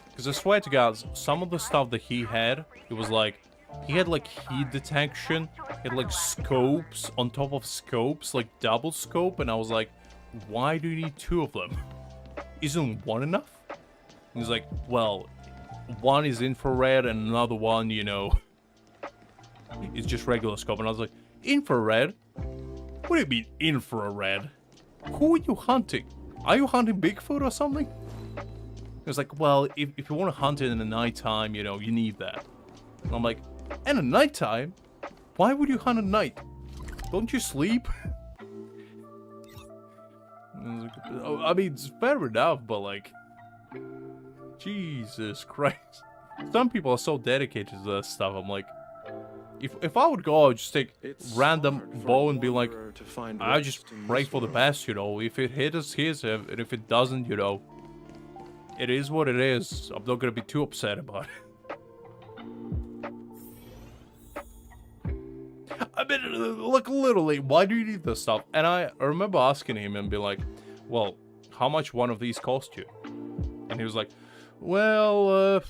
Because I swear to God, some of the stuff that he had, it was like, he had like heat detection, he had like scopes on top of scopes, like double scope, and I was like, why do you need two of them? Isn't one enough? He's like, well, one is infrared and another one, you know, is just regular scope. And I was like, infrared? What do you mean infrared? Who are you hunting? Are you hunting Bigfoot or something? He was like, well, if you want to hunt it in the nighttime, you know, you need that. And I'm like, and at nighttime? Why would you hunt at night? Don't you sleep? I mean, it's fair enough, but like, Jesus Christ. Some people are so dedicated to that stuff. I'm like, if I would go, I would just take It's random hard for bow a and be like, wanderer to find I just rest in pray this for the world. best, you know. If it hits, hits, and if it doesn't, you know, it is what it is. I'm not gonna be too upset about it. I mean, look, literally, why do you need this stuff? And I remember asking him and be like, well, how much one of these cost you? And he was like, well,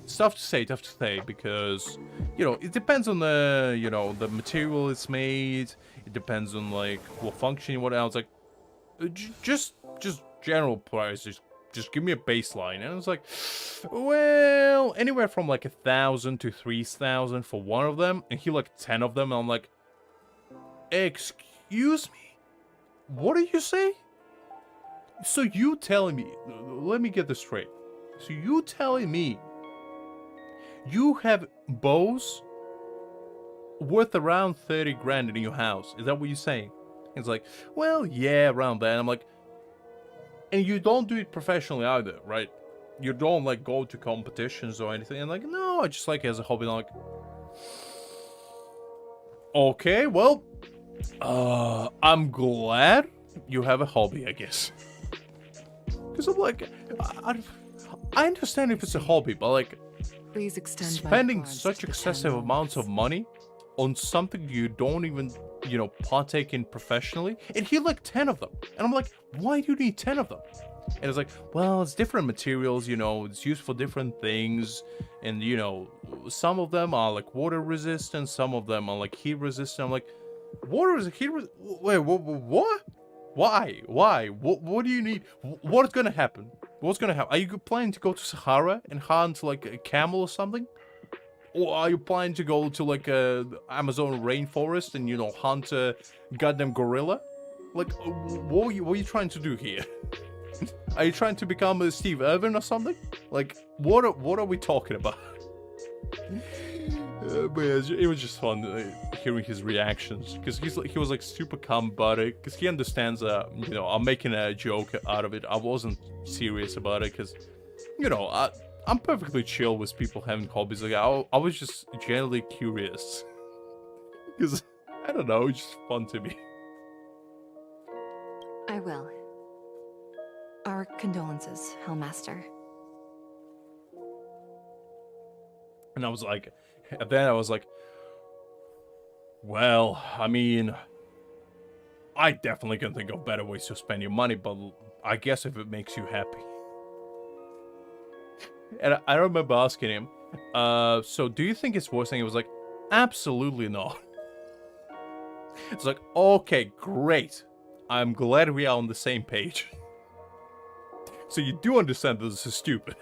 it's tough to say, because, you know, it depends on the, you know, the material it's made. It depends on, like, what function, what else. Like, just general prices. Just give me a baseline. And I was like, well, anywhere from like 1,000 to 3,000 for one of them. And he like 10 of them. And I'm like, excuse me? What did you say? So you telling me, let me get this straight. So you telling me you have bows worth around 30 grand in your house? Is that what you're saying? It's like, well, yeah, around that. I'm like, and you don't do it professionally either, right? You don't like go to competitions or anything. And like, no, I just like it as a hobby. And I'm like, okay, well, I'm glad you have a hobby, I guess. Because I'm like, I understand if it's a hobby, but like, Please extend spending such excessive amounts of money on something you don't even, you know, partake in professionally. And he like 10 of them. And I'm like, why do you need 10 of them? And it's like, well, it's different materials, you know, it's used for different things. And, you know, some of them are like water resistant, some of them are like heat resistant. I'm like, water is heat resistant? Wait, what? Why? What do you need? What's gonna happen? What's gonna happen? Are you planning to go to Sahara and hunt like a camel or something? Or are you planning to go to like a Amazon rainforest and, you know, hunt a goddamn gorilla? Like, what are you trying to do here? Are you trying to become a Steve Irwin or something? Like, what are we talking about? But it was just fun hearing his reactions, because he was like super calm about it, because he understands that, you know, I'm making a joke out of it. I wasn't serious about it, because, you know, I'm perfectly chill with people having hobbies. Like, I was just genuinely curious. Because, I don't know, it's just fun to me. I will. Our condolences, Hellmaster. And I was like, well, I mean, I definitely can think of better ways to spend your money, but I guess if it makes you happy. And I remember asking him, so do you think it's worth it? He was like, absolutely not. It's like, okay, great. I'm glad we are on the same page. So you do understand that this is stupid.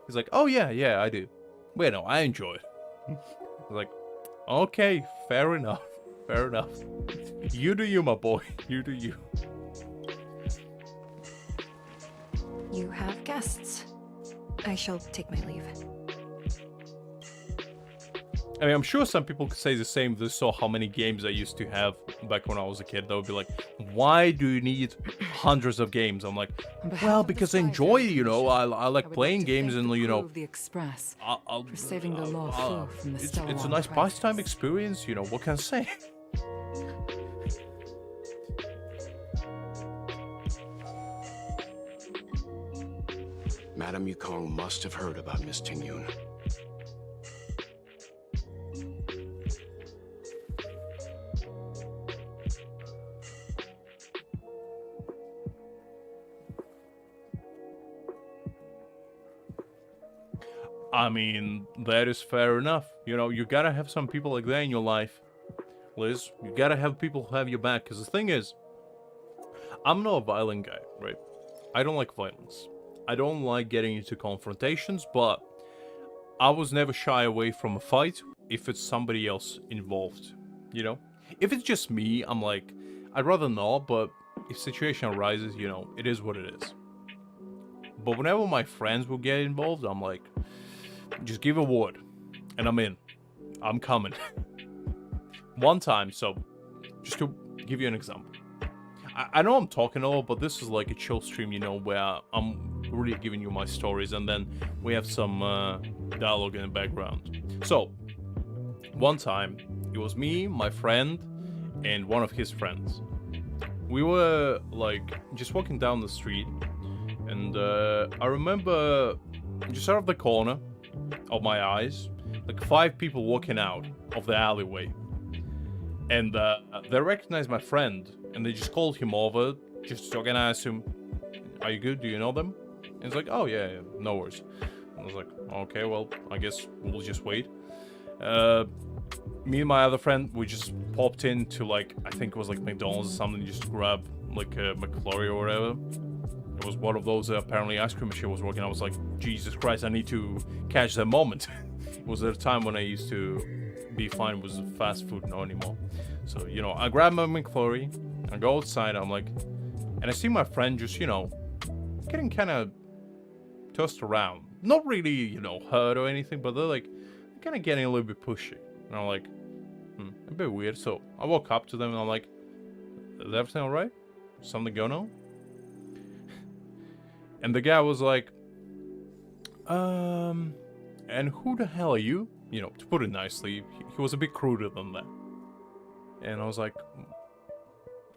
He's like, oh yeah, I do. Wait, no, I enjoy it. I was like, okay, fair enough. You do you, my boy. You do you. You have guests. I shall take my leave. I mean, I'm sure some people could say the same if they saw how many games I used to have back when I was a kid. They would be like, why do you need hundreds of games? I'm like, well, because I enjoy, you know, I like playing games and, you know, the Express for saving the law from the it's a nice pastime experience, you know, what can I say? Madame Yukong must have heard about Miss Jing Yuan. I mean, that is fair enough. You know, you gotta have some people like that in your life, Liz. You gotta have people who have your back. Because the thing is, I'm not a violent guy, right? I don't like violence. I don't like getting into confrontations, but I was never shy away from a fight if it's somebody else involved, you know? If it's just me, I'm like, I'd rather not, but if situation arises, you know, it is what it is. But whenever my friends will get involved, I'm like, just give a word, and I'm in. I'm coming. One time, so, just to give you an example. I know I'm talking a lot, but this is like a chill stream, you know, where I'm really giving you my stories, and then we have some dialogue in the background. So, one time, it was me, my friend, and one of his friends. We were like just walking down the street, and I remember just out of the corner of my eyes, like 5 people walking out of the alleyway, and they recognized my friend, and they just called him over just to ask him, "Are you good? Do you know them?" And he's like, "Oh yeah, no worries." And I was like, "Okay, well, I guess we'll just wait." Me and my other friend, we just popped into like, I think it was like McDonald's or something, just to grab like a McFlurry or whatever. It was one of those, apparently ice cream machine was working. I was like, Jesus Christ, I need to catch that moment. It was at a time when I used to be fine with fast food, not anymore. So, you know, I grab my McFlurry, I go outside, I'm like, and I see my friend just, you know, getting kind of tossed around. Not really, you know, hurt or anything, but they're like, kind of getting a little bit pushy. And I'm like, a bit weird. So I walk up to them and I'm like, "Is everything alright? Something going on?" And the guy was like, and who the hell are you? You know, to put it nicely, he was a bit cruder than that. And I was like,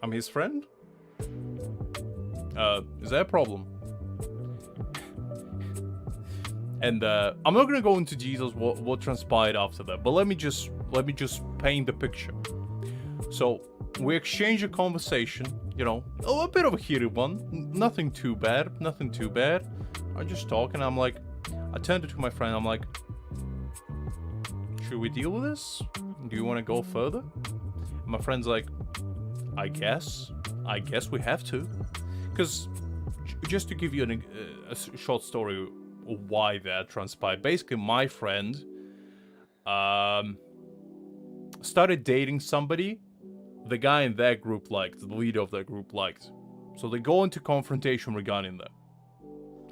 "I'm his friend? Is that a problem?" And I'm not gonna go into details what transpired after that, but let me just paint the picture. So we exchanged a conversation, you know, a bit of a heated one, nothing too bad. I just talk, and I'm like, I turned to my friend, I'm like, "Should we deal with this? Do you want to go further?" And my friend's like, I guess we have to, because just to give you a short story why that transpired. Basically, my friend started dating somebody the guy in that group liked, the leader of that group liked. So they go into confrontation regarding that.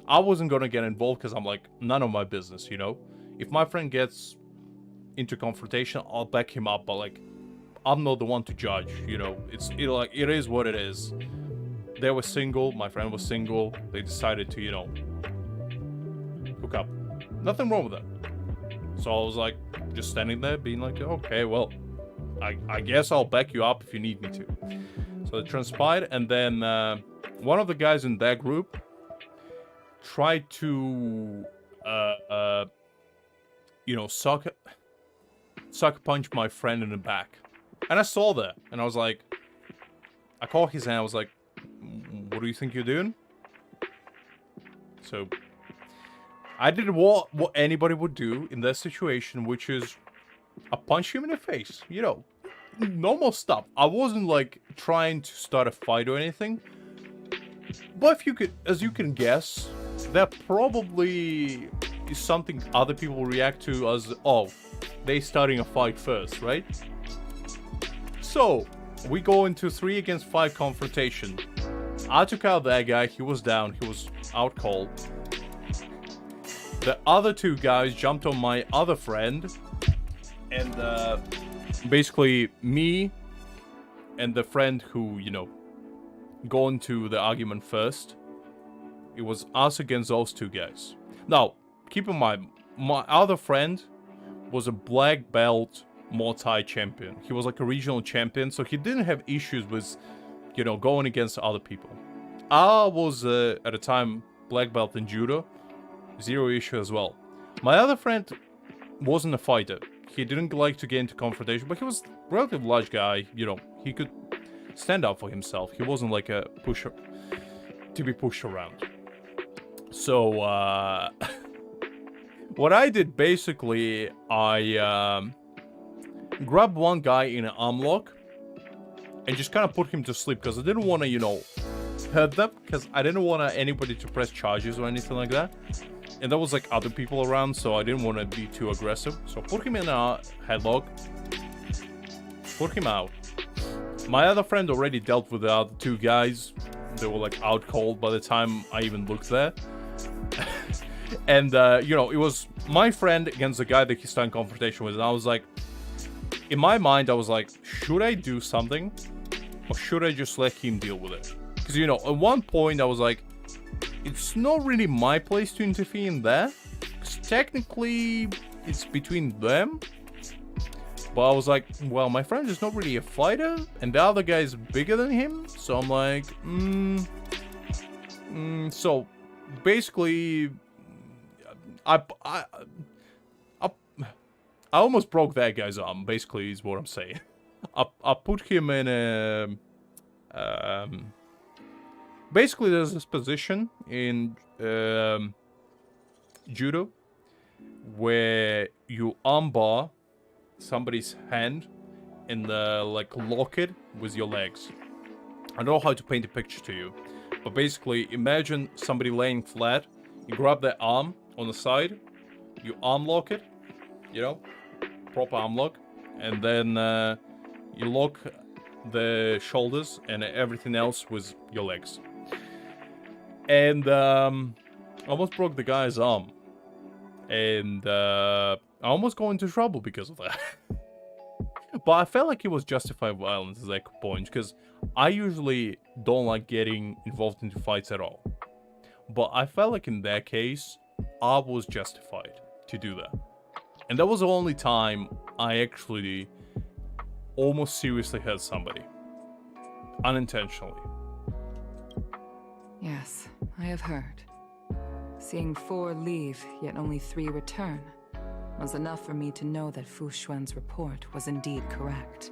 I wasn't gonna get involved because I'm like, none of my business, you know? If my friend gets into confrontation, I'll back him up, but like, I'm not the one to judge, you know? It is what it is. They were single, my friend was single, they decided to, you know, hook up. Nothing wrong with that. So I was like, just standing there being like, okay, well, I guess I'll back you up if you need me to. So it transpired, and then one of the guys in that group tried to, you know, sucker punch my friend in the back. And I saw that, and I was like, I caught his hand, I was like, what do you think you're doing? So I did what anybody would do in that situation, which is I punch him in the face, you know, normal stuff. I wasn't like trying to start a fight or anything, but if you could, as you can guess, that probably is something other people react to as, oh, they starting a fight first, right? So we go into 3 against 5 confrontation. I took out that guy, he was down, he was out cold. The other 2 guys jumped on my other friend, and basically me and the friend who, you know, go into the argument first, it was us against those 2 guys. Now, keep in mind, my other friend was a black belt Muay Thai champion. He was like a regional champion, so he didn't have issues with, you know, going against other people. I was, at the time, black belt in judo. 0 issue as well. My other friend wasn't a fighter. He didn't like to get into confrontation, but he was a relatively large guy. You know, he could stand up for himself. He wasn't like a pusher to be pushed around. So, what I did basically, I grabbed one guy in an arm lock and just kind of put him to sleep because I didn't want to, you know, hurt them, because I didn't want anybody to press charges or anything like that. And there was like other people around, so I didn't want to be too aggressive. So put him in a headlock, put him out. My other friend already dealt with the other 2 guys. They were like out cold by the time I even looked there. And you know, it was my friend against the guy that he started confrontation with. And I was like, in my mind, I was like, should I do something, or should I just let him deal with it? Because, you know, at one point I was like, it's not really my place to interfere in that, because technically it's between them. But I was like, well, my friend is not really a fighter, and the other guy is bigger than him, so I'm like, so basically, I almost broke that guy's arm, basically, is what I'm saying. I put him in a, basically there's this position in judo where you armbar somebody's hand and like lock it with your legs. I don't know how to paint a picture to you, but basically imagine somebody laying flat, you grab their arm on the side, you arm lock it, you know, proper arm lock, and then you lock the shoulders and everything else with your legs. And I almost broke the guy's arm. And I almost got into trouble because of that. But I felt like it was justified violence at that point, because I usually don't like getting involved into fights at all. But I felt like in that case, I was justified to do that. And that was the only time I actually almost seriously hurt somebody. Unintentionally. Yes, I have heard. Seeing 4 leave, yet only 3 return, was enough for me to know that Fu Xuan's report was indeed correct.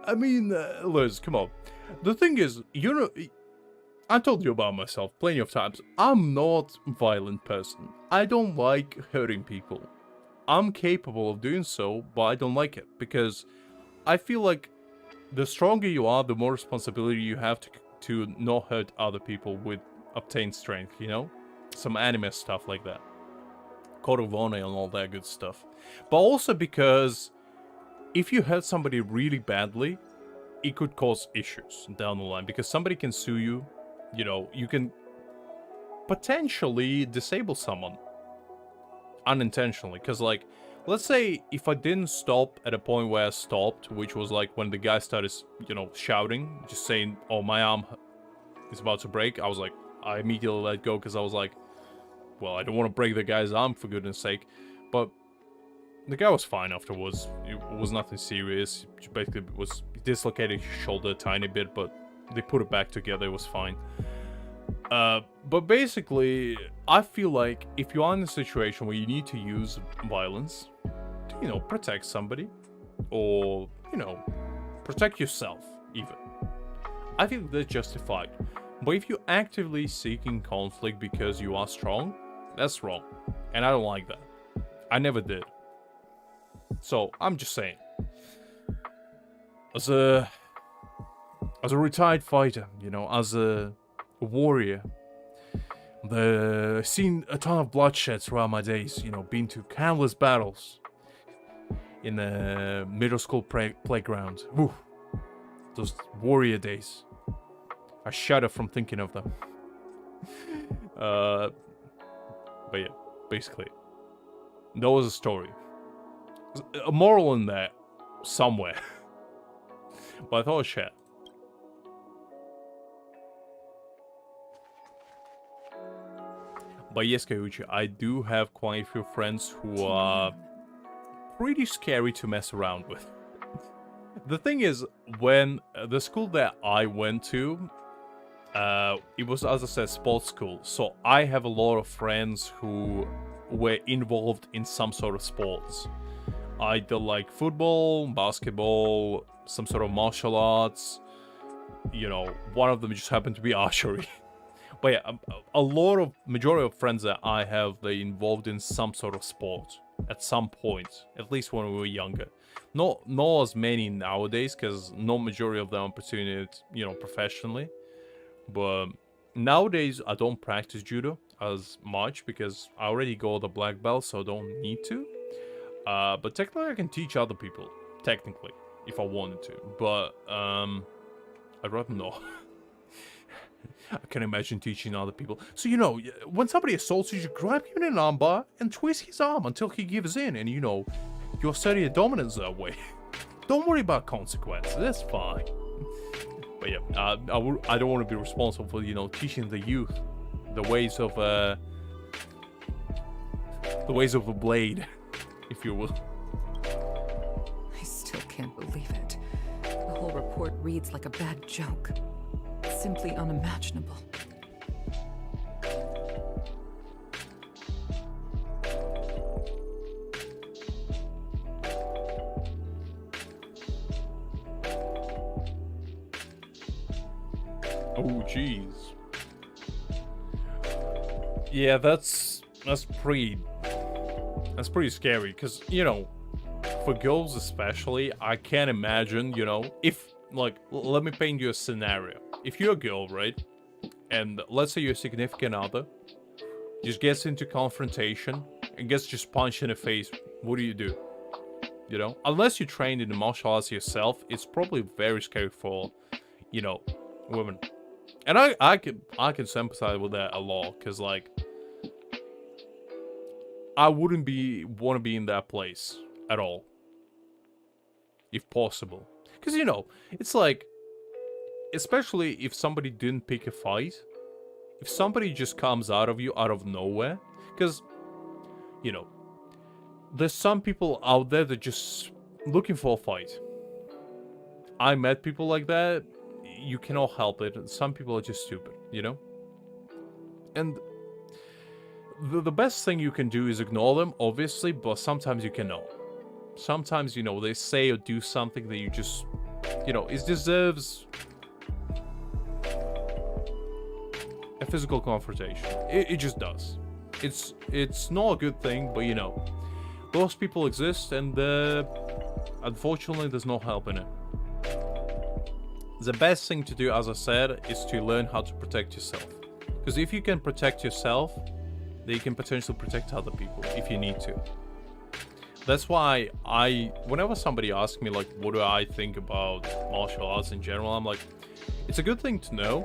I mean, Liz, come on. The thing is, you know, I told you about myself plenty of times. I'm not a violent person. I don't like hurting people. I'm capable of doing so, but I don't like it, because I feel like the stronger you are, the more responsibility you have to not hurt other people with obtained strength, you know? Some anime stuff like that. Code of honor and all that good stuff. But also because if you hurt somebody really badly, it could cause issues down the line, because somebody can sue you, you know, you can potentially disable someone unintentionally, because like, let's say if I didn't stop at a point where I stopped, which was like when the guy started, you know, shouting, just saying, oh, my arm is about to break, I was like, I immediately let go, because I was like, well, I don't want to break the guy's arm, for goodness sake. But the guy was fine afterwards. It was nothing serious. He basically was dislocated his shoulder a tiny bit, but they put it back together, it was fine. But basically, I feel like if you are in a situation where you need to use violence to, you know, protect somebody, or, you know, protect yourself, even, I think that's justified. But if you're actively seeking conflict because you are strong, that's wrong. And I don't like that. I never did. So, I'm just saying. As a retired fighter, you know, as a warrior, I've seen a ton of bloodshed throughout my days, you know, been to countless battles in the middle school playground. Whew. Those warrior days. I shudder from thinking of them. But yeah, basically, that was a story. There's a moral in there somewhere. But I thought I'd share. But yes, Kayuchi, I do have quite a few friends who are pretty scary to mess around with. The thing is, when the school that I went to, it was, as I said, sports school. So I have a lot of friends who were involved in some sort of sports. Either like football, basketball, some sort of martial arts. You know, one of them just happened to be archery. But yeah, majority of friends that I have, they involved in some sort of sport at some point, at least when we were younger. Not as many nowadays, because no majority of them are pursuing it, you know, professionally. But nowadays, I don't practice judo as much because I already got the black belt, so I don't need to. But technically, I can teach other people, technically, if I wanted to. But I'd rather not. I can imagine teaching other people. So, you know, when somebody assaults you, you grab him in an armbar and twist his arm until he gives in. And, you know, you assert your dominance that way. Don't worry about consequences. That's fine. But yeah, I don't want to be responsible for, you know, teaching the youth the ways of the blade, if you will. I still can't believe it. The whole report reads like a bad joke. Simply unimaginable. Oh, jeez. Yeah, that's pretty scary, because, you know, for girls especially, I can't imagine, you know, if, like, let me paint you a scenario. If you're a girl, right, and let's say your significant other just gets into confrontation and gets just punched in the face, what do? You know, unless you trained in the martial arts yourself, it's probably very scary for, you know, women. And I can sympathize with that a lot, because, like, I wouldn't want to be in that place at all, if possible. Because, you know, it's like, especially if somebody didn't pick a fight, if somebody just comes out of nowhere, because, you know, there's some people out there that just looking for a fight. I met people like that. You cannot help it. Some people are just stupid, you know? And the best thing you can do is ignore them, obviously, but sometimes you cannot. Sometimes, you know, they say or do something that you just, you know, it deserves a physical confrontation. It just does. It's not a good thing, but, you know, those people exist, and unfortunately there's no help in it. The best thing to do, as I said, is to learn how to protect yourself. Because if you can protect yourself, then you can potentially protect other people if you need to. That's why whenever somebody asks me, like, what do I think about martial arts in general, I'm like, it's a good thing to know,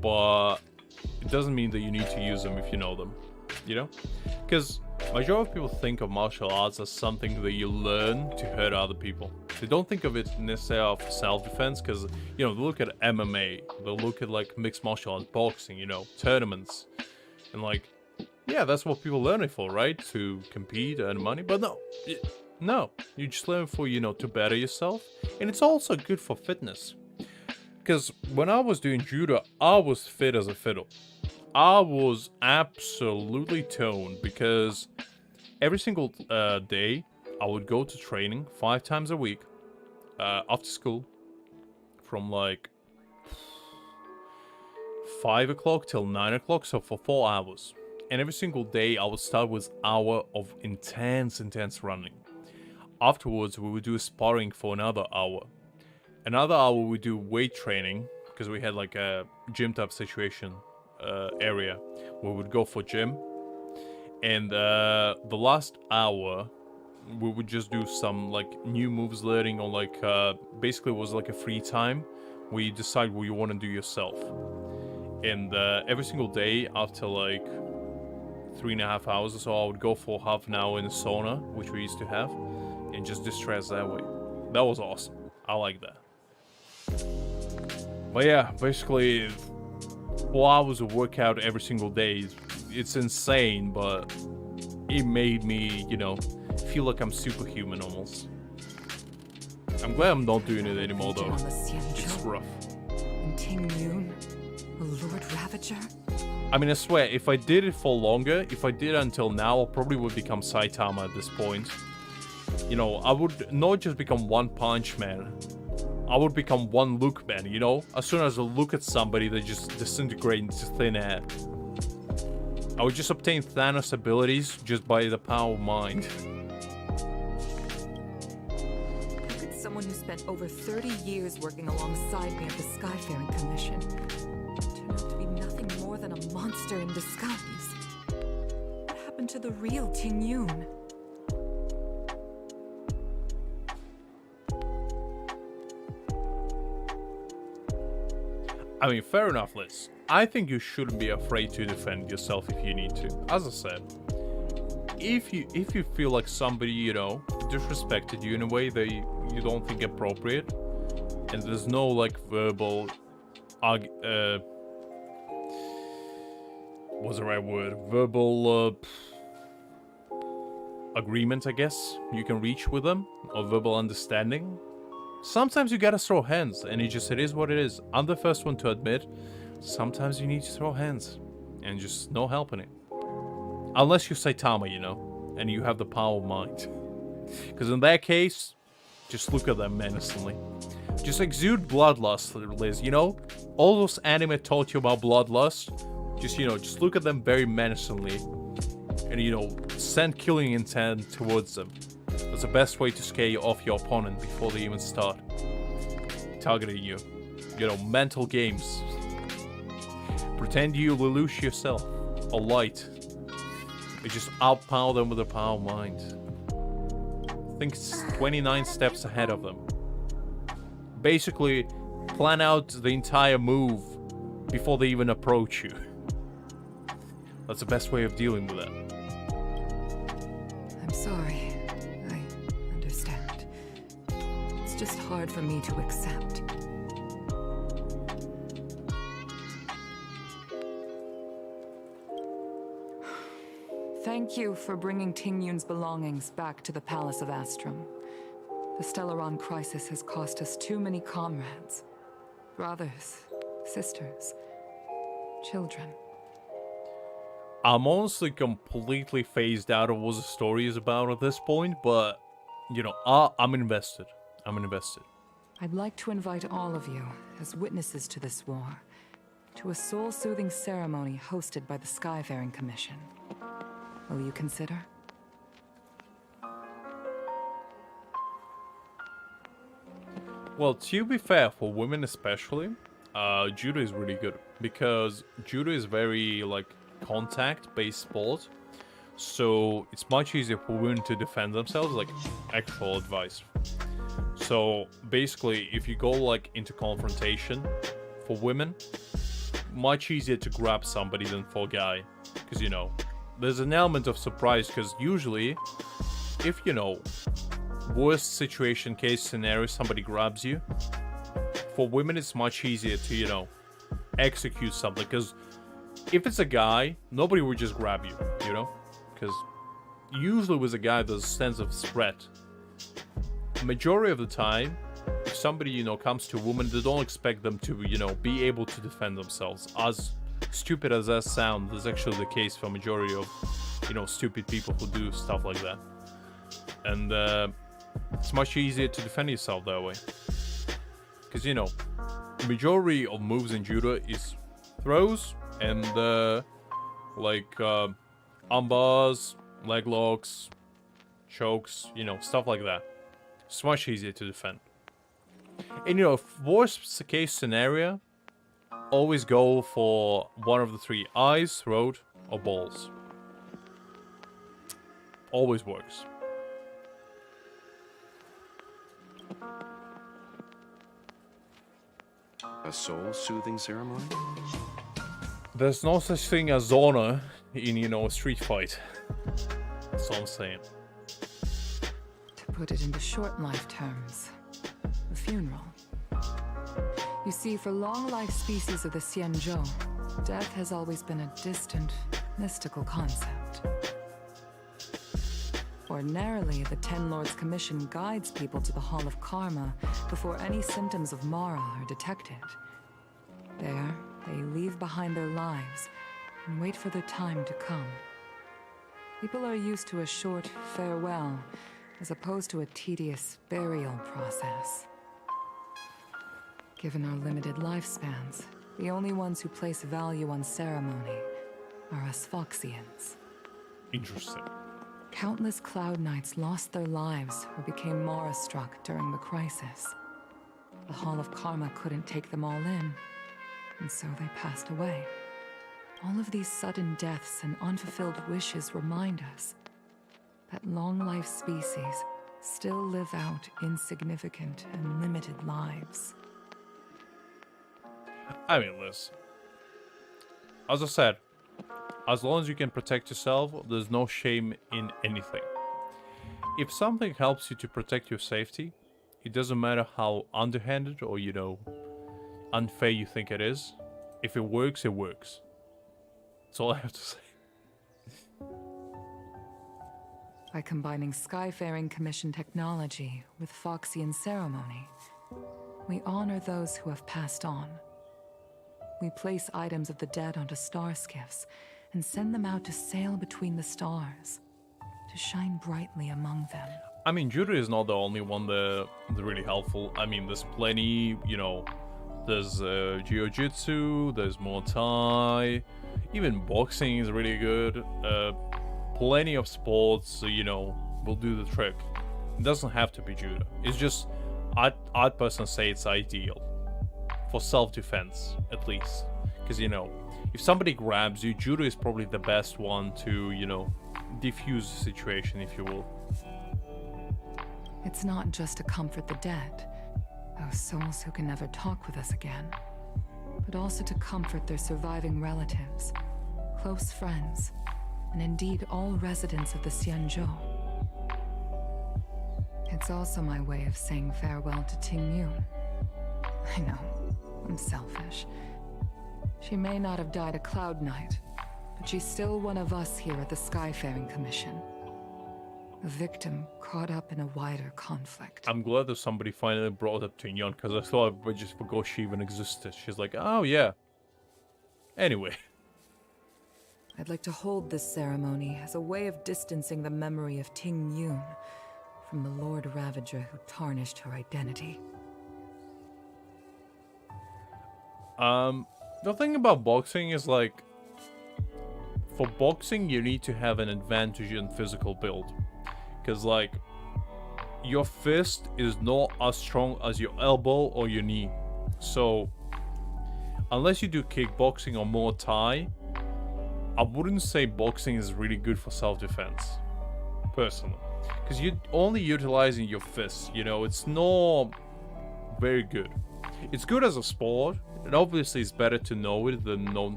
but it doesn't mean that you need to use them if you know them, you know? Because majority of people think of martial arts as something that you learn to hurt other people. They don't think of it necessarily for self-defense, because, you know, they look at MMA, they look at, like, mixed martial arts, boxing, you know, tournaments, and, like, yeah, that's what people learn it for, right? To compete, earn money, but no, you just learn for, you know, to better yourself, and it's also good for fitness. Because when I was doing judo, I was fit as a fiddle. I was absolutely toned, because every single day I would go to training 5 times a week after school from like 5 o'clock till 9 o'clock, so for 4 hours. And every single day I would start with an hour of intense running. Afterwards we would do sparring for another hour. Another hour we would do weight training, because we had like a gym type situation area where we would go for gym. And the last hour we would just do some like new moves learning, or like basically it was like a free time where you decide what you want to do yourself. And every single day after like 3.5 hours or so, I would go for half an hour in the sauna, which we used to have, and just distress that way. That was awesome. I like that. But yeah, basically 4 hours of workout every single day. It's insane, but it made me, you know, feel like I'm superhuman almost. I'm glad I'm not doing it anymore though. It's rough. And Jing Yuan, a Lord Ravager? I mean, I swear, if I did it for longer, if I did it until now, I probably would become Saitama at this point. You know, I would not just become One Punch Man. I would become One Look Man, you know? As soon as I look at somebody, they just disintegrate into thin air. I would just obtain Thanos abilities just by the power of mind. How could someone who spent over 30 years working alongside me at the Skyfaring Commission turn out to be nothing more than a monster in disguise? What happened to the real Jing Yuan? I mean, fair enough, Liz. I think you shouldn't be afraid to defend yourself if you need to. As I said, if you feel like somebody, you know, disrespected you in a way that you don't think appropriate, and there's no like verbal what's the right word? Verbal agreement, I guess, you can reach with them, or verbal understanding. Sometimes you gotta throw hands, and it is what it is. I'm the first one to admit, sometimes you need to throw hands, and just no helping it. Unless you're Saitama, you know, and you have the power of mind. Because in that case, just look at them menacingly. Just exude bloodlust, Liz, you know? All those anime taught you about bloodlust. Just, you know, just look at them very menacingly. And, you know, send killing intent towards them. That's the best way to scare off your opponent before they even start targeting you. You know, mental games. Pretend you Lelouch yourself. Or Light. You just outpower them with the power of mind. Think 29 steps ahead of them. Basically, plan out the entire move before they even approach you. That's the best way of dealing with that. I'm sorry. I understand. It's just hard for me to accept. Thank you for bringing Ting Yun's belongings back to the Palace of Astrum. The Stellaron crisis has cost us too many comrades. Brothers, sisters, children. I'm honestly completely phased out of what the story is about at this point, but, you know, I'm invested. I'm invested. I'd like to invite all of you, as witnesses to this war, to a soul-soothing ceremony hosted by the Skyfaring Commission. Will you consider? Well, to be fair, for women especially, judo is really good. Because judo is very, like, contact-based sport. So, it's much easier for women to defend themselves, like, actual advice. So, basically, if you go, like, into confrontation for women, much easier to grab somebody than for a guy. Because, you know, there's an element of surprise, because usually, if, you know, worst situation, case scenario, somebody grabs you, for women it's much easier to, you know, execute something, because if it's a guy, nobody would just grab you, you know, because usually with a guy there's a sense of threat. Majority of the time, if somebody, you know, comes to a woman, they don't expect them to, you know, be able to defend themselves. As stupid as that sounds, that's actually the case for majority of, you know, stupid people who do stuff like that. And it's much easier to defend yourself that way. Because, you know, majority of moves in judo is throws and, like, armbars, leg locks, chokes, you know, stuff like that. It's much easier to defend. And, you know, worst case scenario, always go for one of the three: eyes, throat, or balls. Always works. A soul-soothing ceremony? There's no such thing as honor in, you know, a street fight. That's all I'm saying. To put it into short life terms, a funeral. You see, for long-life species of the Xianzhou, death has always been a distant, mystical concept. Ordinarily, the Ten Lords Commission guides people to the Hall of Karma before any symptoms of Mara are detected. There, they leave behind their lives and wait for their time to come. People are used to a short farewell as opposed to a tedious burial process. Given our limited lifespans, the only ones who place value on ceremony are us Foxians. Interesting. Countless Cloud Knights lost their lives or became Mara-struck during the crisis. The Hall of Karma couldn't take them all in, and so they passed away. All of these sudden deaths and unfulfilled wishes remind us that long-life species still live out insignificant and limited lives. I mean, Liz, as I said, as long as you can protect yourself, there's no shame in anything. If something helps you to protect your safety, it doesn't matter how underhanded or, you know, unfair you think it is. If it works, it works. That's all I have to say. By combining Skyfaring Commission technology with Foxian ceremony, we honor those who have passed on. We place items of the dead onto star skiffs and send them out to sail between the stars, to shine brightly among them. I mean, judo is not the only one that's really helpful. I mean, there's plenty, you know, there's jiu-jitsu, there's Muay Thai, even boxing is really good. Plenty of sports, you know, will do the trick. It doesn't have to be judo. It's just, I'd personally say it's ideal for self-defense, at least. Because, you know, if somebody grabs you, judo is probably the best one to, you know, defuse the situation, if you will. It's not just to comfort the dead, those souls who can never talk with us again, but also to comfort their surviving relatives, close friends, and indeed all residents of the Xianzhou. It's also my way of saying farewell to Ting Yun. I know, I'm selfish. She may not have died a Cloud Knight, but she's still one of us here at the Skyfaring Commission. A victim caught up in a wider conflict. I'm glad that somebody finally brought up Ting Yun, because I thought I just forgot she even existed. She's like, oh yeah. Anyway. I'd like to hold this ceremony as a way of distancing the memory of Ting Yun from the Lord Ravager who tarnished her identity. The thing about boxing is, like, for boxing you need to have an advantage in physical build. Because, like, your fist is not as strong as your elbow or your knee. So, unless you do kickboxing or Muay Thai, I wouldn't say boxing is really good for self-defense, personally. Because you're only utilizing your fists, you know, it's not very good. It's good as a sport, and obviously it's better to know it than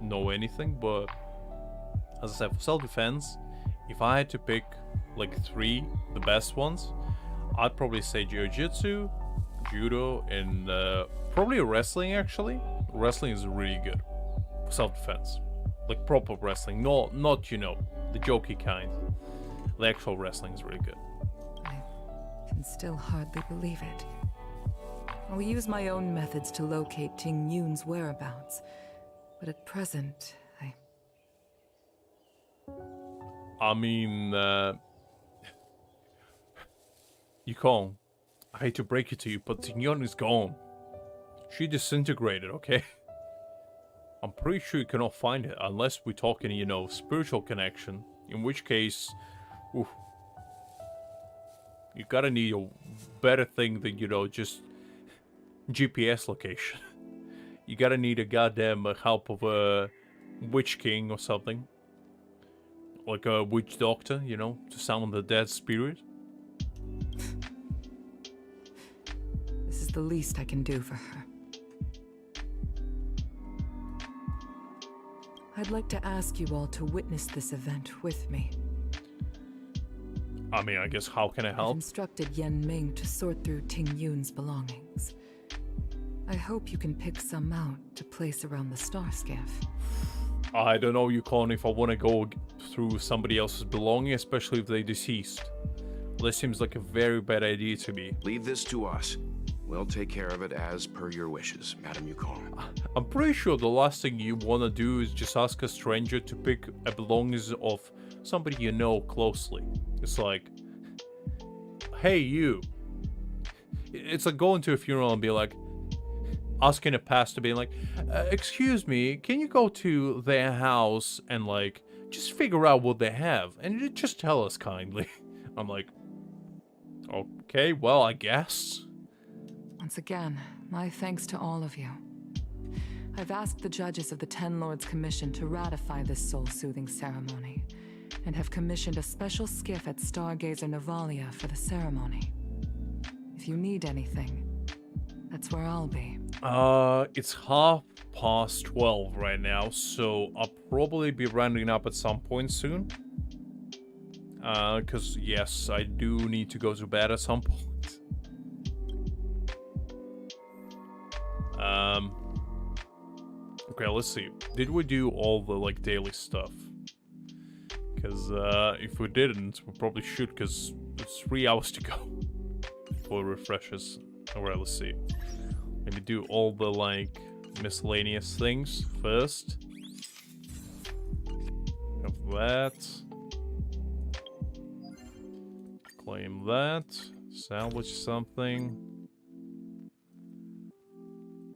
know anything, but as I said, for self-defense, if I had to pick like 3, the best ones, I'd probably say jiu-jitsu, judo, and probably wrestling, actually. Wrestling is really good for self-defense. Like proper wrestling, not, you know, the jokey kind. The actual wrestling is really good. I can still hardly believe it. I'll use my own methods to locate Ting Yun's whereabouts, but at present, I mean, Yukong, I hate to break it to you, but Ting Yun is gone. She disintegrated, okay? I'm pretty sure you cannot find it unless we're talking, you know, spiritual connection. In which case, oof, you gotta need a better thing than, you know, just GPS location. You gotta need a goddamn help of a witch king or something. Like a witch doctor, you know, to summon the dead spirit. this is the least I can do for her. I'd like to ask you all to witness this event with me. I mean, I guess how can I I've help? instructed Yan Ming to sort through Ting Yun's belongings. I hope you can pick some out to place around the star skiff. I don't know, Yukon, if I want to go through somebody else's belonging, especially if they're deceased. This seems like a very bad idea to me. Leave this to us. We'll take care of it as per your wishes, Madam Yukong. I'm pretty sure the last thing you want to do is just ask a stranger to pick a belongings of somebody you know closely. It's like, hey, you. It's like going to a funeral and be like, asking a pastor, being like, excuse me, can you go to their house and, like, just figure out what they have and just tell us kindly. I'm like, okay, well, I guess. Once again, my thanks to all of you. I've asked the judges of the Ten Lords Commission to ratify this soul-soothing ceremony, and have commissioned a special skiff at Stargazer Navalia for the ceremony. If you need anything, that's where I'll be. It's 12:30 right now, so I'll probably be rounding up at some point soon. Because, yes, I do need to go to bed at some point. Okay, let's see. Did we do all the, like, daily stuff? Because, if we didn't, we probably should, because it's 3 hours to go before it refreshes. Alright, let's see. Maybe do all the, like, miscellaneous things first. Have that. Claim that. Salvage something.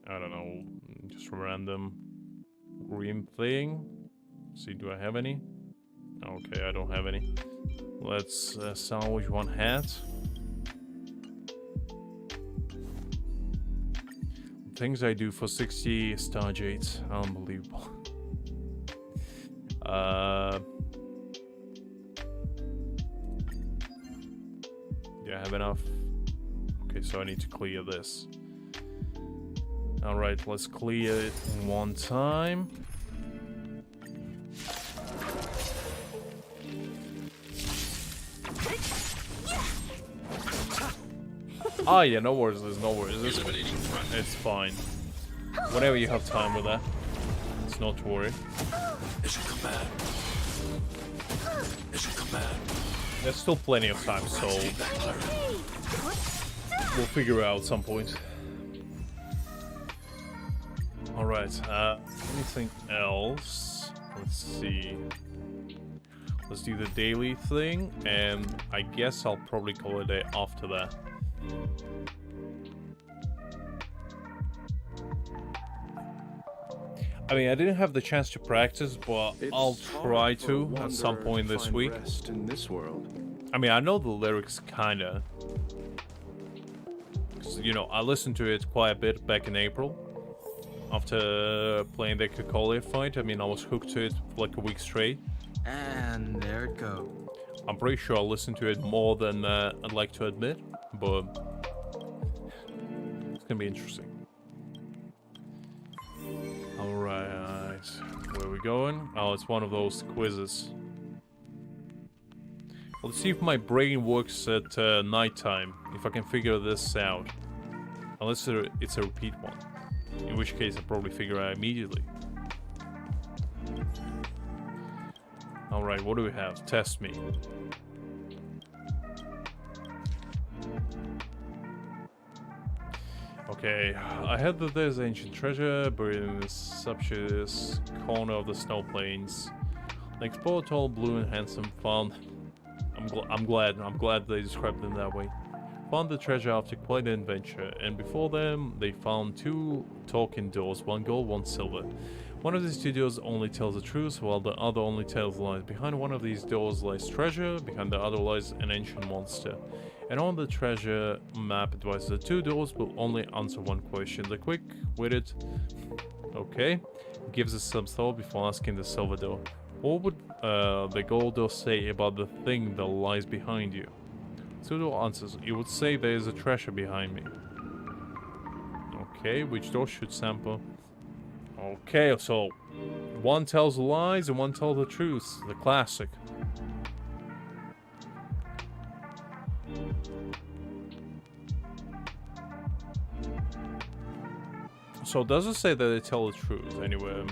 I don't know. Just a random green thing. See, do I have any? Okay, I don't have any. Let's salvage one hat. Things I do for 60 star jades. Unbelievable. Do I have enough? Okay, so I need to clear this. Alright, let's clear it one time. Ah, yeah, no worries, there's no worries. It's fine. Whenever you have time with that. It's not to worry. There's still plenty of time, so we'll figure it out at some point. Alright, anything else? Let's see. Let's do the daily thing, and I guess I'll probably call it a day after that. I mean, I didn't have the chance to practice, but I'll try to at some point this week. In this world. I mean, I know the lyrics kinda. 'Cause, you know, I listened to it quite a bit back in April. After playing the Kakoli fight, I mean, I was hooked to it for like a week straight. And there it goes. I'm pretty sure I listened to it more than I'd like to admit, but it's gonna be interesting. Alright, where are we going? Oh, it's one of those quizzes. Let's see if my brain works at nighttime, if I can figure this out. Unless it's a repeat one. In which case I'll probably figure out immediately. Alright, what do we have? Test me. Okay, I heard that there's ancient treasure buried in this sumptuous corner of the snow plains. An explorer, tall, blue, and handsome, found. I'm glad they described them that way. Found the treasure after quite an adventure, and before them, they found 2 talking doors, 1 gold, 1 silver. One of these 2 doors only tells the truth, while the other only tells lies. Behind one of these doors lies treasure, behind the other lies an ancient monster. And on the treasure map advises the 2 doors will only answer 1 question. The quick-witted, okay, gives us some thought before asking the silver door. What would the gold door say about the thing that lies behind you? Pseudo answers, it would say there is a treasure behind me. Okay, which door should sample? Okay, so 1 tells lies and 1 tells the truth. The classic. So does it say that they tell the truth anyway?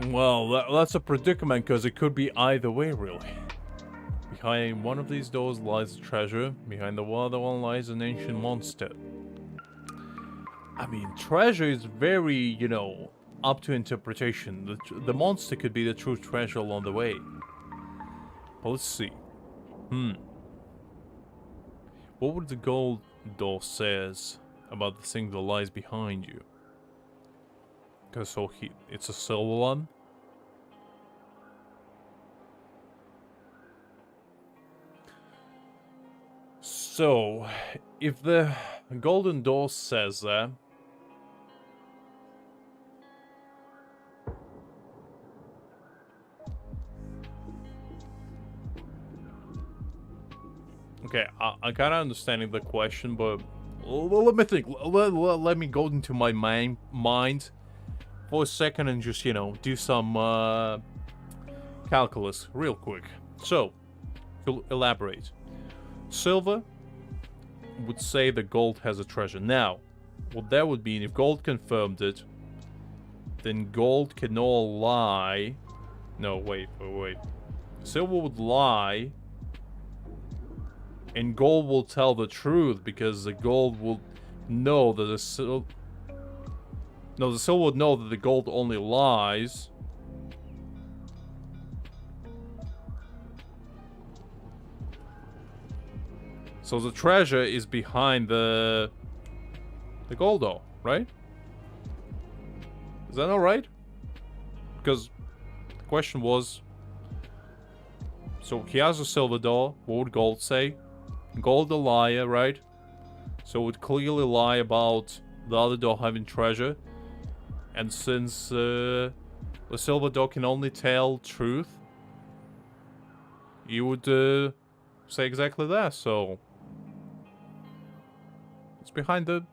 Well, that's a predicament, because it could be either way, really. Behind one of these doors lies a treasure, behind the other one lies an ancient monster. I mean, treasure is very, you know, up to interpretation. The monster could be the true treasure along the way. But let's see. What would the gold door says about the thing that lies behind you? Because it's a silver one. So, if the golden door says that, okay, I kind of understanding the question, but let me think. Let me go into my mind for a second and just, you know, do some calculus real quick. So, to elaborate. Silver would say that gold has a treasure. Now, what that would mean, if gold confirmed it, then gold cannot lie. No, wait. Silver would lie, and gold will tell the truth, because the gold will know that the silver... No, the silver would know that the gold only lies. So the treasure is behind the gold door, right? Is that alright? Because the question was... So he has a silver door. What would gold say? Gold a liar, right? So it would clearly lie about the other door having treasure. And since the silver door can only tell truth, you would say exactly that. So it's behind the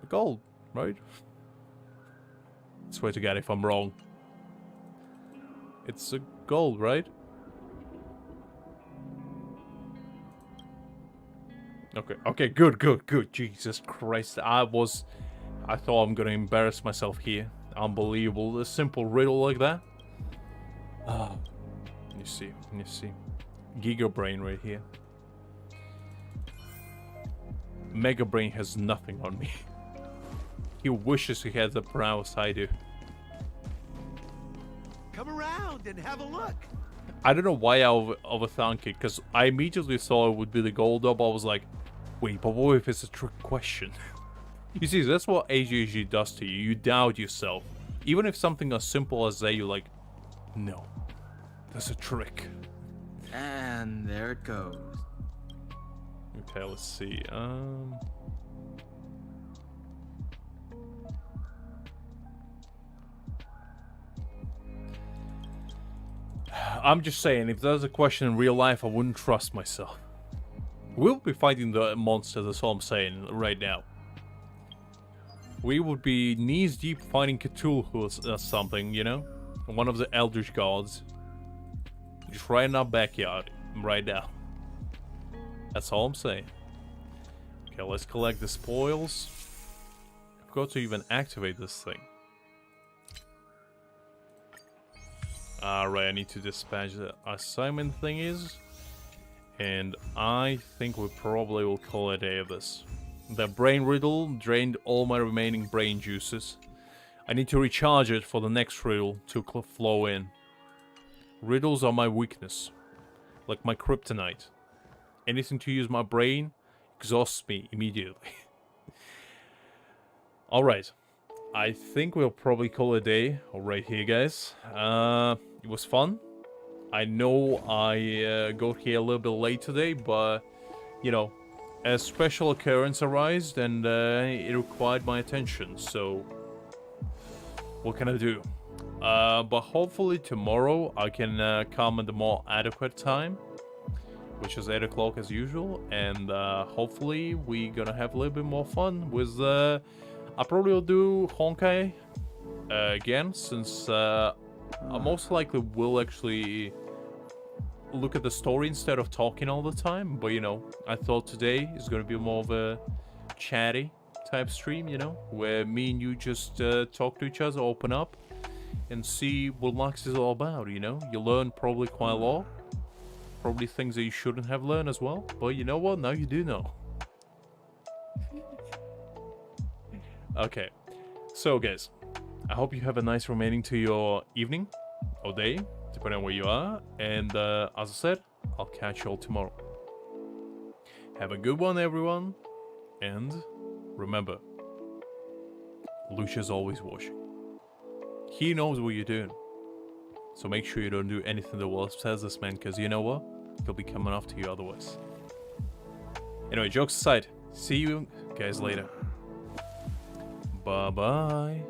gold, right? I swear to God if I'm wrong. It's a gold, right? Okay, good. Jesus Christ, I thought I'm gonna embarrass myself here. Unbelievable, a simple riddle like that. You see. Giga Brain right here. Mega Brain has nothing on me. He wishes he had the prowess I do. Come around and have a look. I don't know why I overthunk it, because I immediately thought it would be the gold up. I was like, wait, but what if it's a trick question? You see, that's what AGG does to you. You doubt yourself. Even if something as simple as that, you're like, no, that's a trick. And there it goes. Okay, let's see. I'm just saying, if there's a question in real life, I wouldn't trust myself. We'll be fighting the monster, that's all I'm saying right now. We would be knees deep fighting Cthulhu or something, you know? One of the Eldritch gods. Just right in our backyard, right now. That's all I'm saying. Okay, let's collect the spoils. I've got to even activate this thing. Alright, I need to dispatch the assignment thingies. And I think we probably will call it a day of this. The brain riddle drained all my remaining brain juices. I need to recharge it for the next riddle to flow in. Riddles are my weakness. Like my kryptonite. Anything to use my brain exhausts me immediately. Alright. I think we'll probably call it a day right here, guys. It was fun. I know I got here a little bit late today, but, you know, a special occurrence arose and it required my attention, so what can I do? But hopefully tomorrow I can come at a more adequate time, which is 8 o'clock as usual, and hopefully we're gonna have a little bit more fun with I probably will do Honkai again, since I most likely will actually look at the story instead of talking all the time. But, you know, I thought today is going to be more of a chatty type stream, you know, where me and you just talk to each other, open up, and see what Lux is all about, you know. You learn probably quite a lot. Probably things that you shouldn't have learned as well. But you know what? Now you do know. Okay, so guys, I hope you have a nice remaining to your evening or day, depending on where you are. And as I said, I'll catch you all tomorrow. Have a good one, everyone. And remember, Lucia's always watching. He knows what you're doing. So make sure you don't do anything the world says this man, because you know what? He'll be coming after you otherwise. Anyway, jokes aside, see you guys later. Bye-bye.